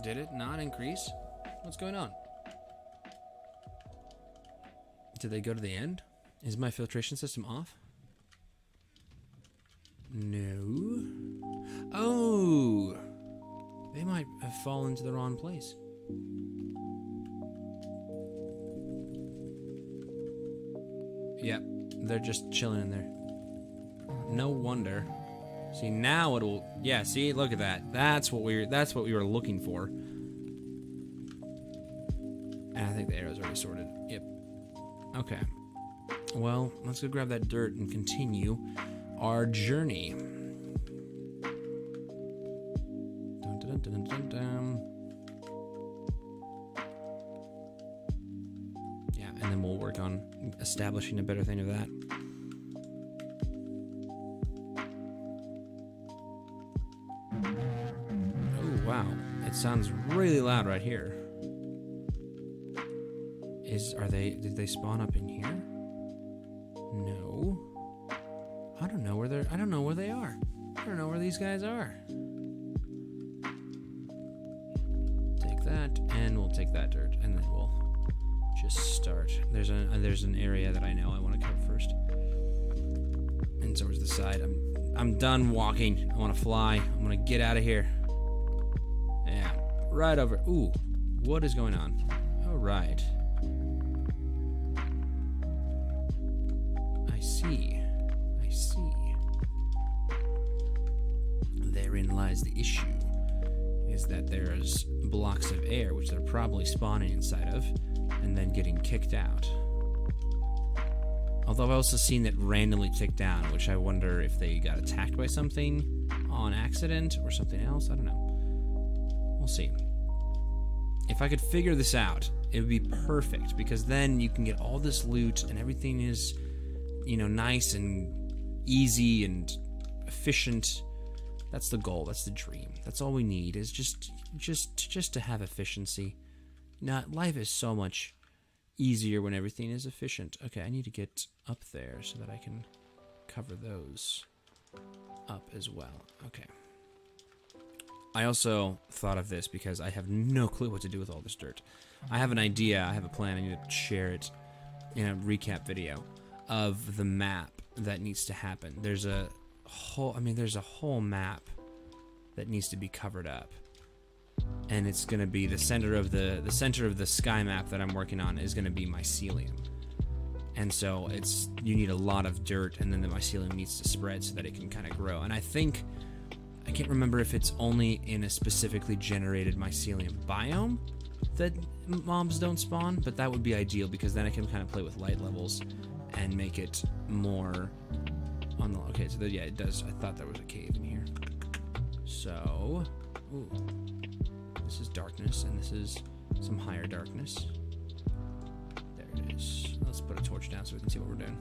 Did it not increase? What's going on? Did they go to the end? Is my filtration system off? No. Oh! They might have fallen to the wrong place. Yep, they're just chilling in there. No wonder. See, now it'll... Yeah, see, look at that. That's what we were looking for. And I think the arrows are sorted. Yep. Okay. Well, let's go grab that dirt and continue our journey. Dun, dun, dun, dun, dun. Yeah, and then we'll work on establishing a better thing of that. Oh, wow. It sounds really loud right here. Did they spawn up in here? No. I don't know where they are. I don't know where these guys are. Take that, and we'll take that dirt, and then we'll just start. There's an area that I know I want to cover first. And towards the side. I'm done walking. I want to fly. I'm gonna get out of here. Yeah, right over. Ooh, what is going on? All right. I see. Therein lies the issue, is that there's blocks of air which they're probably spawning inside of, and then getting kicked out. Although I've also seen it randomly tick down, which I wonder if they got attacked by something on accident or something else. I don't know. We'll see. If I could figure this out, it would be perfect, because then you can get all this loot and everything is, you know, nice and easy and efficient. That's the goal. That's the dream. That's all we need, is just to have efficiency. Now, life is so much easier when everything is efficient. Okay, I need to get up there so that I can cover those up as well. Okay. I also thought of this because I have no clue what to do with all this dirt. I have an idea. I have a plan. I need to share it in a recap video of the map that needs to happen. There's a whole map that needs to be covered up, and it's going to be the center of the sky map that I'm working on is going to be mycelium. And so you need a lot of dirt, and then the mycelium needs to spread so that it can kind of grow. And I can't remember if it's only in a specifically generated mycelium biome that mobs don't spawn, but that would be ideal, because then I can kind of play with light levels and make it more on the... Okay, so yeah, it does. I thought there was a cave in here. So, ooh, this is darkness, and this is some higher darkness. There it is. Let's put a torch down so we can see what we're doing.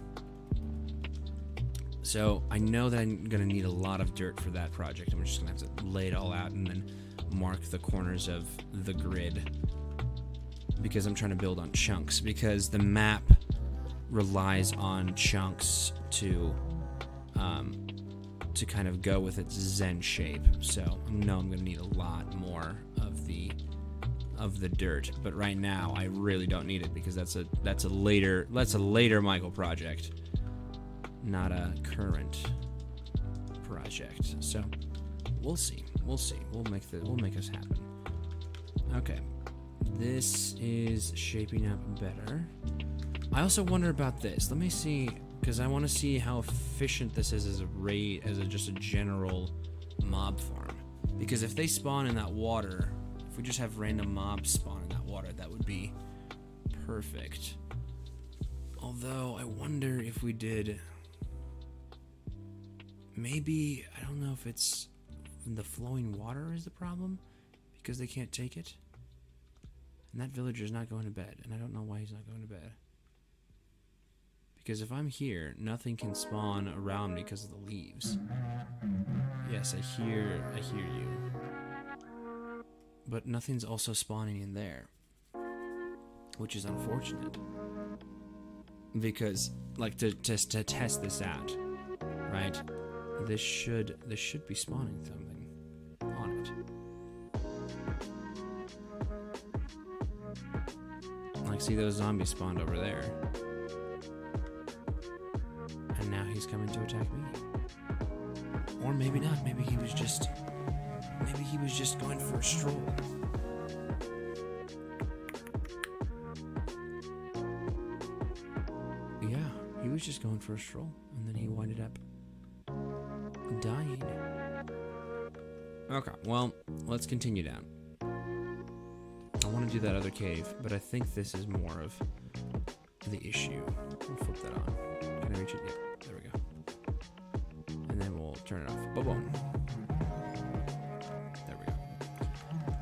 So, I know that I'm going to need a lot of dirt for that project, and we're just going to have to lay it all out and then mark the corners of the grid, because I'm trying to build on chunks, because the map relies on chunks to kind of go with its Zen shape. So I know I'm going to need a lot more of the dirt, but right now I really don't need it, because that's a later Michael project, not a current project. So we'll see. We'll make this happen. Okay, this is shaping up better. I also wonder about this. Let me see, because I want to see how efficient this is as just a general mob farm. Because if they spawn in that water, if we just have random mobs spawn in that water, that would be perfect. Although, I wonder if we did... Maybe, I don't know if it's the flowing water is the problem, because they can't take it. And that villager's not going to bed, and I don't know why he's not going to bed. Because if I'm here, nothing can spawn around me because of the leaves. Yes, I hear you. But nothing's also spawning in there, which is unfortunate. Because, like, to test this out, right? This should be spawning something on it. Like, see, those zombies spawned over there. And now he's coming to attack me. Or maybe not. Maybe he was just going for a stroll. Yeah, he was just going for a stroll, and then he winded up dying. Okay, well, let's continue down. I want want to do that other cave, but I think this is more of the issue. We'll flip that on. Can I reach it? Yep, there we go. And then we'll turn it off. Boom. There we go.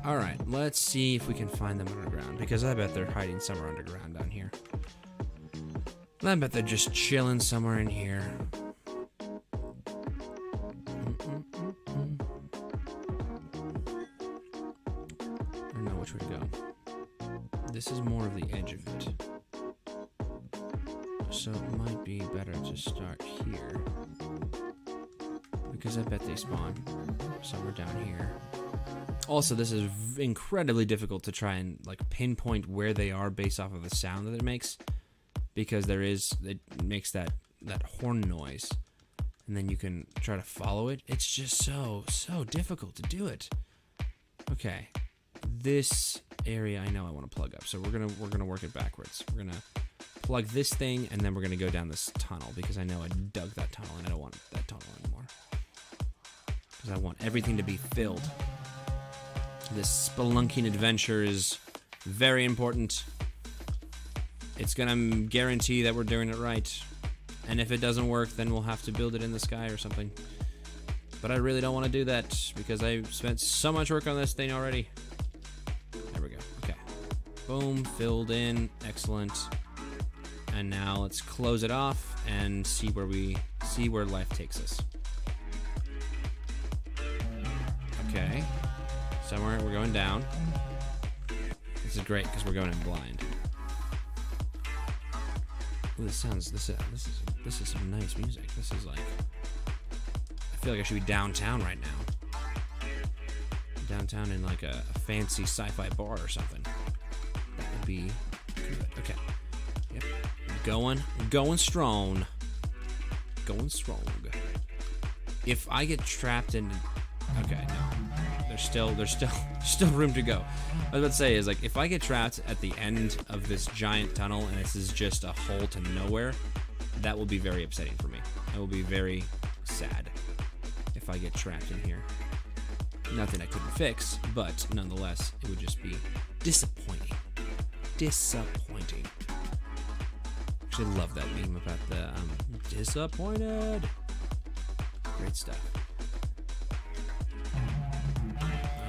Alright, let's see if we can find them underground, because I bet they're hiding somewhere underground down here. I bet they're just chilling somewhere in here. I don't know which way to go. This is more of the edge of it. So it might be better to start here. Because I bet they spawn somewhere down here. Also, this is incredibly difficult to try and like pinpoint where they are based off of the sound that it makes. Because it makes that horn noise. And then you can try to follow it. It's just so difficult to do it. Okay. This area I know I want to plug up. So we're gonna work it backwards. We're gonna plug this thing and then we're gonna go down this tunnel because I know I dug that tunnel and I don't want that tunnel anymore. Because I want everything to be filled. This spelunking adventure is very important. It's gonna guarantee that we're doing it right. And if it doesn't work, then we'll have to build it in the sky or something. But I really don't want to do that because I spent so much work on this thing already. There we go. Okay. Boom. Filled in. Excellent. And now let's close it off and see where life takes us. Okay. Somewhere we're going down. This is great because we're going in blind. Ooh, this is some nice music. This is like, I feel like I should be downtown right now. Downtown in like a fancy sci-fi bar or something. That would be good. Okay. Yep. Going strong. Going strong. If I get trapped in, okay, no. There's still room to go. I was about to say is like if I get trapped at the end of this giant tunnel and this is just a hole to nowhere, that will be very upsetting for me. I will be very sad if I get trapped in here. Nothing I couldn't fix, but nonetheless, it would just be disappointing. Disappointing. Actually, love that meme about the disappointed. Great stuff.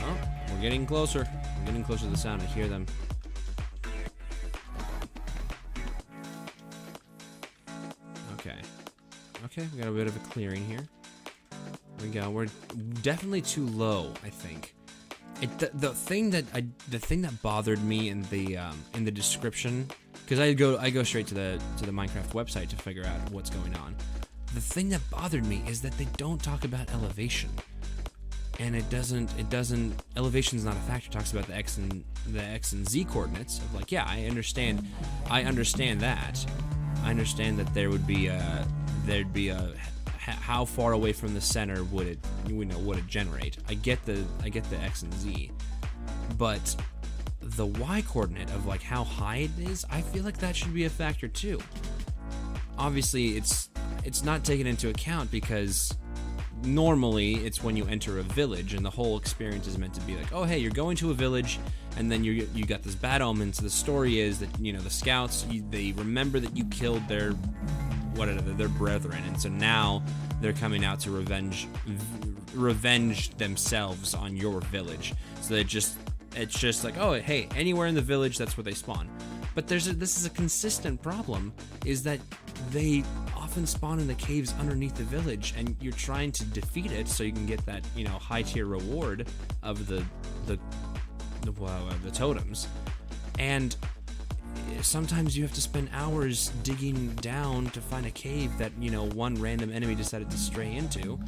Oh, we're getting closer. We're getting closer to the sound. I hear them. Okay. Okay, we got a bit of a clearing here. There we go. We're definitely too low, I think. The thing that bothered me in the description, because I go straight to the Minecraft website to figure out what's going on. The thing that bothered me is that they don't talk about elevation. And elevation's not a factor. It talks about the X and Z coordinates of like, yeah, I understand that. I understand that there'd be a how far away from the center would it generate. I get the X and Z, but the Y coordinate of like how high it is, I feel like that should be a factor too. Obviously, it's not taken into account because normally it's when you enter a village and the whole experience is meant to be like, oh hey, you're going to a village and then you got this bad omen. So the story is that, you know, the scouts, they remember that you killed their brethren, and so now they're coming out to revenge themselves on your village. So it's just like, oh hey, anywhere in the village, that's where they spawn. But this is a consistent problem, is that they often spawn in the caves underneath the village, and you're trying to defeat it so you can get that, you know, high tier reward of the totems. And sometimes you have to spend hours digging down to find a cave that, you know, one random enemy decided to stray into.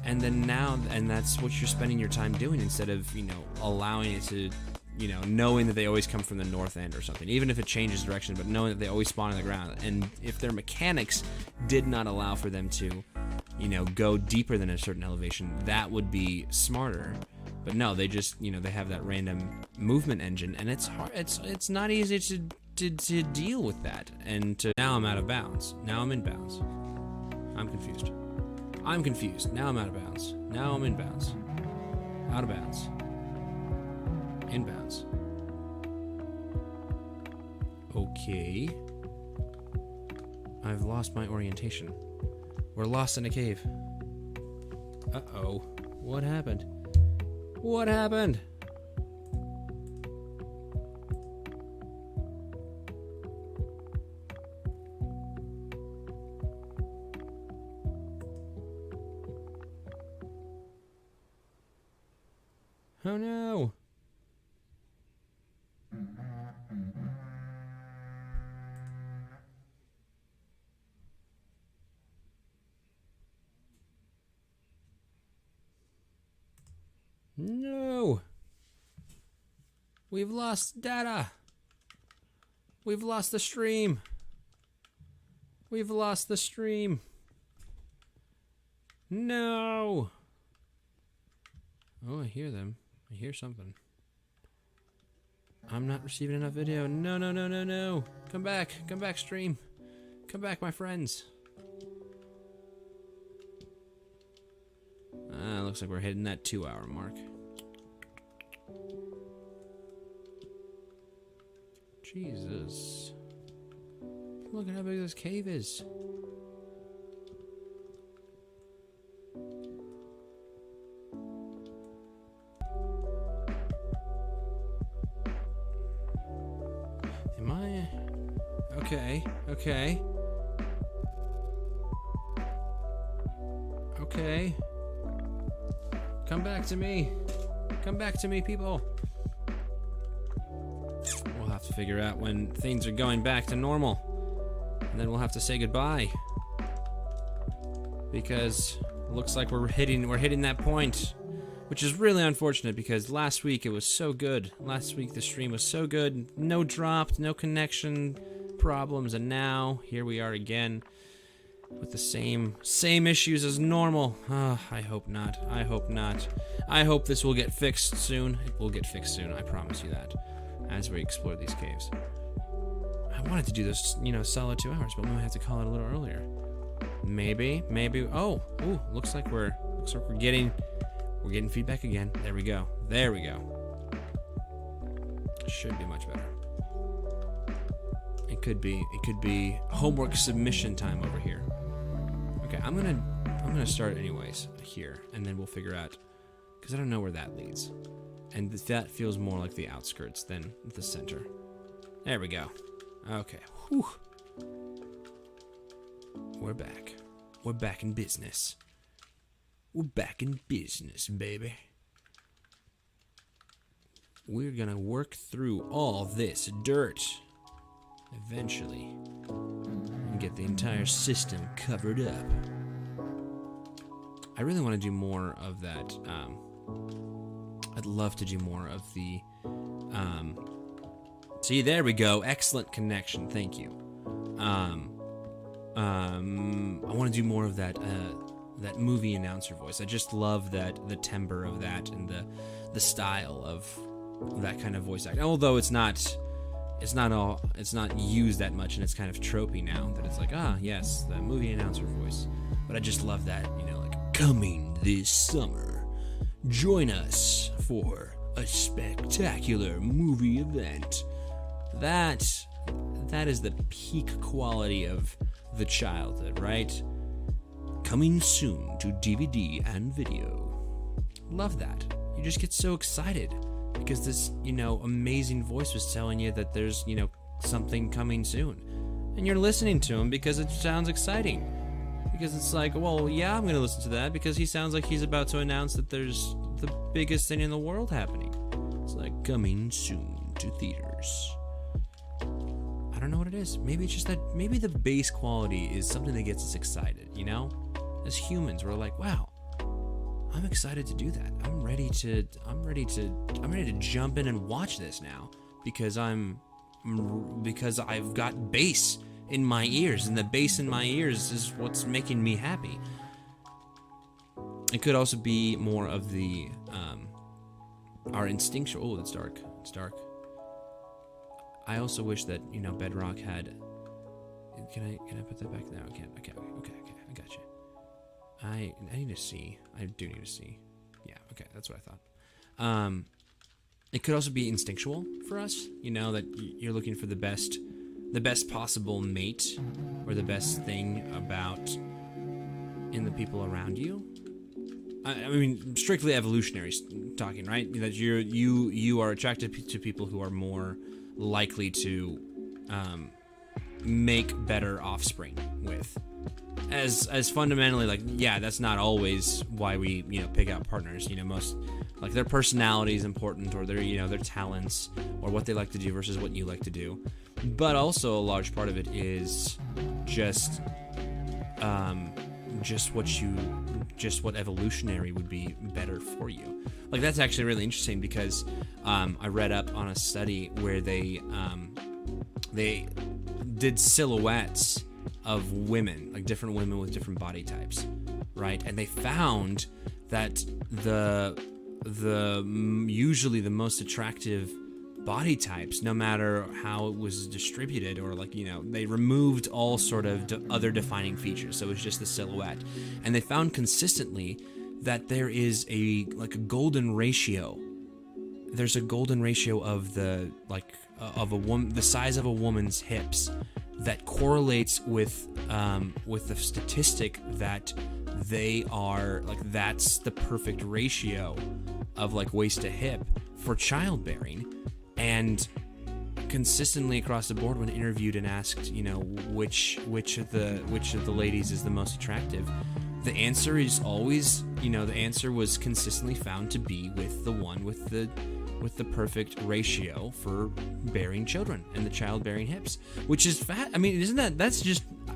And that's what you're spending your time doing, instead of, you know, allowing it to, you know, knowing that they always come from the north end or something, even if it changes direction, but knowing that they always spawn on the ground. And if their mechanics did not allow for them to, you know, go deeper than a certain elevation, that would be smarter. But no, they just, you know, they have that random movement engine, and it's hard. It's not easy to deal with that. And now I'm out of bounds. Now I'm in bounds. I'm confused. Now I'm out of bounds. Now I'm in bounds. Out of bounds. In bounds. Okay. I've lost my orientation. We're lost in a cave. Uh-oh. What happened? What happened? Oh no! No! We've lost data! We've lost the stream! We've lost the stream! No! Oh, I hear them. I hear something. I'm not receiving enough video. No, no, no, no, no! Come back! Come back, stream! Come back, my friends! Looks like we're hitting that 2-hour mark. Jesus. Look at how big this cave is. Am I? Okay, okay. Okay. Come back to me. Come back to me, people. We'll have to figure out when things are going back to normal. And then we'll have to say goodbye. Because it looks like we're hitting that point. Which is really unfortunate because last week it was so good. Last week the stream was so good. No dropped, no connection problems, and now here we are again. With the same issues as normal. I hope not. I hope not. I hope this will get fixed soon. It will get fixed soon, I promise you that. As we explore these caves. I wanted to do this, solid 2 hours, but we might have to call it a little earlier. Maybe. Oh, ooh, looks like we're getting feedback again. There we go. There we go. Should be much better. It could be homework submission time over here. Okay, I'm gonna start anyways here, and then we'll figure out, because I don't know where that leads, and that feels more like the outskirts than the center. There we go. Okay. Whew. We're back. We're back in business. We're back in business, baby. We're gonna work through all this dirt eventually and get the entire system covered up. I really want to do more of that. I'd love to do more of the see, there we go. Excellent connection. Thank you. I want to do more of that that movie announcer voice. I just love the timbre of that and the style of that kind of voice acting. Although it's not used that much, and it's kind of tropey now that it's like, yes, the movie announcer voice. But I just love that, like, coming this summer, join us for a spectacular movie event. That is the peak quality of the childhood, right? Coming soon to DVD and video. Love that. You just get so excited because this, amazing voice was telling you that there's, something coming soon. And you're listening to him because it sounds exciting. Because it's like, well, yeah, I'm going to listen to that because he sounds like he's about to announce that there's the biggest thing in the world happening. It's like, coming soon to theaters. I don't know what it is. Maybe it's just that, maybe the base quality is something that gets us excited, As humans, we're like, wow, I'm excited to do that. I'm ready to jump in and watch this now because I've got bass in my ears, and the bass in my ears is what's making me happy. It could also be more of the our instinctual. Oh, it's dark. It's dark. I also wish that Bedrock had. Can I put that back there? Okay. I got you. I need to see. I do need to see. Yeah. Okay, that's what I thought. It could also be instinctual for us. That you're looking for the best the best possible mate or the best thing about in the people around you. I mean, strictly evolutionary talking, right? That you are attracted to people who are more likely to make better offspring with. As fundamentally, like, yeah, that's not always why we, pick out partners. Most, like, their personality is important, or their, their talents, or what they like to do versus what you like to do. But also a large part of it is just what evolutionary would be better for you. Like, that's actually really interesting because I read up on a study where they did silhouettes of women, like different women with different body types, right? And they found that usually the most attractive body types, no matter how it was distributed, or like, they removed all sort of other defining features, so it was just the silhouette. And they found consistently that there is a golden ratio. There's a golden ratio of the size of a woman's hips that correlates with the statistic that they are, like, that's the perfect ratio of, like, waist to hip for childbearing. And consistently across the board, when interviewed and asked, which of the ladies is the most attractive, the answer is always, the answer was consistently found to be with the one with the perfect ratio for bearing children and the childbearing hips, which is I mean,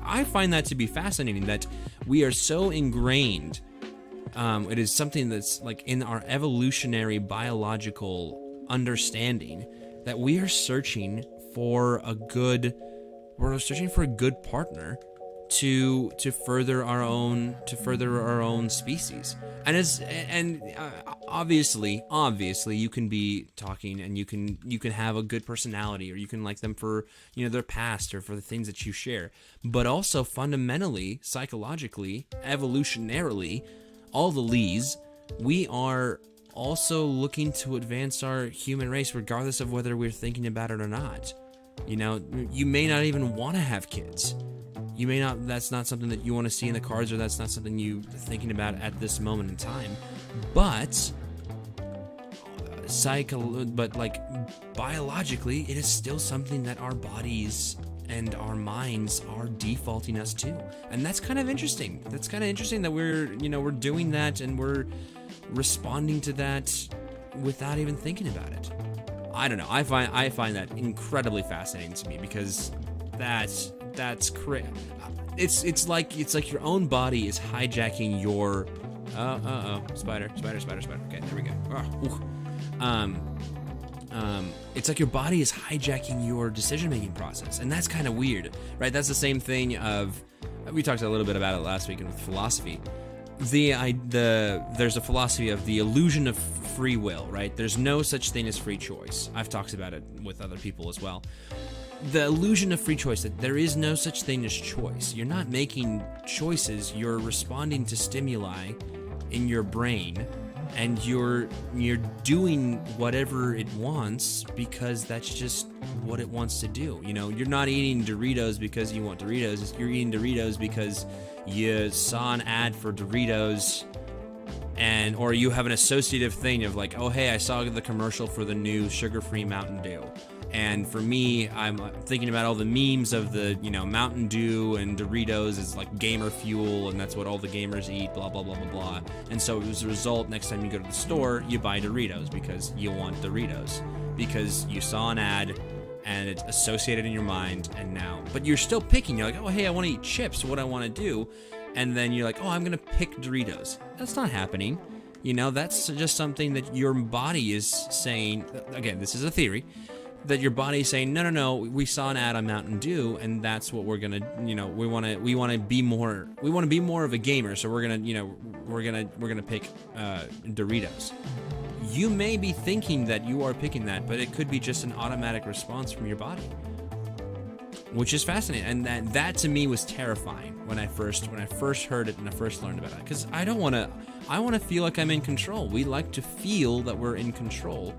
I find that to be fascinating, that we are so ingrained. It is something that's, like, in our evolutionary biological understanding, that we are searching for a good partner to further our own species. And obviously you can be talking and you can have a good personality, or you can like them for their past or for the things that you share, but also fundamentally, psychologically, evolutionarily, all the Lees, we are also looking to advance our human race regardless of whether we're thinking about it or not. You may not even want to have kids. You may not, that's not something that you want to see in the cards, or that's not something you're thinking about at this moment in time. But biologically, it is still something that our bodies and our minds are defaulting us to. And that's kind of interesting. That's kind of interesting that we're doing that, and we're responding to that without even thinking about it. I don't know. I find that incredibly fascinating to me, because that's crazy. It's like your own body is hijacking your spider. Okay, there we go. It's like your body is hijacking your decision-making process, and that's kind of weird, right? That's the same thing we talked a little bit about it last week with philosophy. There's a philosophy of the illusion of free will, right? There's no such thing as free choice. I've talked about it with other people as well. The illusion of free choice, that there is no such thing as choice. You're not making choices, you're responding to stimuli in your brain, and you're doing whatever it wants because that's just what it wants to do. You're not eating Doritos because you want Doritos. You're eating Doritos because you saw an ad for Doritos, or you have an associative thing of like, oh hey, I saw the commercial for the new sugar-free Mountain Dew. And for me, I'm thinking about all the memes of the, Mountain Dew and Doritos is like gamer fuel, and that's what all the gamers eat, blah, blah, blah, blah, blah. And so as a result, next time you go to the store, you buy Doritos because you want Doritos, because you saw an ad and it's associated in your mind, and now, but you're still picking. You're like, oh, hey, I want to eat chips, what I want to do. And then you're like, oh, I'm going to pick Doritos. That's not happening. That's just something that your body is saying. Again, this is a theory. That your body is saying, no, we saw an ad on Mountain Dew, and that's what we're gonna, we want to be more of a gamer, so we're gonna pick Doritos. You may be thinking that you are picking that, but it could be just an automatic response from your body, which is fascinating. And that to me was terrifying when I first heard it and I first learned about it, because I want to feel like I'm in control. We like to feel that we're in control,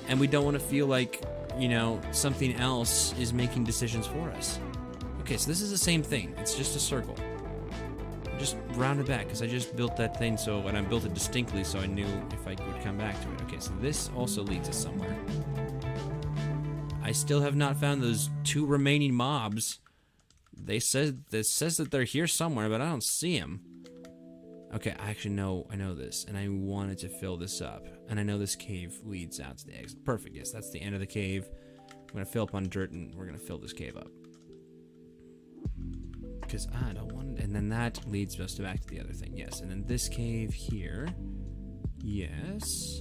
and we don't want to feel like you know, something else is making decisions for us. Okay, so this is the same thing. It's just a circle. Just round it back, because I just built that thing, and I built it distinctly so I knew if I would come back to it. Okay, so this also leads us somewhere. I still have not found those 2 remaining mobs. It says that they're here somewhere, but I don't see them. Okay, I know this, and I wanted to fill this up. And I know this cave leads out to the exit. Perfect, yes, that's the end of the cave. I'm gonna fill up on dirt, and we're gonna fill this cave up. Because I don't want it. And then that leads us back to the other thing, yes. And then this cave here, yes.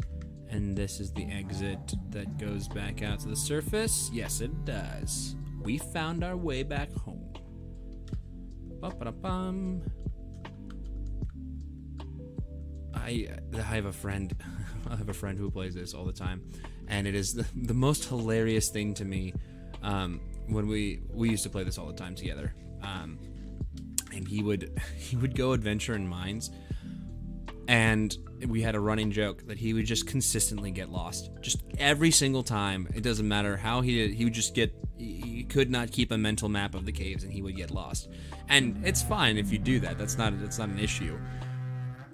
And this is the exit that goes back out to the surface. Yes, it does. We found our way back home. Ba-ba-da-bum. I have a friend. I have a friend who plays this all the time, and it is the most hilarious thing to me. When we used to play this all the time together, and he would go adventure in mines, and we had a running joke that he would just consistently get lost, just every single time. It doesn't matter how he did. He would just get. He could not keep a mental map of the caves, and he would get lost. And it's fine if you do that. That's not an issue.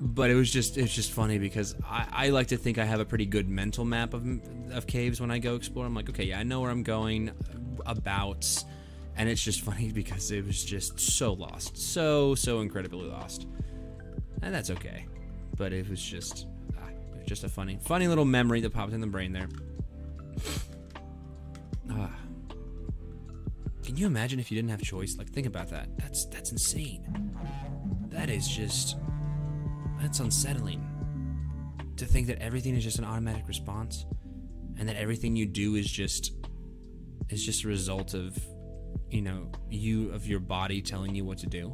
But it's just funny because I like to think I have a pretty good mental map of caves when I go explore. I'm like, okay, yeah, I know where I'm going about, and it's just funny because it was just so lost, so incredibly lost, and that's okay. But it was just a funny little memory that popped in the brain there. Can you imagine if you didn't have choice? Like, think about that. That's insane. That is just. That's unsettling. To think that everything is just an automatic response, and that everything you do is just a result of, you know, your body telling you what to do.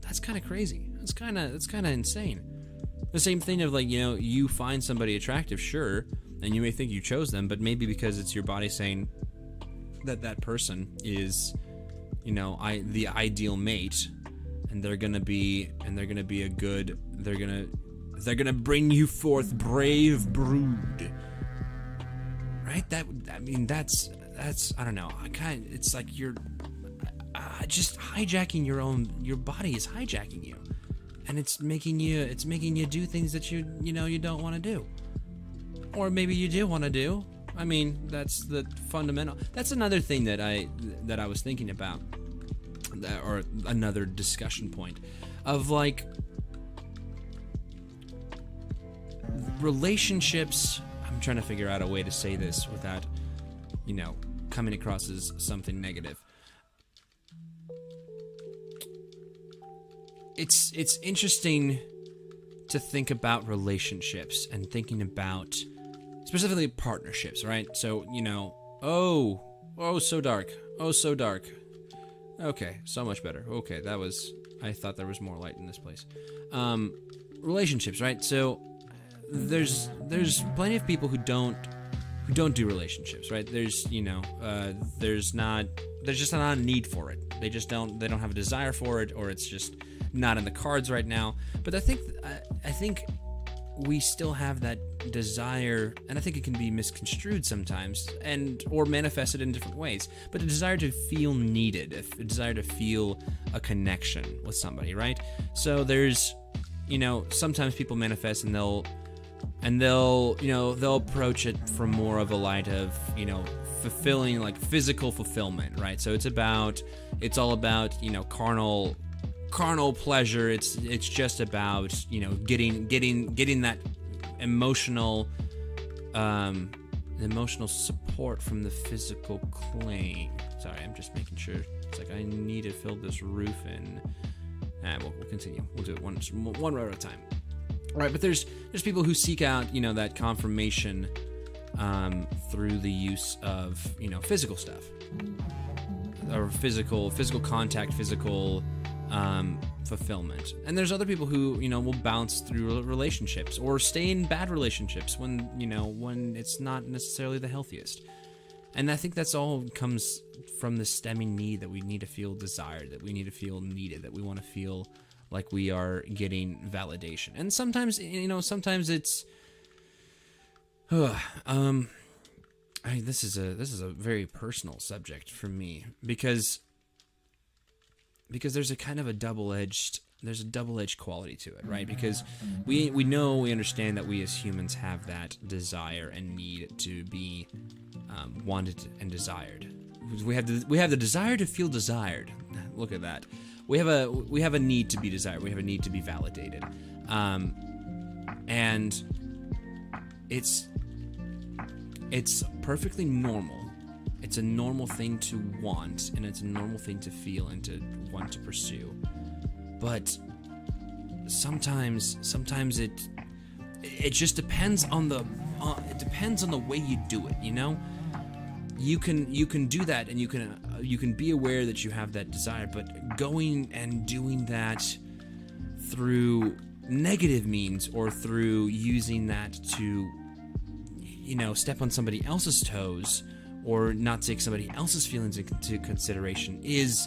That's kind of crazy. That's kind of insane. The same thing of, like, you know, you find somebody attractive, sure, and you may think you chose them, but maybe because it's your body saying that person is, you know, the ideal mate. And they're gonna be a good. They're gonna bring you forth brave brood. Right? That's I don't know. It's like you're just hijacking your body is hijacking you, and it's making you do things that you don't want to do, or maybe you do want to do. I mean, that's the fundamental. That's another thing that I was thinking about. Or another discussion point of, like, relationships. I'm trying to figure out a way to say this without, you know, coming across as something negative. It's interesting to think about relationships and thinking about specifically partnerships, right? So, you know, so dark. Oh, so dark. Okay, so much better. Okay, I thought there was more light in this place. Relationships, right? So there's plenty of people who don't do relationships, right? There's just not a need for it. They don't have a desire for it, or it's just not in the cards right now. But I think we still have that desire, and I think it can be misconstrued sometimes, or manifested in different ways. But a desire to feel needed, a desire to feel a connection with somebody, right? So there's, you know, sometimes people manifest and they'll approach it from more of a light of, you know, fulfilling, like, physical fulfillment, right? So it's all about, you know, carnal pleasure. It's just about, you know, getting that emotional support from the physical plane. Sorry, I'm just making sure. It's like I need to fill this roof in. We'll continue. We'll do it one row at a time. All right, but there's people who seek out, you know, that confirmation through the use of, you know, physical stuff, or physical contact, physical fulfillment. And there's other people who, you know, will bounce through relationships or stay in bad relationships when it's not necessarily the healthiest. And I think that's all comes from the stemming need that we need to feel desired, that we need to feel needed, that we want to feel like we are getting validation. And sometimes, you know, sometimes it's I mean, this is a very personal subject for me because there's a kind of a double-edged quality to it, right? Because we understand that we as humans have that desire and need to be wanted and desired. We have the desire to feel desired. Look at that. We have a need to be desired. We have a need to be validated, and it's perfectly normal. It's a normal thing to want, and it's a normal thing to feel and to want to pursue. But sometimes it just depends on the way you do it. You know, you can do that, and you can be aware that you have that desire. But going and doing that through negative means, or through using that to, you know, step on somebody else's toes, or not take somebody else's feelings into consideration, is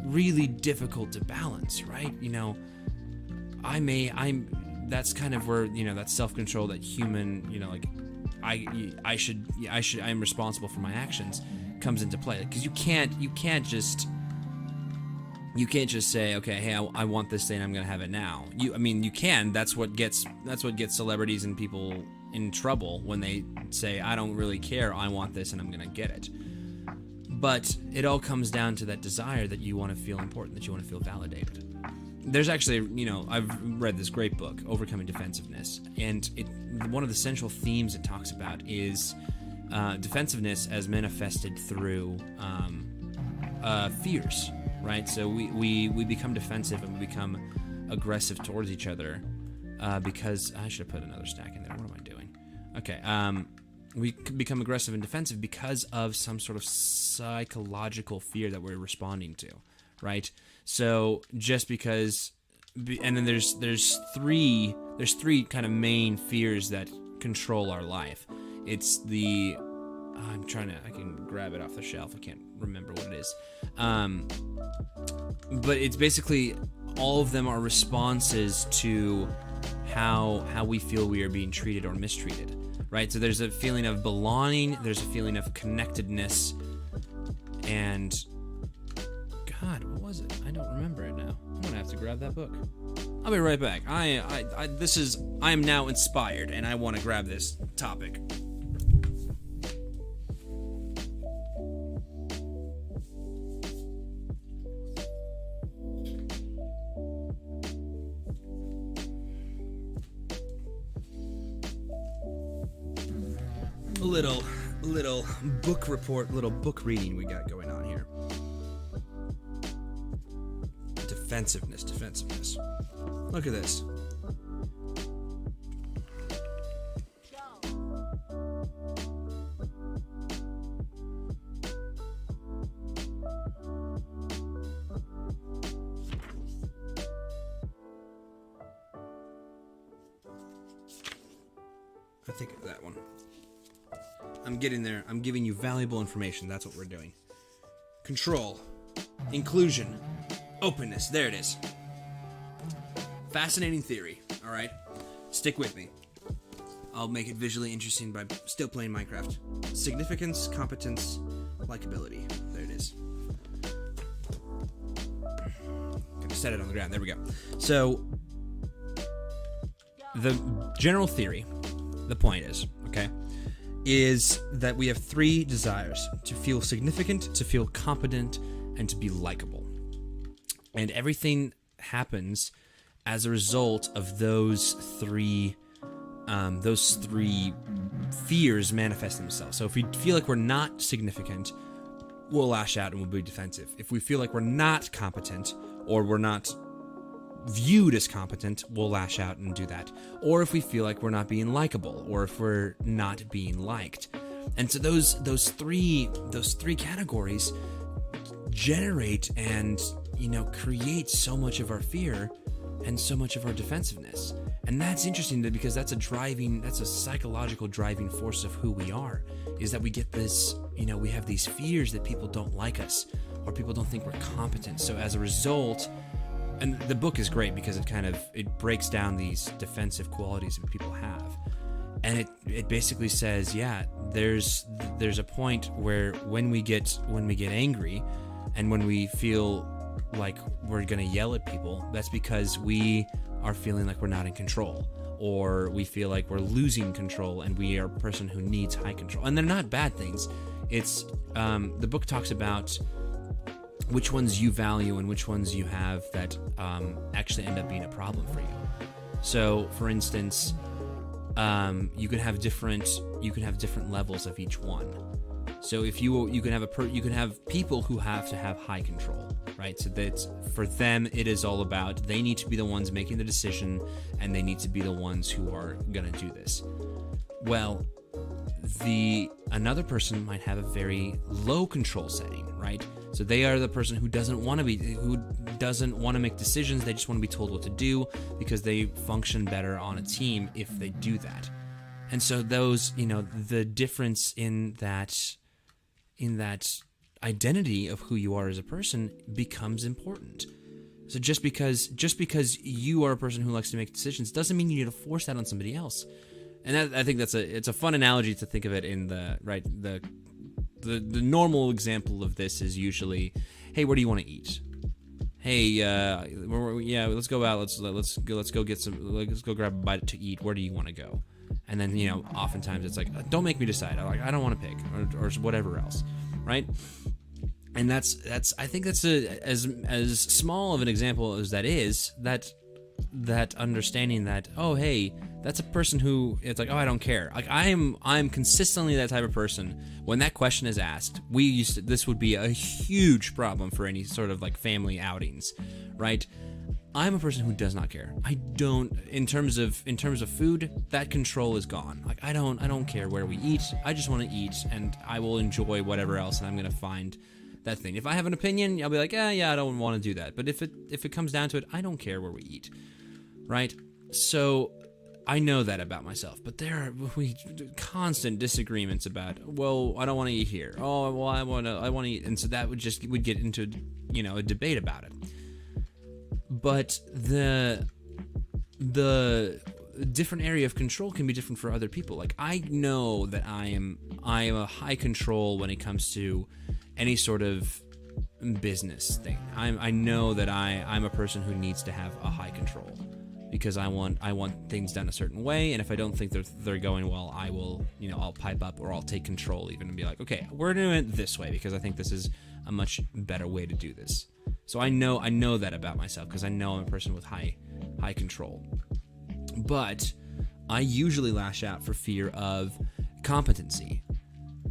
really difficult to balance, right? You know, that's kind of where, you know, that self-control, that human, you know, like I'm responsible for my actions comes into play, because you can't just say, okay, hey, I want this thing, I'm gonna have it now. You can. That's what gets celebrities and people in trouble, when they say, I don't really care, I want this and I'm gonna get it. But it all comes down to that desire that you want to feel important, that you want to feel validated. There's actually, you know, I've read this great book, Overcoming Defensiveness, and one of the central themes it talks about is defensiveness as manifested through fears, right? So we become defensive, and we become aggressive towards each other because I should have put another stack in there. What am I doing? Okay. We become aggressive and defensive because of some sort of psychological fear that we're responding to, right? So just because, and then there's three kind of main fears that control our life. It's I can grab it off the shelf. I can't remember what it is. But it's basically, all of them are responses to how we feel we are being treated or mistreated. Right, so there's a feeling of belonging, there's a feeling of connectedness, and God, what was it? I don't remember it now. I'm gonna have to grab that book. I'll be right back. I am now inspired, and I want to grab this topic. Little book report, little book reading we got going on here. Defensiveness. Look at this. I think of that one. I'm getting there. I'm giving you valuable information. That's what we're doing. Control. Inclusion. Openness. There it is. Fascinating theory. All right? Stick with me. I'll make it visually interesting by still playing Minecraft. Significance, competence, likability. There it is. Gonna set it on the ground. There we go. So, the general theory, the point is that we have three desires: to feel significant, to feel competent, and to be likable. And everything happens as a result of those three fears manifest themselves. So if we feel like we're not significant, we'll lash out and we'll be defensive. If we feel like we're not competent, or we're not viewed as competent, we'll lash out and do that. Or if we feel like we're not being likable, or if we're not being liked. And so those three categories generate and, create so much of our fear and so much of our defensiveness. And that's interesting because that's a psychological driving force of who we are, is that we get this, we have these fears that people don't like us, or people don't think we're competent. So as a result, and the book is great because it breaks down these defensive qualities that people have. and it basically says, yeah, there's a point where when we get angry, and when we feel like we're gonna yell at people, that's because we are feeling like we're not in control, or we feel like we're losing control, and we are a person who needs high control. And they're not bad things. It's the book talks about which ones you value and which ones you have that actually end up being a problem for you. So, for instance, you can have different levels of each one. So if you can have people who have to have high control, right? So that's, for them, it is all about, they need to be the ones making the decision, and they need to be the ones who are gonna do this. Well, another person might have a very low control setting, right? So they are the person who doesn't want to make decisions. They just want to be told what to do, because they function better on a team if they do that. And so those, the difference in that identity of who you are as a person becomes important. So just because you are a person who likes to make decisions doesn't mean you need to force that on somebody else. And I think it's a fun analogy to think of it in the normal example of this is usually, hey, where do you want to eat? Hey, yeah, let's go out. Let's go grab a bite to eat. Where do you want to go? And then, oftentimes it's like, don't make me decide. I don't want to pick, or whatever else, right? And that's I think that's as small of an example as that is, that understanding that, oh, hey, that's a person who, it's like, oh, I don't care. Like, I'm consistently that type of person. When that question is asked, this would be a huge problem for any sort of like family outings, right? I'm a person who does not care. I don't, in terms of food, that control is gone. Like, I don't care where we eat. I just want to eat, and I will enjoy whatever else, and I'm gonna find that thing. If I have an opinion, I'll be like, yeah, I don't want to do that. But if it comes down to it, I don't care where we eat, right? So I know that about myself, but there are constant disagreements about, well, I don't want to eat here. Oh, well, I want to eat, and so that would get into a debate about it. But the different area of control can be different for other people. Like, I know that I am a high control when it comes to any sort of business thing. I know that I'm a person who needs to have a high control, because I want things done a certain way, and if I don't think they're going well, I will, I'll pipe up, or I'll take control even and be like, okay, we're doing it this way because I think this is a much better way to do this. So I know that about myself, because I know I'm a person with high control. But I usually lash out for fear of competency,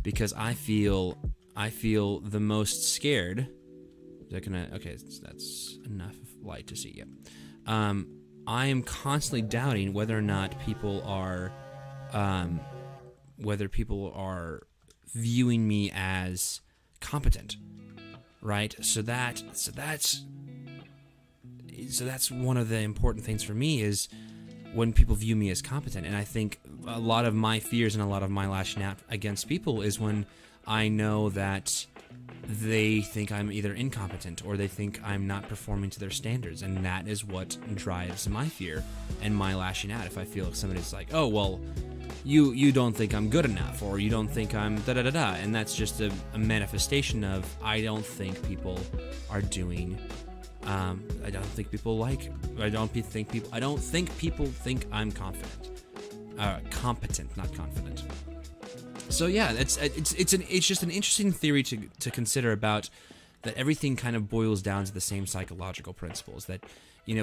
because I feel the most scared. Okay, that's enough light to see. Yeah. I am constantly doubting whether or not people are viewing me as competent, right? So that's one of the important things for me, is when people view me as competent. And I think a lot of my fears and a lot of my lashing out against people is when I know that they think I'm either incompetent, or they think I'm not performing to their standards, and that is what drives my fear and my lashing out. If I feel like somebody's like, oh, well, you don't think I'm good enough, or you don't think I'm da-da-da-da, and that's just a manifestation of, I don't think people are doing, I don't think people think I'm competent, not confident. So yeah, it's just an interesting theory to consider, about that everything kind of boils down to the same psychological principles, that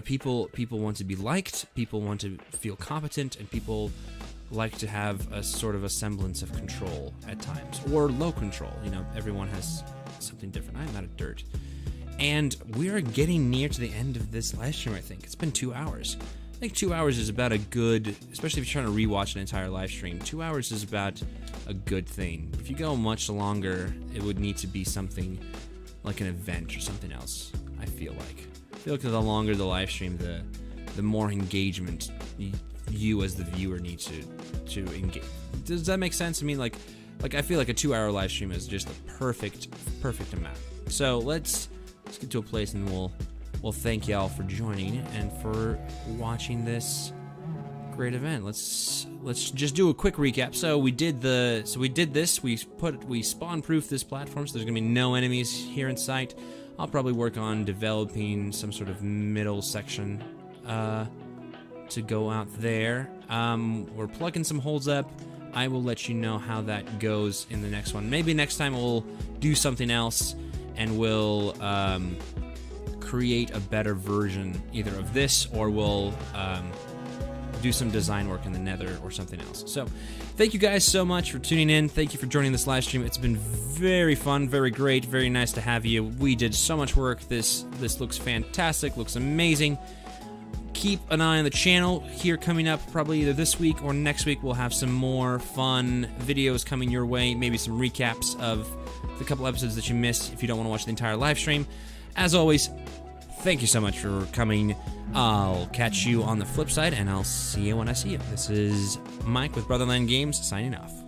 people want to be liked, people want to feel competent, and people like to have a sort of a semblance of control at times, or low control. Everyone has something different. I'm out of dirt. And we are getting near to the end of this live stream, I think. It's been 2 hours. I think 2 hours is about a good, especially if you're trying to rewatch an entire live stream, 2 hours is about a good thing. If you go much longer, it would need to be something like an event or something else, I feel like. The longer the live stream, the more engagement you as the viewer need to engage. Does that make sense? I mean, like I feel like a 2 hour live stream is just the perfect amount. So let's get to a place, and we'll thank y'all for joining and for watching this great event. Let's just do a quick recap. So we did this. We spawn-proofed this platform, so there's gonna be no enemies here in sight. I'll probably work on developing some sort of middle section to go out there. We're plugging some holes up. I will let you know how that goes in the next one. Maybe next time we'll do something else and we'll create a better version either of this, or we'll do some design work in the Nether or something else. So thank you guys so much for tuning in. Thank you for joining this live stream. It's been very fun, very great, very nice to have you. We did so much work. This looks fantastic, looks amazing. Keep an eye on the channel. Here coming up probably either this week or next week, we'll have some more fun videos coming your way, maybe some recaps of the couple episodes that you missed if you don't want to watch the entire live stream. As always, thank you so much for coming. I'll catch you on the flip side, and I'll see you when I see you. This is Mike with Brotherland Games, signing off.